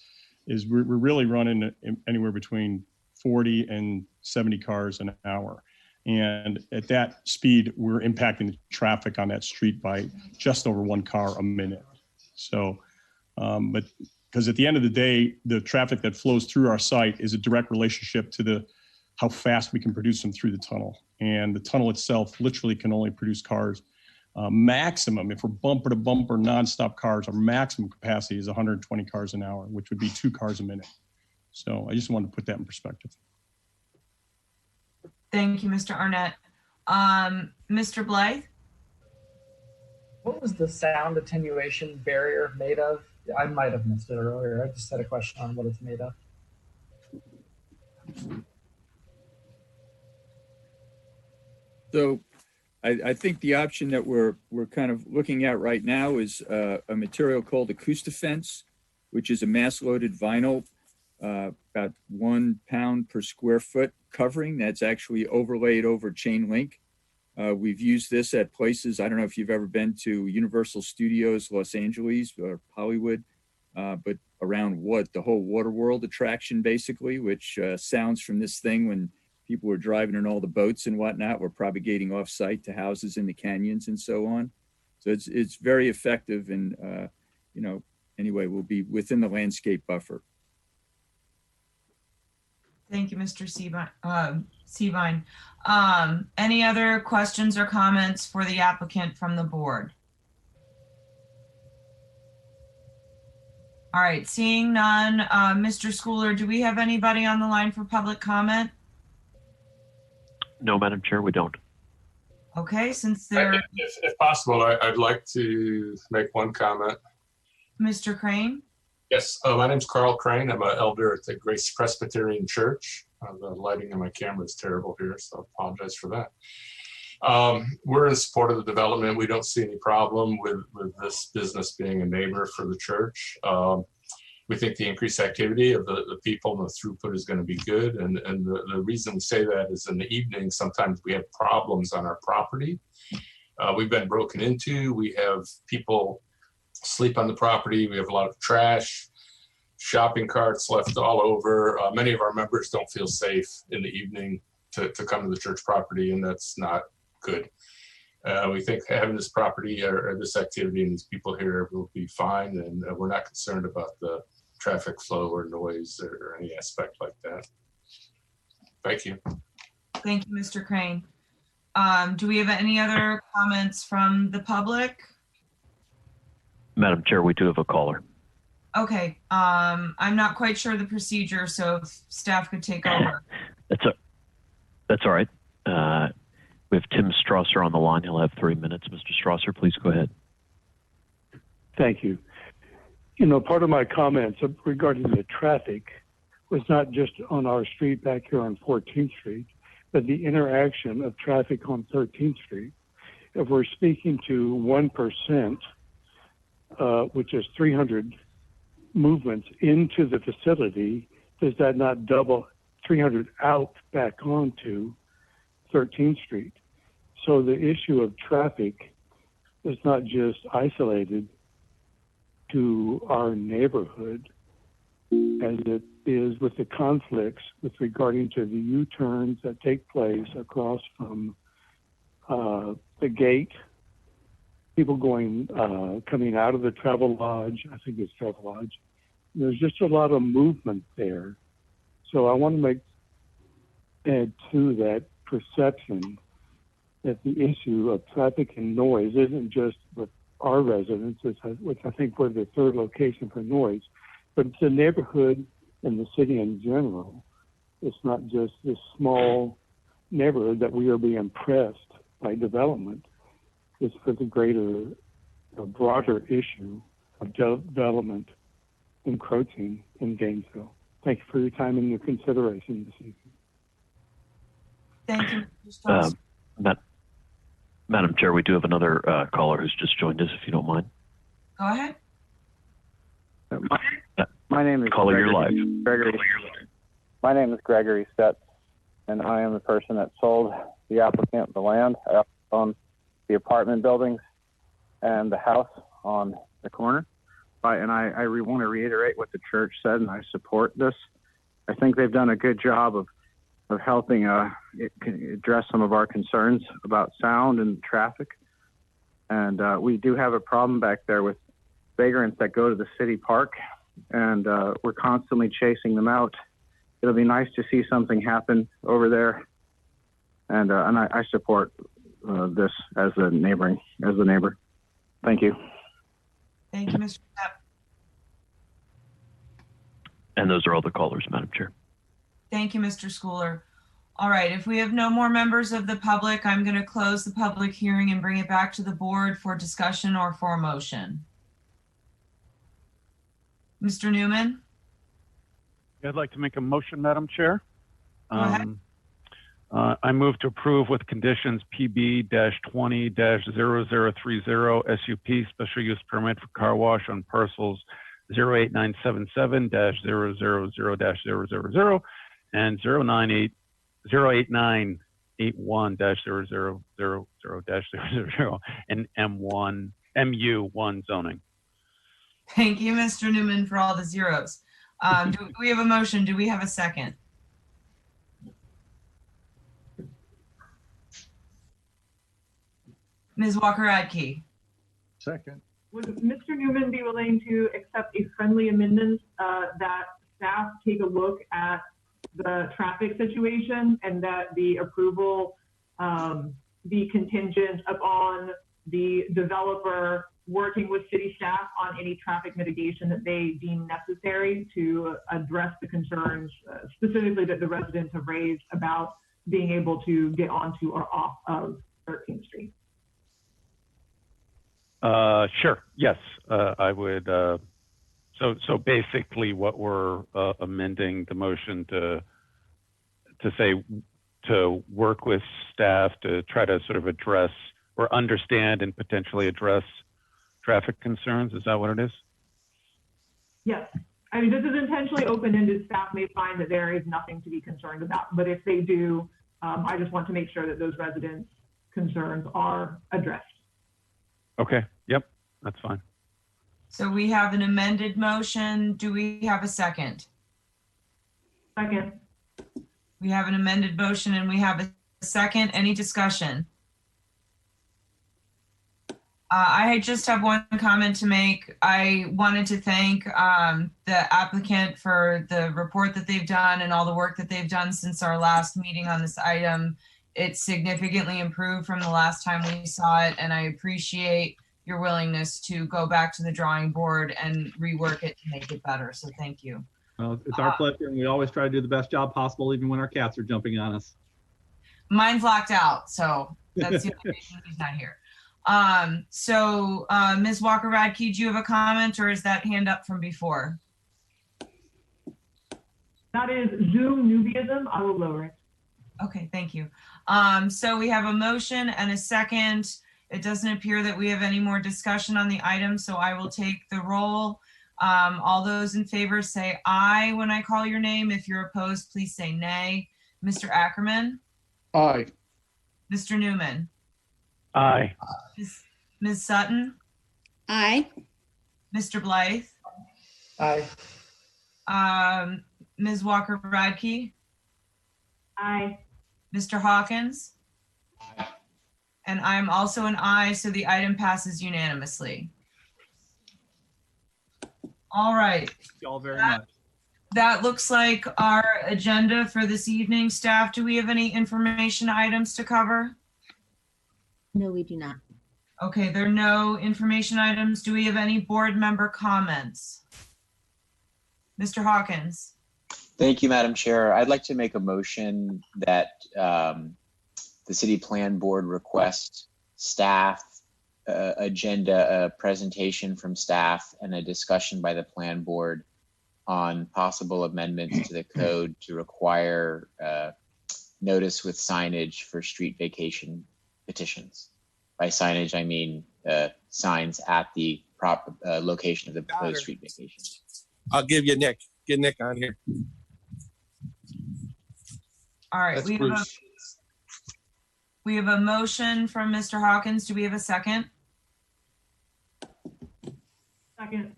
we're really running anywhere between 40 and 70 cars an hour. And at that speed, we're impacting the traffic on that street by just over 1 car a minute. So, but because at the end of the day, the traffic that flows through our site is a direct relationship to how fast we can produce them through the tunnel. And the tunnel itself literally can only produce cars. Maximum, if we're bumper to bumper nonstop cars, our maximum capacity is 120 cars an hour, which would be 2 cars a minute. So I just wanted to put that in perspective. Thank you, Mr. Arnett. Mr. Blythe? What was the sound attenuation barrier made of? I might have missed it earlier. I just had a question on what it's made of. So I think the option that we're kind of looking at right now is a material called Acoustifence, which is a mass-loaded vinyl, about 1 pound per square foot covering that's actually overlaid over chain link. We've used this at places, I don't know if you've ever been to Universal Studios, Los Angeles or Hollywood, but around the whole Waterworld attraction basically, which sounds from this thing when people were driving in all the boats and whatnot, were propagating off site to houses in the canyons and so on. So it's very effective, and anyway, we'll be within the landscape buffer. Thank you, Mr. Seavine. Any other questions or comments for the applicant from the board? All right, seeing none, Mr. Schooler, do we have anybody on the line for public comment? No, Madam Chair, we don't. Okay, since there... If possible, I'd like to make one comment. Mr. Crane? Yes, my name's Carl Crane. I'm an elder at the Grace Presbyterian Church. The lighting on my camera is terrible here, so I apologize for that. We're in support of the development. We don't see any problem with this business being a neighbor for the church. We think the increased activity of the people and the throughput is going to be good. And the reason we say that is in the evening, sometimes we have problems on our property. We've been broken into. We have people sleep on the property. We have a lot of trash, shopping carts left all over. Many of our members don't feel safe in the evening to come to the church property, and that's not good. We think having this property or this activity and these people here will be fine, and we're not concerned about the traffic flow or noise or any aspect like that. Thank you. Thank you, Mr. Crane. Do we have any other comments from the public? Madam Chair, we do have a caller. Okay, I'm not quite sure the procedure, so if staff could take over. That's all right. We have Tim Strasser on the line. He'll have 3 minutes. Mr. Strasser, please go ahead. Thank you. You know, part of my comments regarding the traffic was not just on our street back here on 14th Street, but the interaction of traffic on 13th Street. If we're speaking to 1%, which is 300 movements into the facility, does that not double 300 out back onto 13th Street? So the issue of traffic is not just isolated to our neighborhood, as it is with the conflicts with regarding to the U-turns that take place across from the gate, people going, coming out of the Travel Lodge, I think it's Travel Lodge. There's just a lot of movement there. So I want to add to that perception that the issue of traffic and noise isn't just with our residents, which I think we're the third location for noise, but it's the neighborhood and the city in general. It's not just this small neighborhood that we are being impressed by development. It's for the greater, broader issue of development encroaching in Gainesville. Thank you for your time and your consideration this evening. Thank you, Mr. Strasser. Madam Chair, we do have another caller who's just joined us, if you don't mind. Go ahead. My name is Caller, you're live. Gregory. My name is Gregory Stutz, and I am the person that sold the applicant the land. I own the apartment buildings and the house on the corner. And I want to reiterate what the church said, and I support this. I think they've done a good job of helping address some of our concerns about sound and traffic. And we do have a problem back there with vagrants that go to the city park, and we're constantly chasing them out. It'll be nice to see something happen over there. And I support this as the neighbor. Thank you. Thank you, Mr. Stepp. And those are all the callers, Madam Chair. Thank you, Mr. Schooler. All right, if we have no more members of the public, I'm going to close the public hearing and bring it back to the board for discussion or for a motion. Mr. Newman? I'd like to make a motion, Madam Chair. Go ahead. I move to approve with conditions PB-20-0030 SUP special use permit for car wash on parcels 08977-000-000 and 08981-0000 and MU1 zoning. Thank you, Mr. Newman, for all the zeros. Do we have a motion? Do we have a second? Ms. Walker-Adke. Second. Would Mr. Newman be willing to accept a friendly amendment that staff take a look at the traffic situation and that the approval be contingent upon the developer working with city staff on any traffic mitigation that they deem necessary to address the concerns specifically that the residents have raised about being able to get onto or off of 13th Street? Sure. Yes, I would. So basically, what we're amending the motion to say to work with staff to try to sort of address or understand and potentially address traffic concerns. Is that what it is? Yes. I mean, this is intentionally open-ended. Staff may find that there is nothing to be concerned about, but if they do, I just want to make sure that those residents' concerns are addressed. Okay. Yep. That's fine. So we have an amended motion. Do we have a second? Second. We have an amended motion and we have a second. Any discussion? I just have one comment to make. I wanted to thank the applicant for the report that they've done and all the work that they've done since our last meeting on this item. It's significantly improved from the last time we saw it, and I appreciate your willingness to go back to the drawing board and rework it to make it better. So thank you. Well, it's our pleasure, and we always try to do the best job possible, even when our cats are jumping on us. Mine's locked out, so that's the only reason he's not here. Ms. Walker-Radke, do you have a comment, or is that hand up from before? That is Zoom newbieism. I will lower it. Okay, thank you. So we have a motion and a second. It doesn't appear that we have any more discussion on the item, so I will take the roll. All those in favor say aye when I call your name. If you're opposed, please say nay. Mr. Ackerman? Aye. Mr. Newman? Aye. Ms. Sutton? Aye. Mr. Blythe? Aye. Ms. Walker-Radke? Aye. Mr. Hawkins? Aye. And I'm also an aye, so the item passes unanimously. All right. Thank you all very much. That looks like our agenda for this evening. Staff, do we have any information items to cover? No, we do not. Okay, there are no information items. Do we have any board member comments? Mr. Hawkins? Thank you, Madam Chair. I'd like to make a motion that the City Plan Board request staff agenda, a presentation from staff and a discussion by the Plan Board on possible amendments to the code to require notice with signage for street vacation petitions. By signage, I mean signs at the proper location of the proposed street vacation. I'll give you Nick. Get Nick on here. All right, we have a motion from Mr. Hawkins. Do we have a second? Second.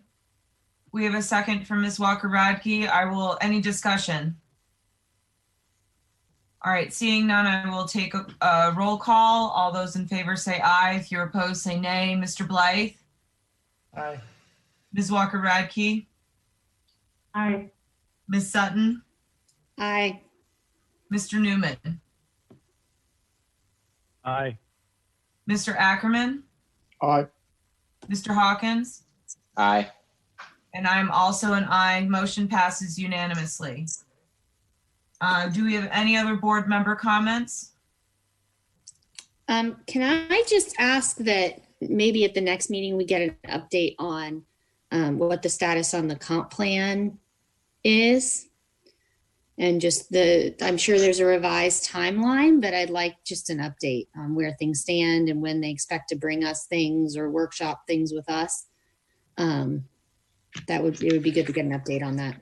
We have a second from Ms. Walker-Radke. Any discussion? All right, seeing none, I will take a roll call. All those in favor say aye. If you're opposed, say nay. Mr. Blythe? Aye. Ms. Walker-Radke? Aye. Ms. Sutton? Aye. Mr. Newman? Aye. Mr. Ackerman? Aye. Mr. Hawkins? Aye. And I'm also an aye. Motion passes unanimously. Do we have any other board member comments? Can I just ask that maybe at the next meeting we get an update on what the status on the comp plan is? And just I'm sure there's a revised timeline, but I'd like just an update on where things stand and when they expect to bring us things or workshop things with us. It would be good to get an update on that.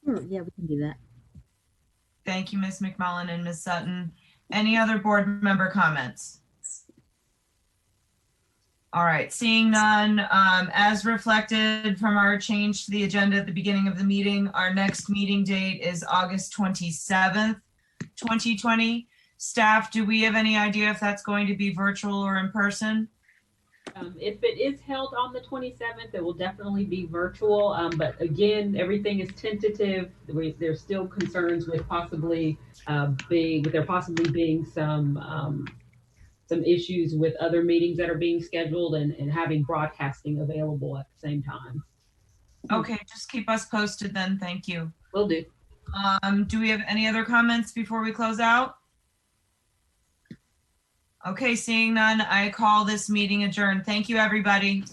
Sure, yeah, we can do that. Thank you, Ms. McMullen and Ms. Sutton. Any other board member comments? All right, seeing none, as reflected from our change to the agenda at the beginning of the meeting, our next meeting date is August 27th, 2020. Staff, do we have any idea if that's going to be virtual or in person? If it is held on the 27th, it will definitely be virtual. But again, everything is tentative. There's still concerns with possibly being some issues with other meetings that are being scheduled and having broadcasting available at the same time. Okay, just keep us posted then. Thank you. Will do. Do we have any other comments before we close out? Okay, seeing none, I call this meeting adjourned. Thank you, everybody.